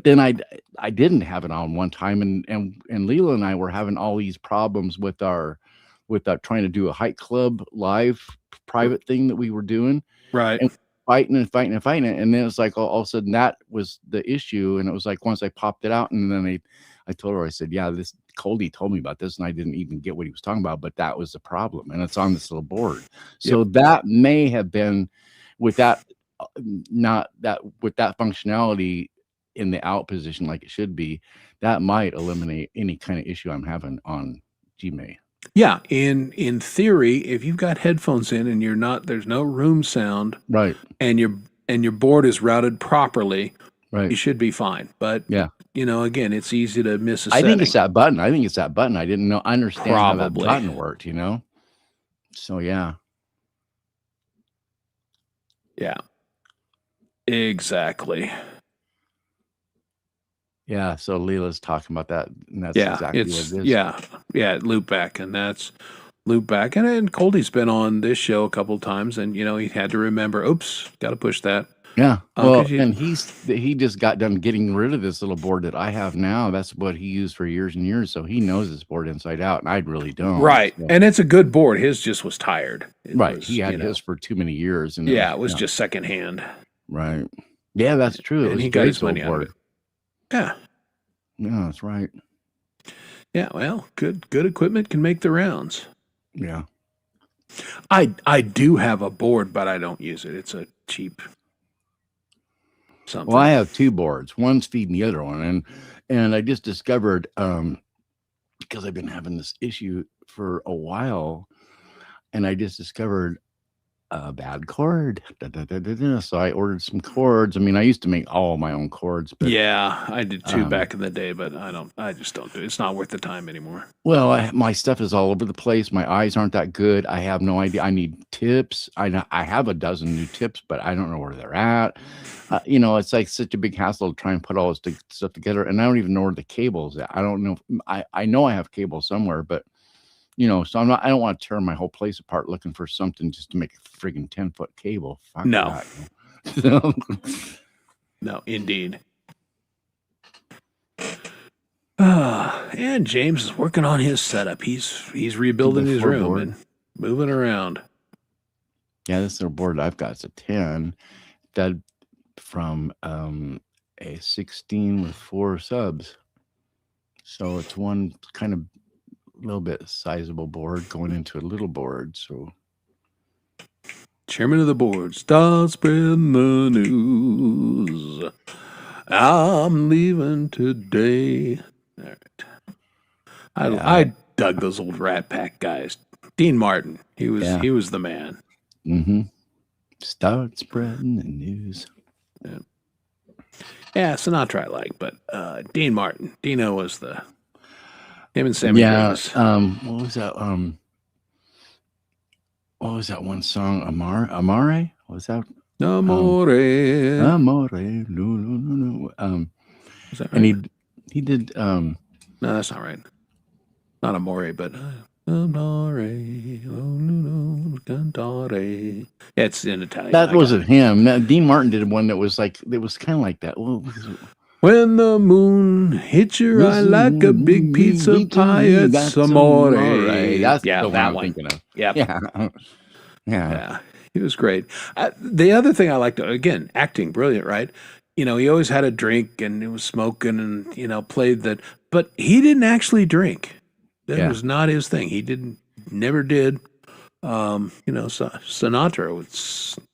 then I didn't have it on one time, and Leela and I were having all these problems with trying to do a hike club live private thing that we were doing, Right. and fighting it, and then it's like all of a sudden that was the issue, and it was like once I popped it out, and then I told her, I said, yeah, this Coldy told me about this, and I didn't even get what he was talking about, but that was the problem, and it's on this little board. So that may have been with that, with that functionality in the out position like it should be, that might eliminate any kind of issue I'm having on Gmail. Yeah, in theory, if you've got headphones in and there's no room sound, right, and your board is routed properly, right, you should be fine. But yeah, again, it's easy to miss a I setting. think it's that button. I didn't know. I understand how that Probably. button worked. So yeah. Yeah, exactly. Yeah, so Leela's talking about that, and that's Yeah, exactly what it is. Yeah, loop back, and that's loop back. And Coldy's been on this show a couple times, and he had to remember, oops, got to push that. Yeah, well, 'cause and he just got done getting rid of this little board that I have now. That's what he used for years and years, so he knows this board inside out, and I really don't. Right, So. and it's a good board. His just was tired. He had his for too many years, and it was just secondhand. Right. Yeah, that's true. And it was he got his old money out of it. Yeah. Yeah, that's right. Yeah, well, good equipment can make the rounds. Yeah. I do have a board, but I don't use it. It's a cheap something. Well, I have 2 boards. One's feeding the other one, and I just discovered because I've been having this issue for a while, and I just discovered a bad chord. So I ordered some chords. I mean, I used to make all my own chords, but Yeah, I did too back in the day, but I just don't do it. It's not worth the time anymore. well, my stuff is all over the place. My eyes aren't that good. I have no idea. I need tips. I have a dozen new tips, but I don't know where they're at. It's like such a big hassle to try and put all this stuff together, and I don't even know where the cables at. I don't know. I know I have cables somewhere, but so I don't want to tear my whole place apart looking for something just to make a friggin' 10-foot cable. Fuck No. that. No, indeed. And James is working on his setup. He's rebuilding his room and moving around. Yeah, this little board I've got is a 10 that from a 16 with 4 subs. So it's one kind of little bit sizable board going into a little board. So Chairman of the board, start spreading the news. I'm leaving today. All right. I dug those old Rat Pack guys. Dean Martin, he was the man. Mm-hmm. Start spreading the news. Yeah, Sinatra I like, but Dean Martin, Dino was him and Sammy Davis. What was that? What was that one song? Amare? What was that? Amore. Amore. No. Is that right? And he did. No, that's not right. Not Amore, but Amore. Cantare. Yeah, it's in Italian. That wasn't him. Dean Martin did one that was like, it was kind of like that. When the moon hits your eye like a big pizza pie, it's amore. That's the one I'm thinking of. Yep. Yeah. He was great. The other thing I liked, again, acting, brilliant, right? He always had a drink and he was smoking and, played that. But he didn't actually drink. That was not his thing. He never did. Sinatra would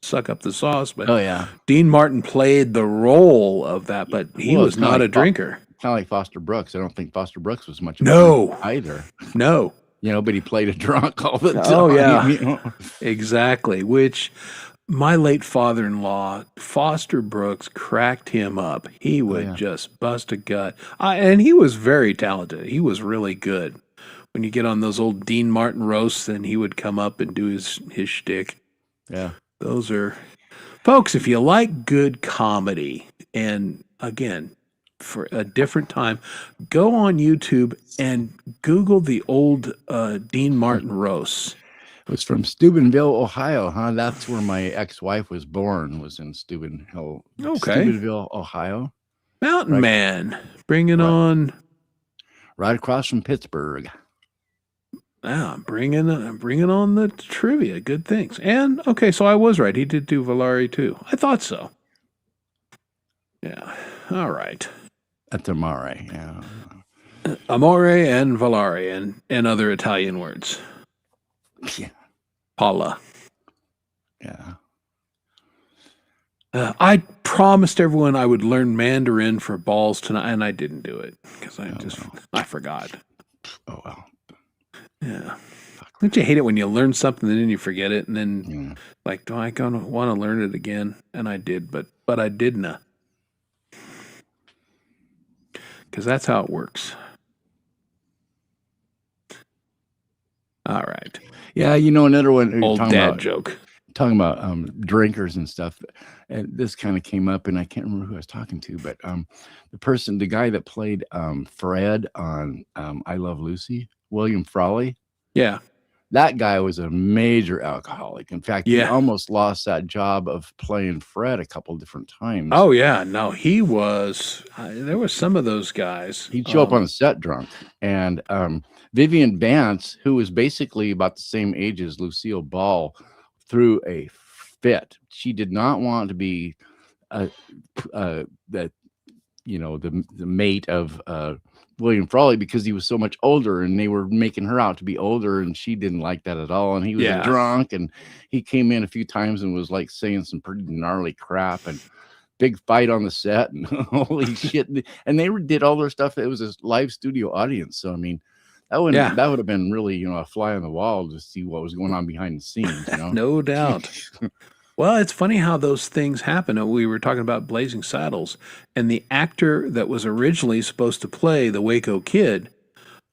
suck up the sauce, but Dean Martin played the role of that, but he was not a drinker. Kind of like Foster Brooks. I don't think Foster Brooks was much of a either. No. But he played a drunk all the time. Oh, yeah. Exactly. Which my late father-in-law, Foster Brooks, cracked him up. He would just bust a gut. And he was very talented. He was really good. When you get on those old Dean Martin roasts, then he would come up and do his shtick. Yeah. Those are... Folks, if you like good comedy, and again, for a different time, go on YouTube and Google the old Dean Martin roasts. It was from Steubenville, Ohio, huh? That's where my ex-wife was born, was in Steubenville. Okay. Steubenville, Ohio. Mountain Man, bringing on... Right across from Pittsburgh. I'm bringing on the trivia. Good things. And, okay, so I was right. He did do Valari, too. I thought so. Yeah. All right. That's Amare, yeah. Amore and Valari and other Italian words. Yeah. Paula. Yeah. I promised everyone I would learn Mandarin for balls tonight, and I didn't do it because I forgot. Oh, well. Yeah. Don't you hate it when you learn something and then you forget it, and then do I want to learn it again? And I did, but I didn't. Because that's how it works. All right. Yeah, another one. Old dad joke. Talking about drinkers and stuff. And this kind of came up, and I can't remember who I was talking to, but the guy that played Fred on I Love Lucy, William Frawley. Yeah. That guy was a major alcoholic. In fact, he almost lost that job of playing Fred a couple different times. Oh, yeah. No, he was. There were some of those guys. He'd show up on the set drunk. And Vivian Vance, who was basically about the same age as Lucille Ball, threw a fit. She did not want to be the mate of William Frawley because he was so much older, and they were making her out to be older, and she didn't like that at all. And he was a drunk, and he came in a few times and was like saying some pretty gnarly crap, and big fight on the set, and holy shit. And they did all their stuff. It was a live studio audience. So, I mean, Yeah. That would have been really, a fly on the wall to see what was going on behind the scenes, No doubt. Well, it's funny how those things happen. We were talking about Blazing Saddles, and the actor that was originally supposed to play the Waco Kid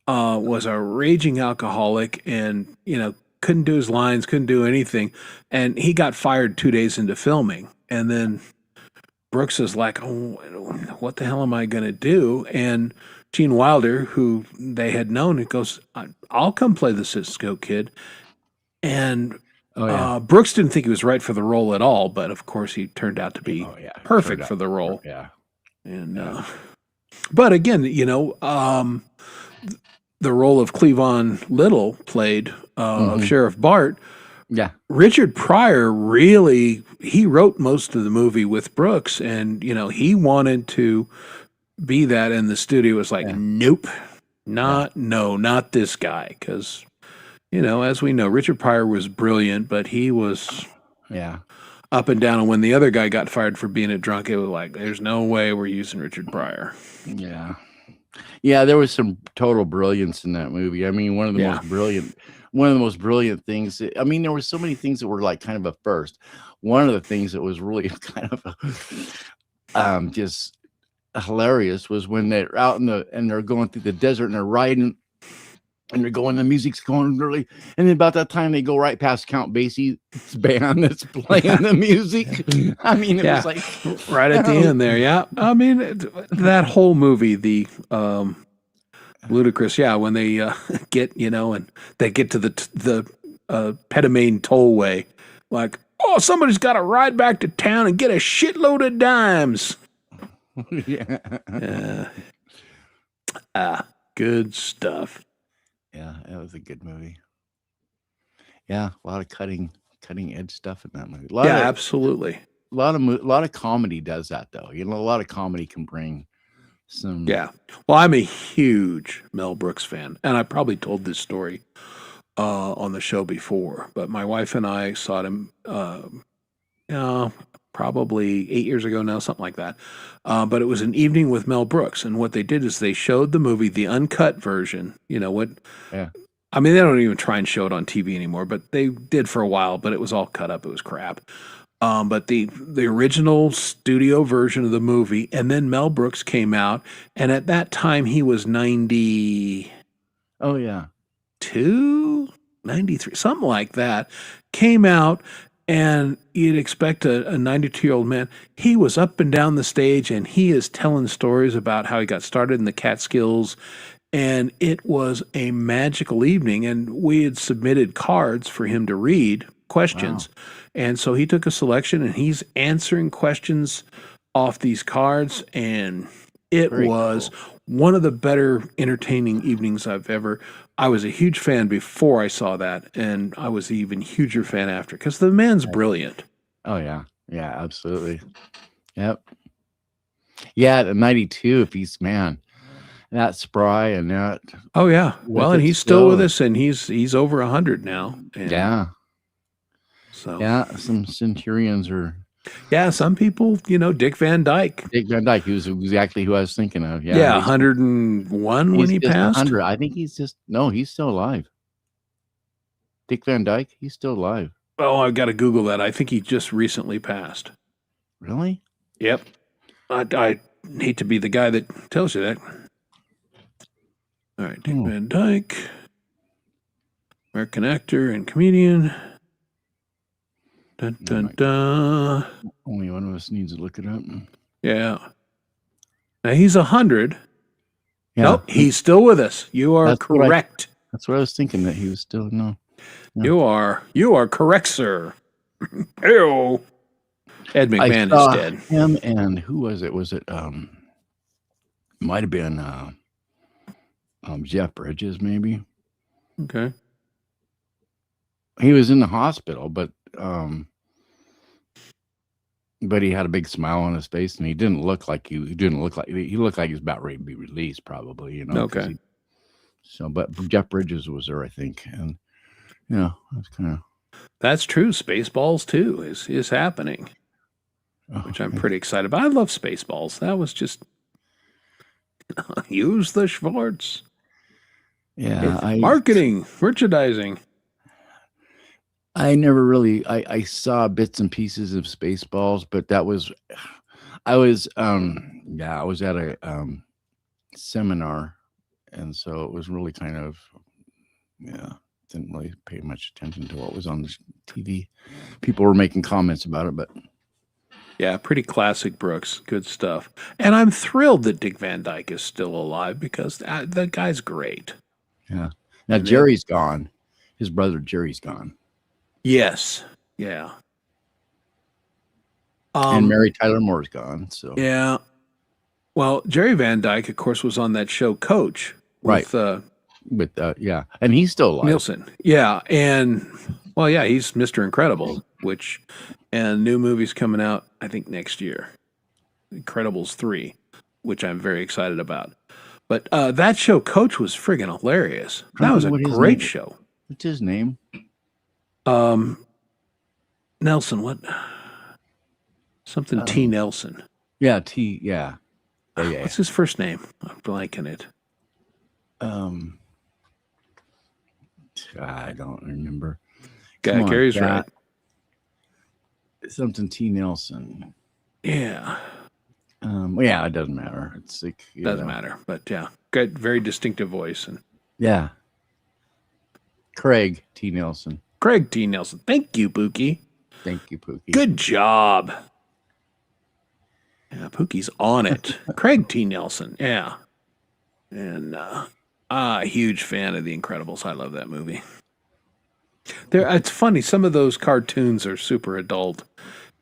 was a raging alcoholic, and couldn't do his lines, couldn't do anything, and he got fired 2 days into filming. And then Brooks is like, "Oh, what the hell am I going to do?" And Gene Wilder, who they had known, he goes, "I'll come play the Cisco Kid." And Oh yeah. Brooks didn't think he was right for the role at all, but of course he turned out to be Oh yeah. perfect Turned for out- the role. Yeah. And but again, the role of Cleavon Little played of Sheriff Bart. Yeah. Richard Pryor he wrote most of the movie with Brooks, and he wanted to be that, and the studio was like, nope, not this guy, because as we know, Richard Pryor was brilliant, but he was up and down. And when the other guy got fired for being a drunk, it was like, there's no way we're using Richard Pryor. Yeah. Yeah, there was some total brilliance in that movie. I mean, one of the most brilliant things. I mean, there were so many things that were like kind of a first. One of the things that was really kind of just hilarious was when they're out and they're going through the desert and they're riding and they're going, the music's going really, and then about that time they go right past Count Basie's band that's playing the music. I mean, it was like right at the end there. Yeah. I mean, that whole movie, the ludicrous. Yeah. When they get, and they get to the Petamane tollway, like, oh, somebody's got to ride back to town and get a shitload of dimes. Good stuff. Yeah, that was a good movie. Yeah, a lot of cutting edge stuff in that movie. Absolutely. A lot of comedy does that though. A lot of comedy can bring some. Yeah. Well, I'm a huge Mel Brooks fan, and I probably told this story on the show before, but my wife and I saw him probably 8 years ago now, something like that. But it was an evening with Mel Brooks, and what they did is they showed the movie, the uncut version. I mean, they don't even try and show it on TV anymore, but they did for a while. But it was all cut up; it was crap. But the original studio version of the movie, and then Mel Brooks came out, and at that time he was 90. Oh yeah, 93, something like that. Came out. And you'd expect a 92-year-old man. He was up and down the stage, and he is telling stories about how he got started in the Catskills. And it was a magical evening. And we had submitted cards for him to read, questions. Wow. And so he took a selection, and he's answering questions off these cards. And it was one of the better entertaining evenings I've ever. I was a huge fan before I saw that, and I was an even huger fan after, because the man's brilliant. Oh yeah, yeah, absolutely. Yep. Yeah, at 92, if he's that spry and that. Oh yeah, well, and he's still with us, and he's over 100 now. And yeah. So some centurions are. Yeah, some people, Dick Van Dyke. Dick Van Dyke, he was exactly who I was thinking of. Yeah, 101 when he passed. 100. I think he's still alive. Dick Van Dyke, he's still alive. Oh, I've got to Google that. I think he just recently passed. Really? Yep. I hate to be the guy that tells you that. All right, Dick Van Dyke, American actor and comedian. Dun, dun, dun. Only one of us needs to look it up. Yeah. Now he's 100. Yeah. Nope, he's still with us. You are correct. That's what I was thinking, that he was still no. You are correct, sir. Ew. Ed McMahon is dead. Him and who was it? Was it might have been Jeff Bridges, maybe. Okay. He was in the hospital, but he had a big smile on his face, and he looked like he was about ready to be released, probably. Okay. But Jeff Bridges was there, I think, and that's kind of. That's true. Spaceballs 2 is happening, which I'm pretty excited about. I love Spaceballs. That was just use the Schwartz. Yeah, It's marketing, merchandising. I never really I saw bits and pieces of Spaceballs, but I was I was at a seminar, and so it was really kind of didn't really pay much attention to what was on the TV. People were making comments about it, but Yeah, pretty classic Brooks. Good stuff. And I'm thrilled that Dick Van Dyke is still alive because that guy's great. yeah. Now And Jerry's gone. His brother Jerry's gone. Yes. Yeah. And Mary Tyler Moore's gone. So Yeah. Well, Jerry Van Dyke, of course, was on that show Coach with and he's still alive. Nielsen. Yeah. And well, yeah, he's Mr. Incredible, and new movies coming out, I think, next year. Incredibles 3, which I'm very excited about. But that show Coach was friggin' hilarious. That was a great show. What's his name? Nelson, what? Something T. Nelson. Yeah, T. Yeah. Yeah. What's his first name? I'm blanking it. I don't remember. Gary's right. Something T. Nelson. Yeah. Yeah, it doesn't matter. It's like Doesn't matter, but yeah, good, very distinctive voice, and yeah. Craig T. Nelson. Craig T. Nelson. Thank you, Pookie. Thank you, Pookie. Good job. Yeah, Pookie's on it. Craig T. Nelson. Yeah, and a huge fan of The Incredibles. I love that movie. It's funny. Some of those cartoons are super adult,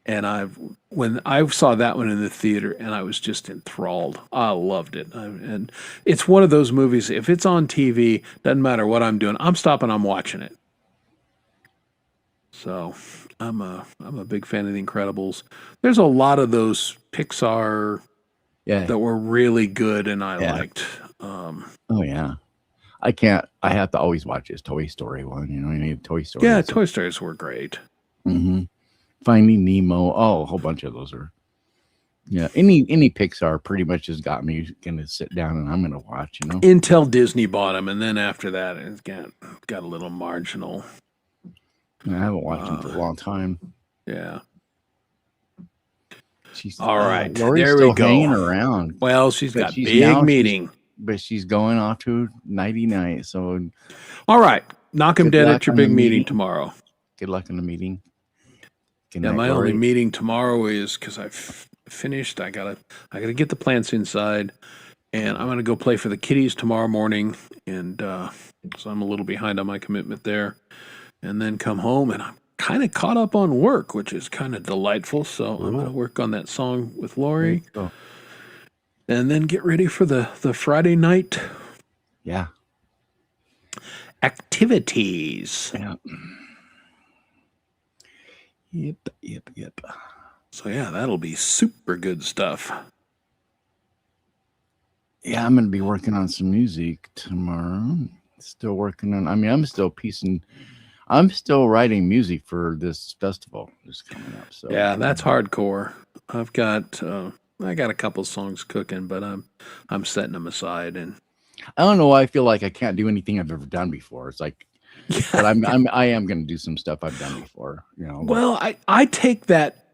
and when I saw that one in the theater, and I was just enthralled. I loved it, and it's one of those movies. If it's on TV, doesn't matter what I'm doing. I'm stopping. I'm watching it. So I'm a big fan of The Incredibles. There's a lot of those Pixar that were really good, and I liked. Oh yeah. I have to always watch his Toy Story one. You need Toy Story. Yeah, Toy Stories were great. Mm-hmm. Finding Nemo. Oh, a whole bunch of those are. Yeah, any Pixar pretty much has got me gonna sit down and I'm gonna watch. Until Disney bought them, and then after that, it's got a little marginal. I haven't watched them for a long time. Yeah. All right. Lori's there still we go. Hanging around. Well, she's got big meeting. But she's going off to nighty night. So, all right, knock him dead at your big meeting tomorrow. Good luck in the meeting. Yeah, my only meeting tomorrow is because I've finished. I gotta get the plants inside, and I'm gonna go play for the kiddies tomorrow morning, and so I'm a little behind on my commitment there, and then come home, and I'm kind of caught up on work, which is kind of delightful. So I'm gonna work on that song with Lori. And then get ready for the Friday night activities. Yeah. Yep. So yeah, that'll be super good stuff. Yeah, I'm going to be working on some music tomorrow. Still working on, I'm still writing music for this festival that's coming up. So yeah, that's hardcore. I got a couple songs cooking, but I'm setting them aside, and I don't know why I feel like I can't do anything I've ever done before. It's like, but I am going to do some stuff I've done before, Well, I take that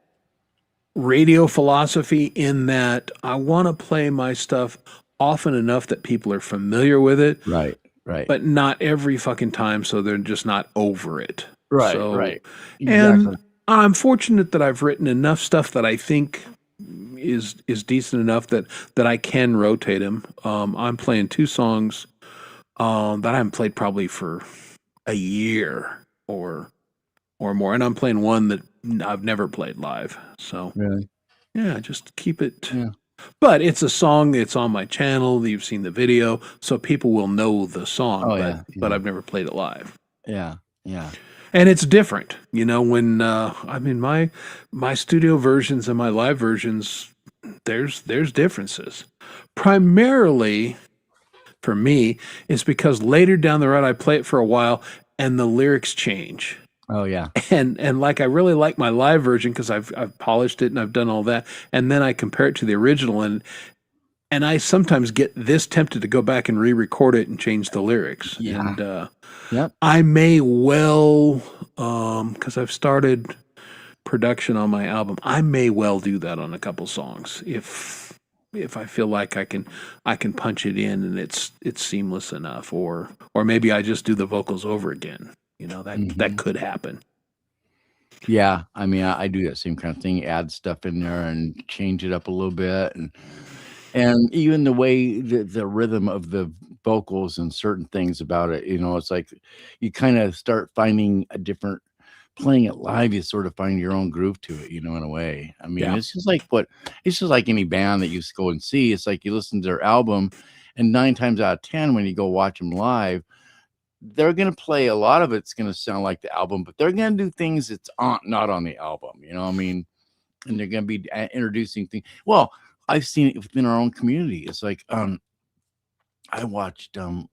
radio philosophy in that I want to play my stuff often enough that people are familiar with it. Right. But not every fucking time, so they're just not over it. Right. Exactly. And I'm fortunate that I've written enough stuff that I think is decent enough that I can rotate them. I'm playing 2 songs that I haven't played probably for a year or more, and I'm playing one that I've never played live. So yeah, just keep it. Yeah. But it's a song. It's on my channel. You've seen the video, so people will know the song. But I've never played it live. Yeah. And it's different, when my studio versions and my live versions, there's differences. Primarily for me, it's because later down the road I play it for a while and the lyrics change. Oh yeah. And like I really like my live version because I've polished it and I've done all that, and then I compare it to the original, and And I sometimes get this tempted to go back and re-record it and change the lyrics. Yeah. And Yep. I may well, because I've started production on my album, I may well do that on a couple songs if I feel like I can punch it in and it's seamless enough, or maybe I just do the vocals over again. You know, that could happen. Yeah, I mean, I do that same kind of thing. Add stuff in there and change it up a little bit, and even the way the rhythm of the vocals and certain things about it. You know, it's like you kind of start finding a different playing it live. You sort of find your own groove to it. You know, in a way. I mean, Yeah. it's just like any band that you go and see. It's like you listen to their album, and 9 times out of 10, when you go watch them live, they're going to play a lot of it's going to sound like the album, but they're going to do things that's not on the album, you know what I mean? And they're going to be introducing things. Well, I've seen it within our own community. It's like, I watched, I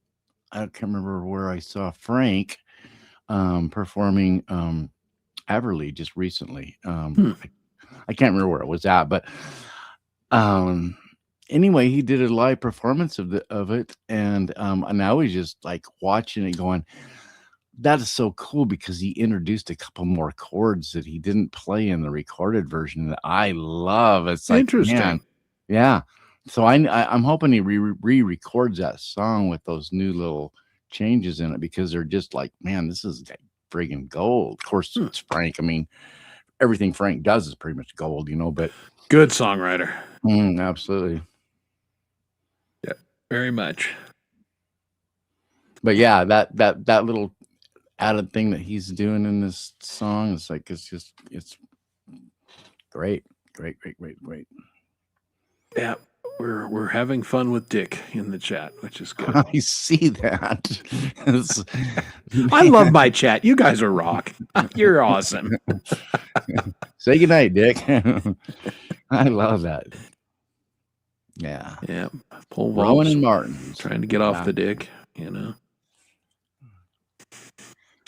can't remember where I saw Frank, performing, Everly just recently. I can't remember where it was at, but, anyway, he did a live performance of it, and I was just like watching it, going, "That is so cool," because he introduced a couple more chords that he didn't play in the recorded version that I love. It's like, Interesting. man, yeah. So I'm hoping he re-records that song with those new little changes in it, because they're just like, man, this is like friggin' gold. Of course, it's Frank. I mean, everything Frank does is pretty much gold, you know. But Good songwriter. absolutely. Very much. But yeah, that little added thing that he's doing in this song is like, it's great. Yeah. We're having fun with Dick in the chat, which is good. I see that. I love my chat. You guys are rock. You're awesome. Say goodnight, Dick. I love that. Yeah. Yeah. Paul Rowan Walsh and Martin. trying to get off the dick, you know.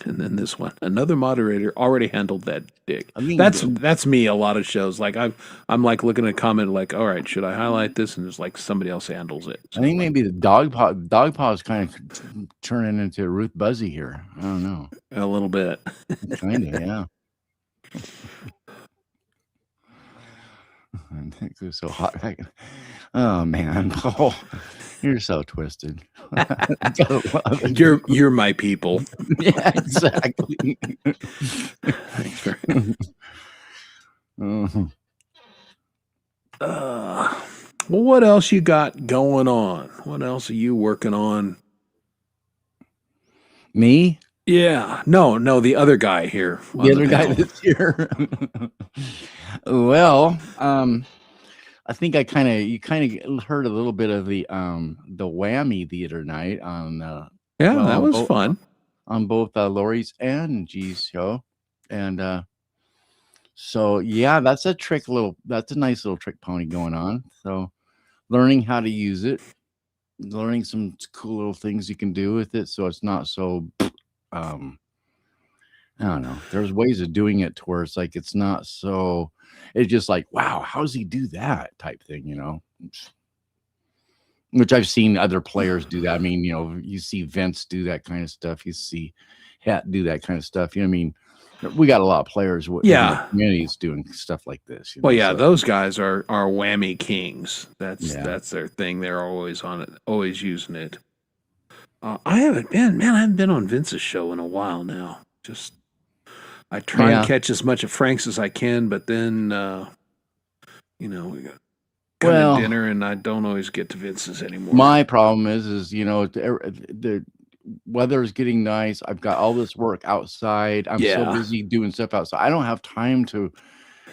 And then this one, another moderator already handled that dick. I mean, That's me. A lot of shows, like I'm like looking at a comment, like, all right, should I highlight this? And there's like somebody else handles it. I think maybe the dog paw is kind of turning into Ruth Buzzy here. I don't know. A little bit. Kind of, yeah. I think it was so hot. Oh man, Paul, you're so twisted. You're my people. Yeah, exactly. Thanks for. Well, what else you got going on? What else are you working on? Me? Yeah, no, the other guy here. The other guy that's here. Well, I think you kind of heard a little bit of the Whammy the other night on that was fun on both Lori's and G's show, and so yeah, that's a nice little trick pony going on. So learning how to use it, learning some cool little things you can do with it, so it's not so I don't know. There's ways of doing it to where it's like it's not so. It's just like, wow, how does he do that type thing, you know? Which I've seen other players do that. I mean, you know, you see Vince do that kind of stuff. You see Hat do that kind of stuff. You know what I mean? We got a lot of players in the communities doing stuff like this. You know? Well, yeah, those guys are whammy kings. That's their thing. They're always on it, always using it. I haven't been on Vince's show in a while now. Just I try and catch as much of Frank's as I can, but then you know, we got come to dinner, and I don't always get to Vince's anymore. My problem is you know, the weather is getting nice. I've got all this work outside. I'm so busy doing stuff outside. I don't have time to,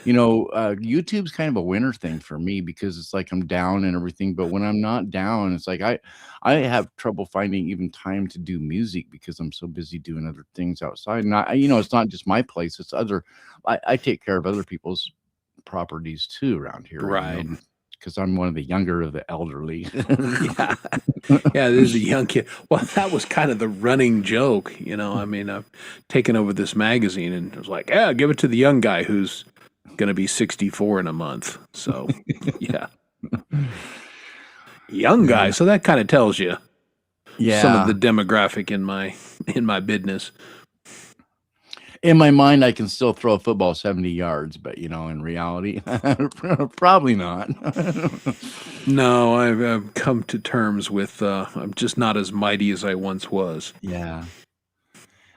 you know, YouTube's kind of a winter thing for me because it's like I'm down and everything. But when I'm not down, it's like I have trouble finding even time to do music because I'm so busy doing other things outside. And you know, it's not just my place. It's I take care of other people's properties too around here. Right. You know, because I'm one of the younger of the elderly. Yeah, there's a young kid. Well, that was kind of the running joke, you know. I mean, I've taken over this magazine, and it was like, yeah, give it to the young guy who's going to be 64 in a month. So, yeah. young guy. So that kind of tells you some of Yeah. the demographic in my business. In my mind, I can still throw a football 70 yards, but in reality, probably not. No, I've come to terms with I'm just not as mighty as I once was. Yeah.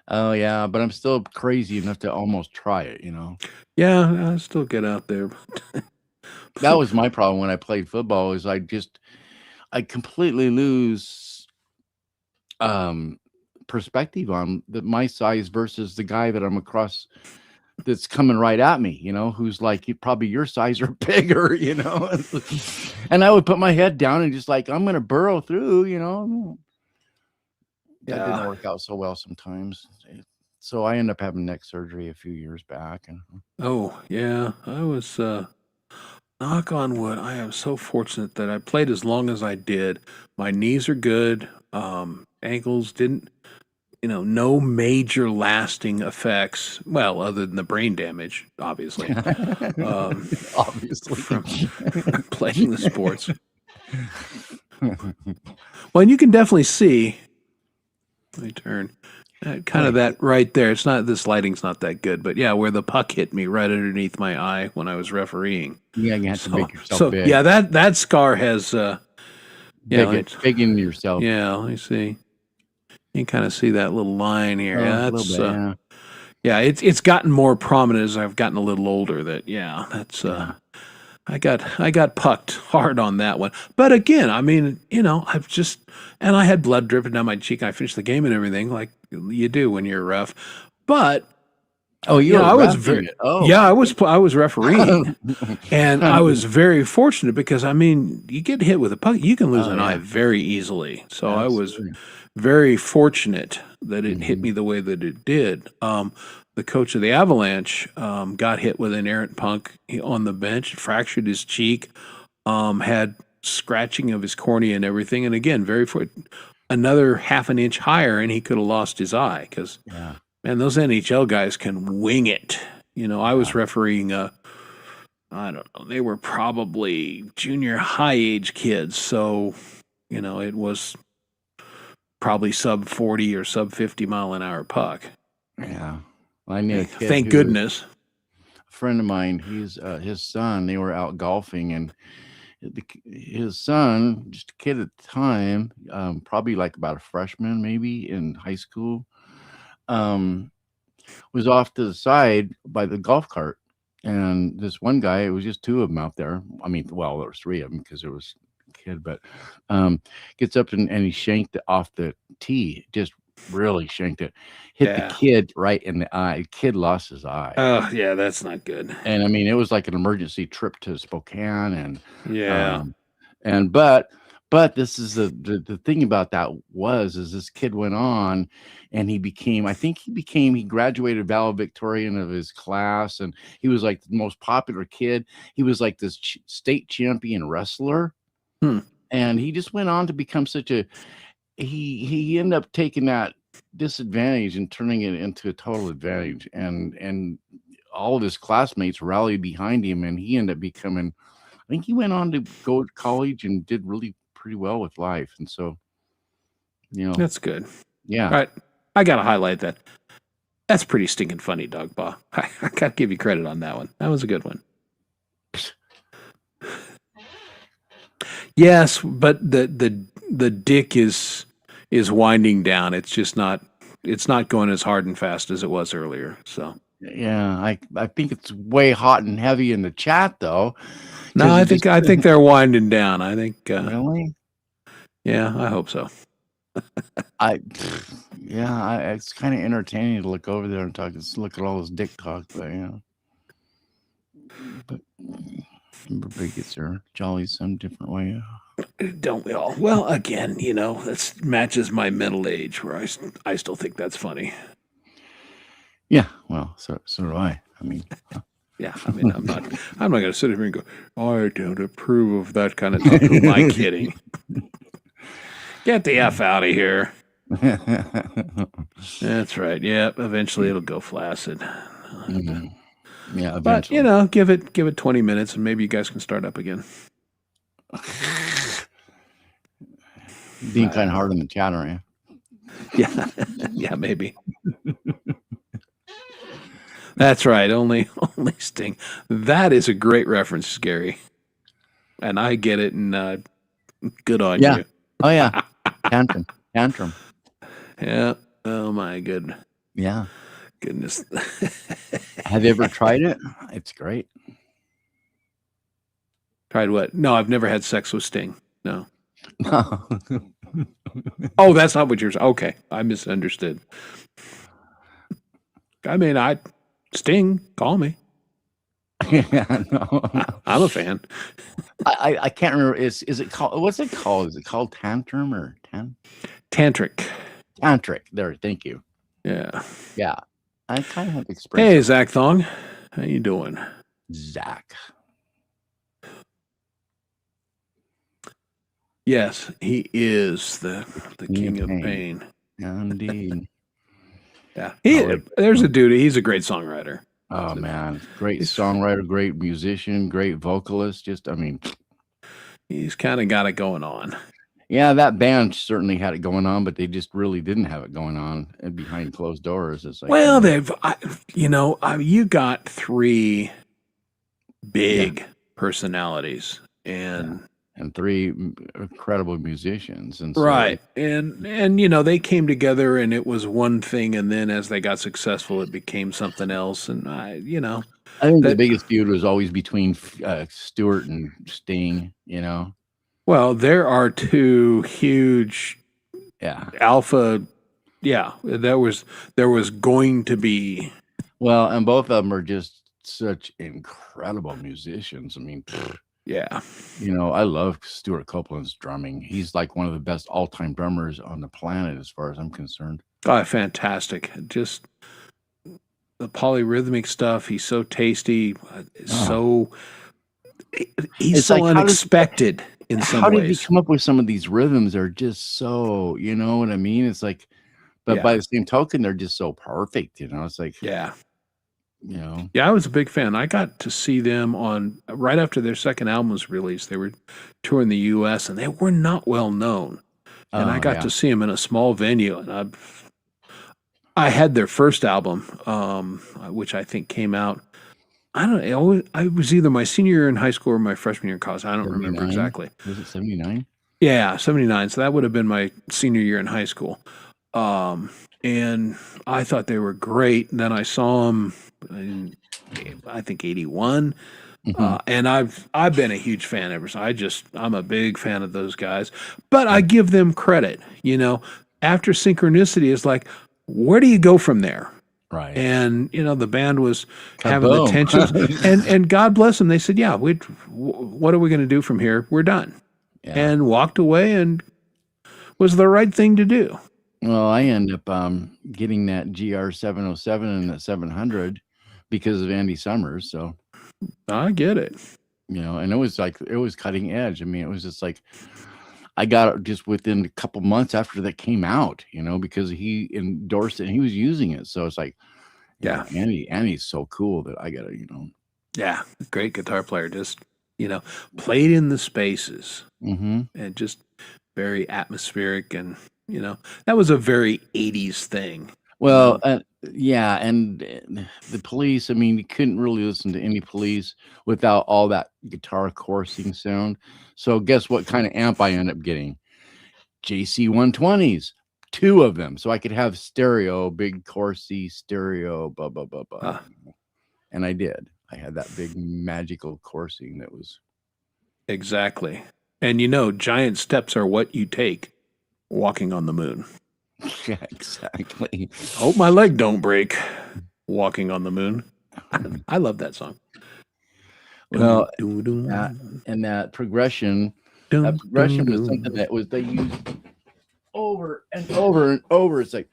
Oh yeah, but I'm still crazy enough to almost try it, Yeah, I still get out there. That was my problem when I played football is I completely lose perspective on my size versus the guy that I'm across that's coming right at me, who's like probably your size or bigger, and I would put my head down and just like I'm gonna burrow through, that didn't work out so well sometimes. So I ended up having neck surgery a few years back, and Oh, yeah. I was knock on wood. I am so fortunate that I played as long as I did. My knees are good. Ankles didn't, no major lasting effects. Well, other than the brain damage, obviously, obviously from playing the sports. Well, and you can definitely see. Let me turn. Kind of that right there. It's not, this lighting's not that good, but yeah, where the puck hit me right underneath my eye when I was refereeing. Yeah, you have to make yourself big. Yeah, that scar has big in yourself. Yeah, let me see. You can kind of see that little line here. A little bit, yeah, it's gotten more prominent as I've gotten a little older. I got pucked hard on that one. But again, I mean, and I had blood dripping down my cheek. I finished the game and everything like you do when you're a ref. But I was I was refereeing, and I was very fortunate because I mean, you get hit with a puck, you can lose an eye very easily. So I was very fortunate that it hit me the way that it did. The coach of the Avalanche got hit with an errant puck on the bench, fractured his cheek, had scratching of his cornea and everything. And again, another half an inch higher, and he could have lost his eye because, man, those NHL guys can wing it. I was refereeing I don't know, they were probably junior high age kids. So, it was probably sub 40 or sub 50 mile an hour puck. Yeah. I knew a kid. Thank goodness. A friend of mine, his son, they were out golfing, and his son, just a kid at the time, probably like about a freshman maybe in high school, was off to the side by the golf cart. And this one guy, it was just two of them out there. I mean, well, there was three of them because there was a kid, but gets up and he shanked it off the tee, just really shanked it, hit the kid right in the eye. The kid lost his eye. Oh yeah, that's not good. And I mean, it was like an emergency trip to Spokane, and but this is the thing about that is this kid went on and he graduated valedictorian of his class, and he was like the most popular kid. He was like this state champion wrestler, and he just went on to become he ended up taking that disadvantage and turning it into a total advantage, and all of his classmates rallied behind him, and he ended up becoming, I think he went on to go to college and did really pretty well with life. And so, that's good. Yeah. All right. I got to highlight that. That's pretty stinking funny, Dog Paw. I got to give you credit on that one. That was a good one. Yes, but the dick is winding down. It's just not going as hard and fast as it was earlier. So yeah, I think it's way hot and heavy in the chat though. No, I think they're winding down. I think really. Yeah, I hope so. It's kind of entertaining to look over there and look at all this dick talk, but everybody gets their jollies some different way. Don't we all? Well, again, that matches my mental age, where I still think that's funny. Yeah, well, so do I. I mean, yeah, I mean, I'm not going to sit here and go, I don't approve of that kind of talk. Who am I kidding? Get the F out of here. That's right. Yeah, eventually it'll go flaccid. Mm-hmm. Yeah, eventually. But give it 20 minutes and maybe you guys can start up again. Being kind of hard on the chat, aren't you? Yeah, yeah, maybe. That's right. Only Sting. That is a great reference, Gary. And I get it. And good on Yeah. you. Oh yeah. Tantrum. Yeah. Oh my goodness. Yeah. Goodness. Have you ever tried it? It's great. Tried what? No, I've never had sex with Sting. No. No. Oh, that's not what you're saying. Okay, I misunderstood. I mean, Sting, call me. Yeah, no. I'm a fan. I can't remember. Is it called? What's it called? Is it called tantrum or Tantric. tantric? There, thank you. Yeah. Yeah, I kind of have experience. Hey, Zach Thong, how you doing? Zach. Yes, he is the king of pain. Indeed. Yeah, Oh, there's a dude. He's a great songwriter. Oh man, great songwriter, great musician, great vocalist. Just, I mean, He's kind of got it going on. yeah, that band certainly had it going on, but they just really didn't have it going on behind closed doors. It's like, Well, you got three big personalities, and three incredible musicians, and so, right, and they came together, and it was one thing, and then as they got successful, it became something else, and I think the that- biggest feud was always between Stewart and Sting. well, there are two huge Yeah. alpha. Yeah, there was going to be. Well, and both of them are just such incredible musicians. I mean, Yeah, I love Stuart Copeland's drumming. He's like one of the best all-time drummers on the planet, as far as I'm concerned. oh, fantastic! Just the polyrhythmic stuff. He's so tasty. He's It's so like, how does- unexpected in some How did he ways. come up with some of these rhythms? They're just so, you know what I mean? It's like, but Yeah. by the same token, they're just so perfect. It's like, Yeah. you Yeah, I was a big fan. I got to see them on right after their second album was released. They were touring the U.S. and they were not well known. And I got to see them in a small venue. And I had their first album, which I think came out. I don't know. I was either my senior year in high school or my freshman year in college. I don't remember 79? exactly. Was it 79? Yeah, 79. So that would have been my senior year in high school. And I thought they were great. And then I saw them in, I think, 81. And I've been a huge fan ever since. I'm a big fan of those guys. But I give them credit. After Synchronicity is like, where do you go from there? Right. And the band was having the Kaboom. tensions, and God bless them. They said, "Yeah, what are we going to do from here? We're done," Yeah. and walked away, and was the right thing to do. Well, I end up getting that GR 707 and that 700 because of Andy Summers. So, I get it. and it was cutting edge. I mean, it was just like, I got it just within a couple months after that came out, because he endorsed it and he was using it. So it's like, Yeah. Andy's so cool that I gotta, Yeah, great guitar player. Just played in the spaces and just very atmospheric, and that was a very 80s thing. Well, yeah, and the Police. I mean, you couldn't really listen to any Police without all that guitar coursing sound. So, guess what kind of amp I end up getting? JC 120s, 2 of them, so I could have stereo, big coursey stereo, blah blah blah blah. And I did. I had that big magical coursing that was Exactly. And giant steps are what you take walking on the moon. yeah, exactly. Hope my leg don't break. Walking on the moon. I love that song. Well, Dun, dun, and that progression. dun, That progression dun, was dun. something that they used over and over and over. It's like,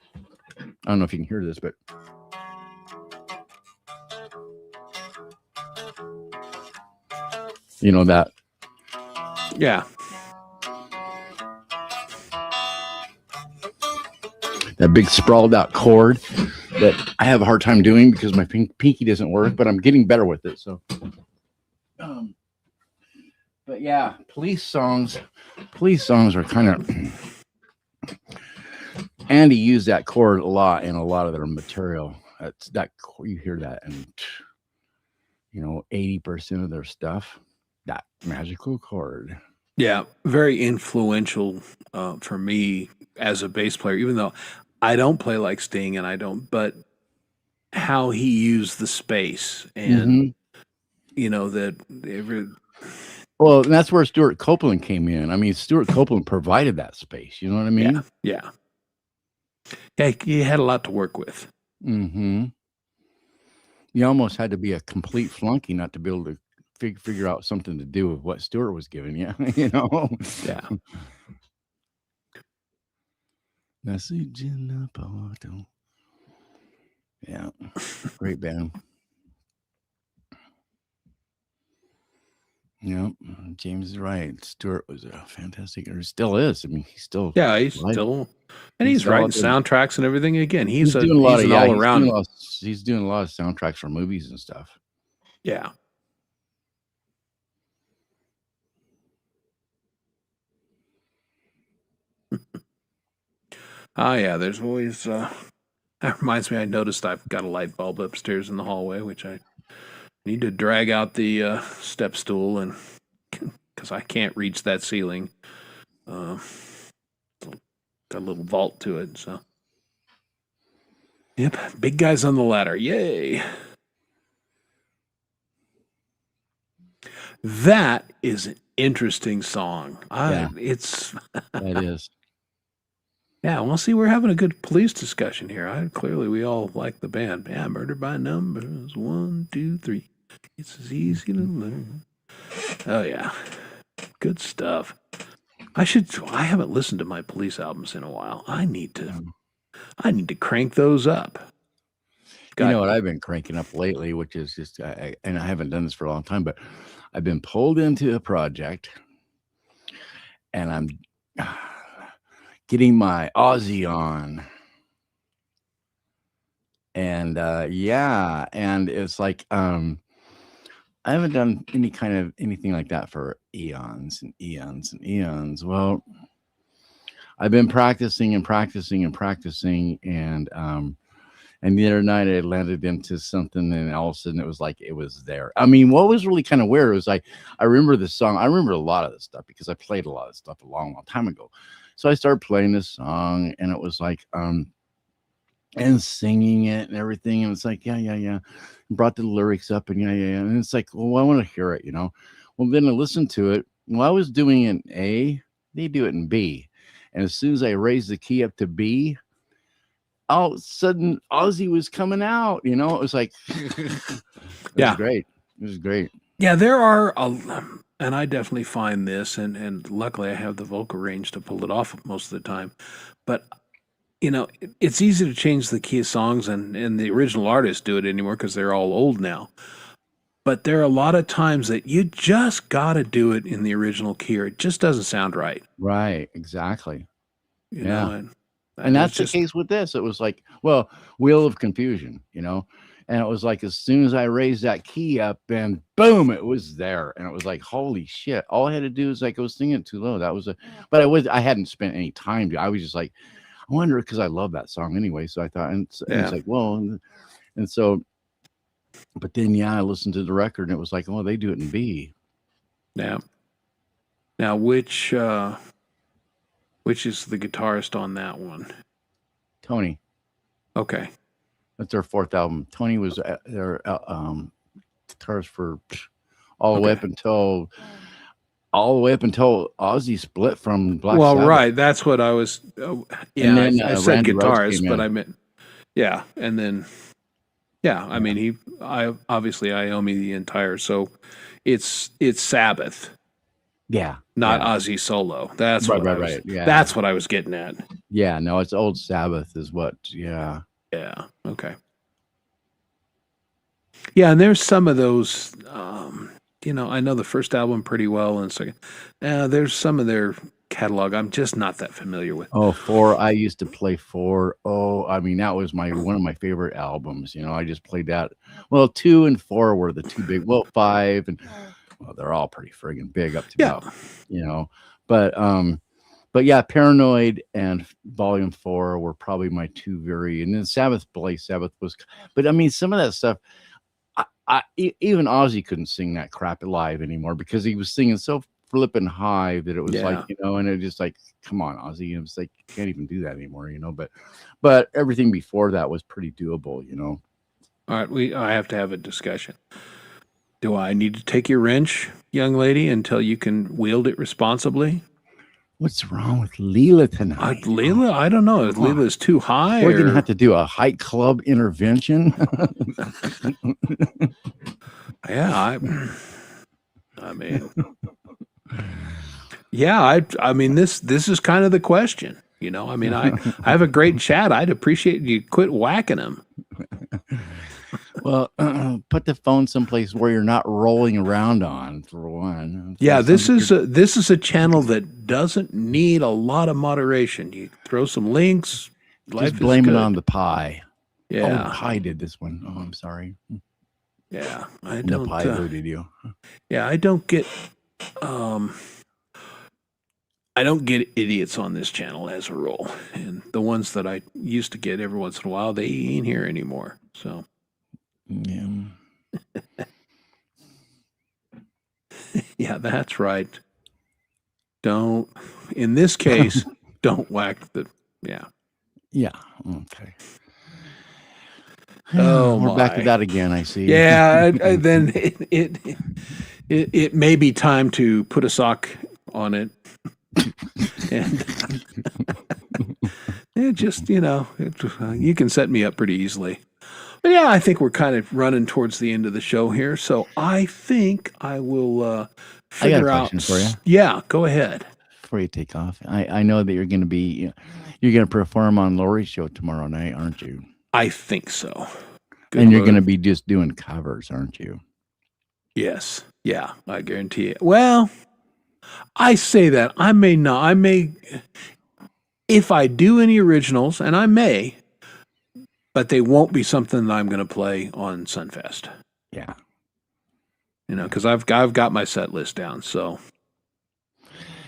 I don't know if you can hear this, but that Yeah. that big sprawled out chord that I have a hard time doing because my pinky doesn't work, but I'm getting better with it. So, but yeah, police songs are kind of Andy used that chord a lot in a lot of their material. That's that you hear that, and 80% of their stuff, that magical chord. Yeah, very influential for me as a bass player, even though I don't play like Sting and I don't, but how he used the space and, that every, Well, and that's where Stuart Copeland came in. I mean, Stuart Copeland provided that space. You know what I mean? yeah. Yeah, he had a lot to work with. You almost had to be a complete flunky not to be able to figure out something to do with what Stuart was giving you. Yeah. Message in the bottle. Yeah, great band. Yep, James is right. Stuart was a fantastic, or still is. I mean, he's still He's still, and he's writing soundtracks and everything. Again, he's doing a lot of all around. He's doing a lot of soundtracks for movies and stuff. Yeah. Yeah. There's always. That reminds me. I noticed I've got a light bulb upstairs in the hallway, which I need to drag out the step stool, and because I can't reach that ceiling, got a little vault to it. So, yep, big guys on the ladder. Yay! That is an interesting song. It's that is. Yeah, well, see, we're having a good police discussion here. Clearly, we all like the band. Yeah, Murder by Numbers, 1, 2, 3. It's as easy to learn. Oh yeah, good stuff. I haven't listened to my Police albums in a while. I need to crank those up. You know what I've been cranking up lately, which is just, and I haven't done this for a long time, but I've been pulled into a project, and I'm getting my Aussie on. And and it's like I haven't done anything like that for eons and eons and eons. Well, I've been practicing and and the other night I landed into something, and all of a sudden it was there. I mean, what was really kind of weird was I remember the song. I remember a lot of this stuff because I played a lot of stuff a long, long time ago. So I started playing this song, and it was like and singing it and everything, and it's like yeah. Brought the lyrics up, and yeah, and it's like, well, I want to hear it, Well, then I listened to it. Well, I was doing it in A, they do it in B, and as soon as I raised the key up to B, all of a sudden Aussie was coming out. It was like, it was great. It was great. Yeah, there are and I definitely find this, and luckily I have the vocal range to pull it off most of the time, but it's easy to change the key of songs, and the original artists do it anymore because they're all old now. But there are a lot of times that you just got to do it in the original key, or it just doesn't sound right. Right, exactly. You know, and that's the case with this. It was like, well, Wheel of Confusion, and it was like as soon as I raised that key up, and boom, it was there, and it was like, holy shit! All I had to do is I was singing it too low. But I hadn't spent any time. I was just like, I wonder, because I love that song anyway. So I thought, and it's like, well, and so, but then, I listened to the record, and it was like, oh, they do it in B. Yeah. Now, which is the guitarist on that one? Tony. Okay. That's their fourth album. Tony was their guitarist for all the way up until Ozzy split from Black Sabbath. Right. That's what I was. And then, I said Randy guitarist, but I meant, and then, I mean, I owe me the entire. So, it's Sabbath. Yeah. Not Ozzy solo. That's right. Yeah. That's what I was getting at. Yeah. No, it's old Sabbath is what. Yeah. Yeah. Okay. Yeah, and there's some of those. I know the first album pretty well, and second, there's some of their catalog I'm just not that familiar with. Oh, 4. I used to play 4. Oh, I mean, that was one of my favorite albums. I just played that. Well, 2 and 4 were the two big. Well, 5 and they're all pretty friggin' big up to about. But But yeah, Paranoid and Volume 4 were probably my two very, and then Sabbath, Black Sabbath was, but I mean, some of that stuff, even Ozzy couldn't sing that crap live anymore because he was singing so flipping high that it was like, and it just like, come on, Ozzy. And it was like, you can't even do that anymore, but everything before that was pretty doable, All right, I have to have a discussion. Do I need to take your wrench, young lady, until you can wield it responsibly? What's wrong with Leela tonight? Leela, I don't know. If Leela's too high, we're going to have to do a height club intervention. Yeah, I mean, yeah, I mean, this is kind of the question, I mean, I have a great chat. I'd appreciate you quit whacking him. Well, put the phone someplace where you're not rolling around on, for one. Yeah, this is a channel that doesn't need a lot of moderation. You throw some links. Just blame it on the pie. Yeah, the pie did this one. Oh, I'm sorry. Yeah, The pie voted you. Yeah, I don't get idiots on this channel as a rule, and the ones that I used to get every once in a while, they ain't here anymore. So. Yeah. Yeah, that's right. In this case, don't whack yeah. Yeah. Okay. Oh, we're back to that again, I see. Yeah, then it may be time to put a sock on it. And it just, you can set me up pretty easily. But yeah, I think we're kind of running towards the end of the show here, so I think I will figure out. I got a question for you. Yeah, go ahead. Before you take off, I know that you're going to perform on Lori's show tomorrow night, aren't you? I think so. And you're going to be just doing covers, aren't you? Yes. Yeah, I guarantee it. Well, I say that I may not. I may, if I do any originals, and I may. But they won't be something that I'm going to play on Sunfest. Yeah. Because I've got my set list down. So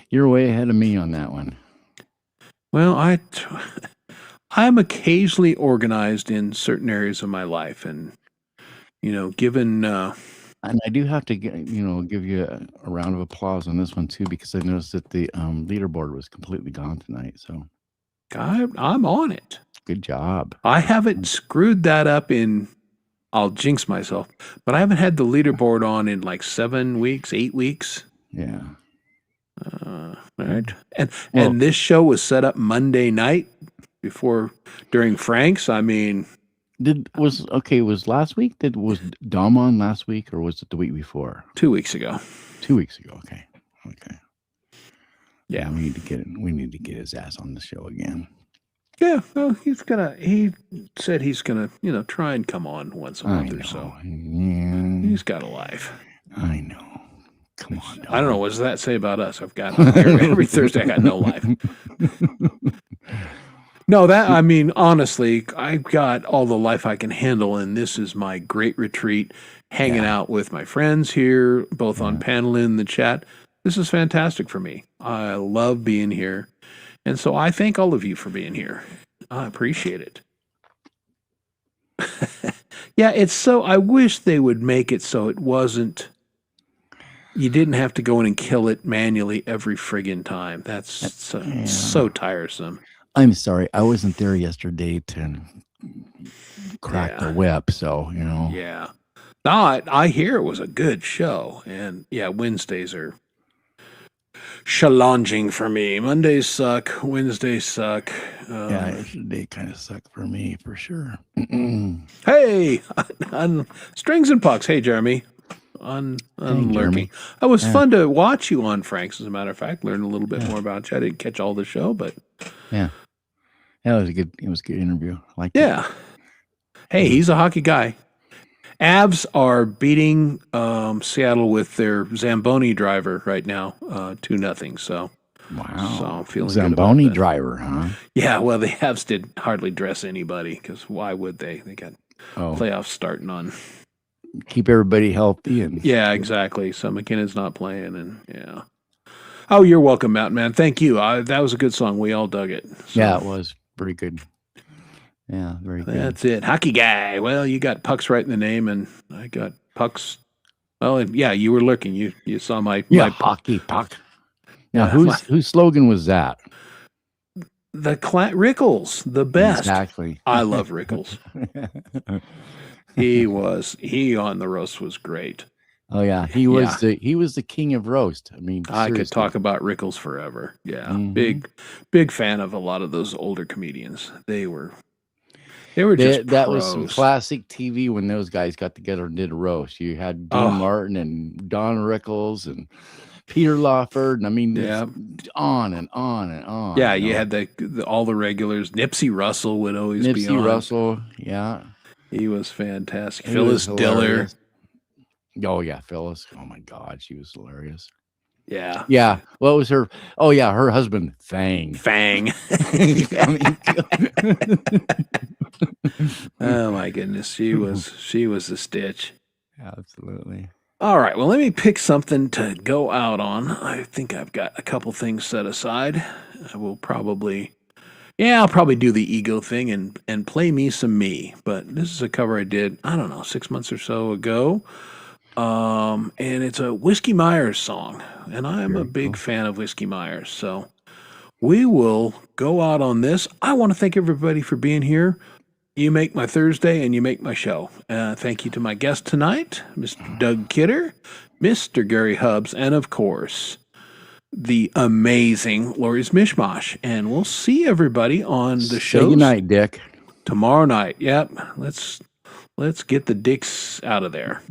you're way ahead of me on that one. Well, I'm occasionally organized in certain areas of my life, and given. And I do have to give you a round of applause on this one too, because I noticed that the leaderboard was completely gone tonight. So I'm on it. Good job. I haven't screwed that up I'll jinx myself, but I haven't had the leaderboard on in like 7 weeks, 8 weeks. Yeah. Right. And this show was set up Monday night during Frank's. I mean, was last week? Was Dom on last week, or was it the week before? 2 weeks ago. 2 weeks ago. Okay. Yeah. We need to get his ass on the show again. Yeah, well, he said he's gonna, try and come on once a month or so. Yeah. He's got a life. I know. Come on. I don't know. What does that say about us? I've got every Thursday. I got no life. No, I mean, honestly, I've got all the life I can handle, and this is my great retreat, hanging out with my friends here, both on panel and in the chat. This is fantastic for me. I love being here. And so I thank all of you for being here. I appreciate it. Yeah, I wish they would make it so it wasn't, you didn't have to go in and kill it manually every friggin' time. That's so tiresome. I'm sorry. I wasn't there yesterday to crack the whip, so, Yeah. No, I hear it was a good show. And yeah, Wednesdays are challenging for me. Mondays suck. Wednesdays suck. They kind of suck for me, for sure. Hey, on Strings and Pucks. Hey, Jeremy. On Lurking. It was fun to watch you on Frank's, as a matter of fact. Learn a little bit more about you. I didn't catch all the show, but yeah, it was a good interview. I liked it. Hey, he's a hockey guy. Avs are beating Seattle with their Zamboni driver right now, 2-0. So, wow. So I'm feeling Zamboni good about that. Driver, huh? Yeah. Well, the Avs did hardly dress anybody, because why would they? They got playoffs starting on. Keep everybody healthy and. Yeah, exactly. So McKinnon's not playing, and Oh, you're welcome, Mountain Man. Thank you. That was a good song. We all dug it. So, Yeah, it was pretty good. Yeah, very good. that's it. Hockey guy. Well, you got Pucks right in the name, and I got Pucks. Well, yeah, you were looking. You saw my hockey puck. Now, Yeah, whose slogan was that? Rickles, the best. Exactly. I love Rickles. He on the roast was great. Oh yeah, he was the king of roast. I mean, I could seriously. talk about Rickles forever. Yeah, Mhm. big fan of a lot of those older comedians. They were just That was some pros. classic TV when those guys got together and did a roast. You had Dean Oh. Martin and Don Rickles and Peter Lawford, and I mean, Yeah. on and on and on. Yeah, you had all the regulars. Nipsey Russell would always be Nipsey on. Russell. Yeah, He was fantastic. he Phyllis was Diller. hilarious. Oh yeah, Phyllis. Oh my God, she was hilarious. Yeah. Yeah. What was her? Oh yeah, her husband Fang. Fang. I mean, Oh my goodness, she was a stitch. absolutely. All right, well, let me pick something to go out on. I think I've got a couple things set aside. I'll probably do the ego thing and play me some me. But this is a cover I did, I don't know, 6 months or so ago. And it's a Whiskey Myers song, and I am a big fan of Whiskey Myers. So we will go out on this. I want to thank everybody for being here. You make my Thursday and you make my show. Thank you to my guest tonight, Mr. Doug Kidder, Mr. Gary Hubbs, and of course, the amazing Lori's Mishmash. And we'll see everybody on the show. Good night, Dick. Tomorrow night. Yep. Let's get the dicks out of there.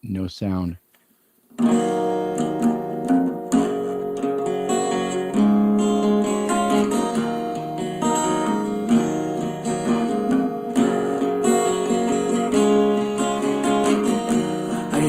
No sound.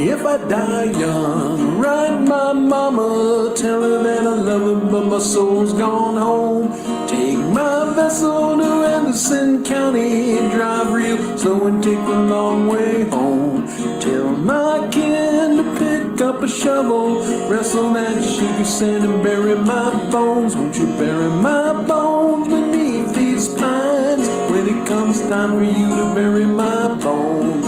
If I die young, write my mama, tell her that I love her, but my soul's gone home. Take my vessel to Anderson County, drive real slow and take the long way home. Tell my kin to pick up a shovel, wrestle that sugar sand and bury my bones. Won't you bury my bones beneath these pines when it comes time for you to bury my bones?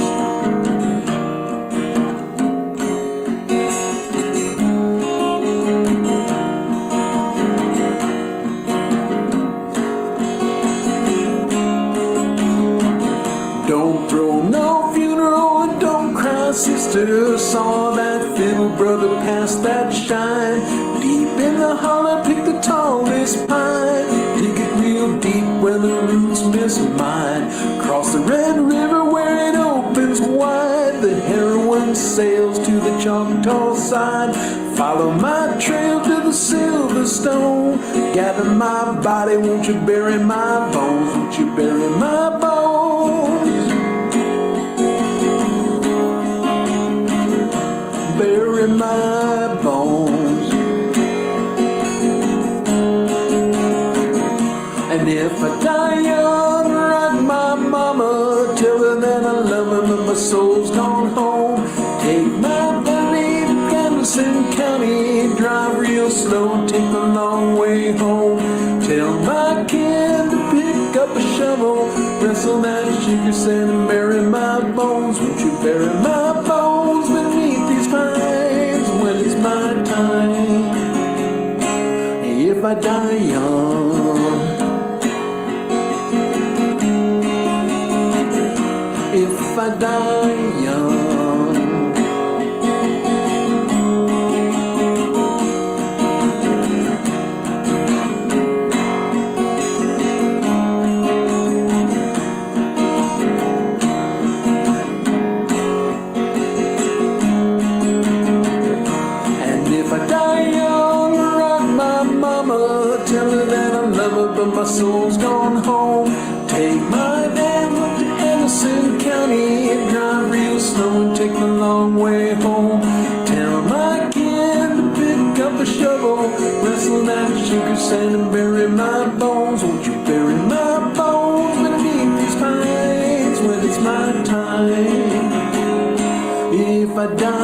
Don't throw no funeral and don't cry, sister. Saw that fiddle brother pass that shine. Deep in the hollow, pick the tallest pine. Dig it real deep where the roots miss mine. Cross the Red River where it opens wide. The heroine sails to the Choctaw side. Follow my trail to the Silver Stone. Gather my body, won't you bury my bones? Won't you bury my bones? Bury my bones. And if I die young, write my mama, tell her that I love her, but my soul's gone home. Take my belly to Anderson County, drive real slow, take the long way home. Tell my kid to pick up a shovel, wrestle that sugar sand and bury my bones. Won't you bury my bones beneath these pines when it's my time? If I die young, if I die young. And if I die young, rock my mama, tell her that I love her, but my soul's gone home. Take my van up to Anderson County and drive real slow and take the long way home. Tell my kid to pick that sugar sand and bury my bones. Won't you bury my bones beneath these pines when it's my time? If I die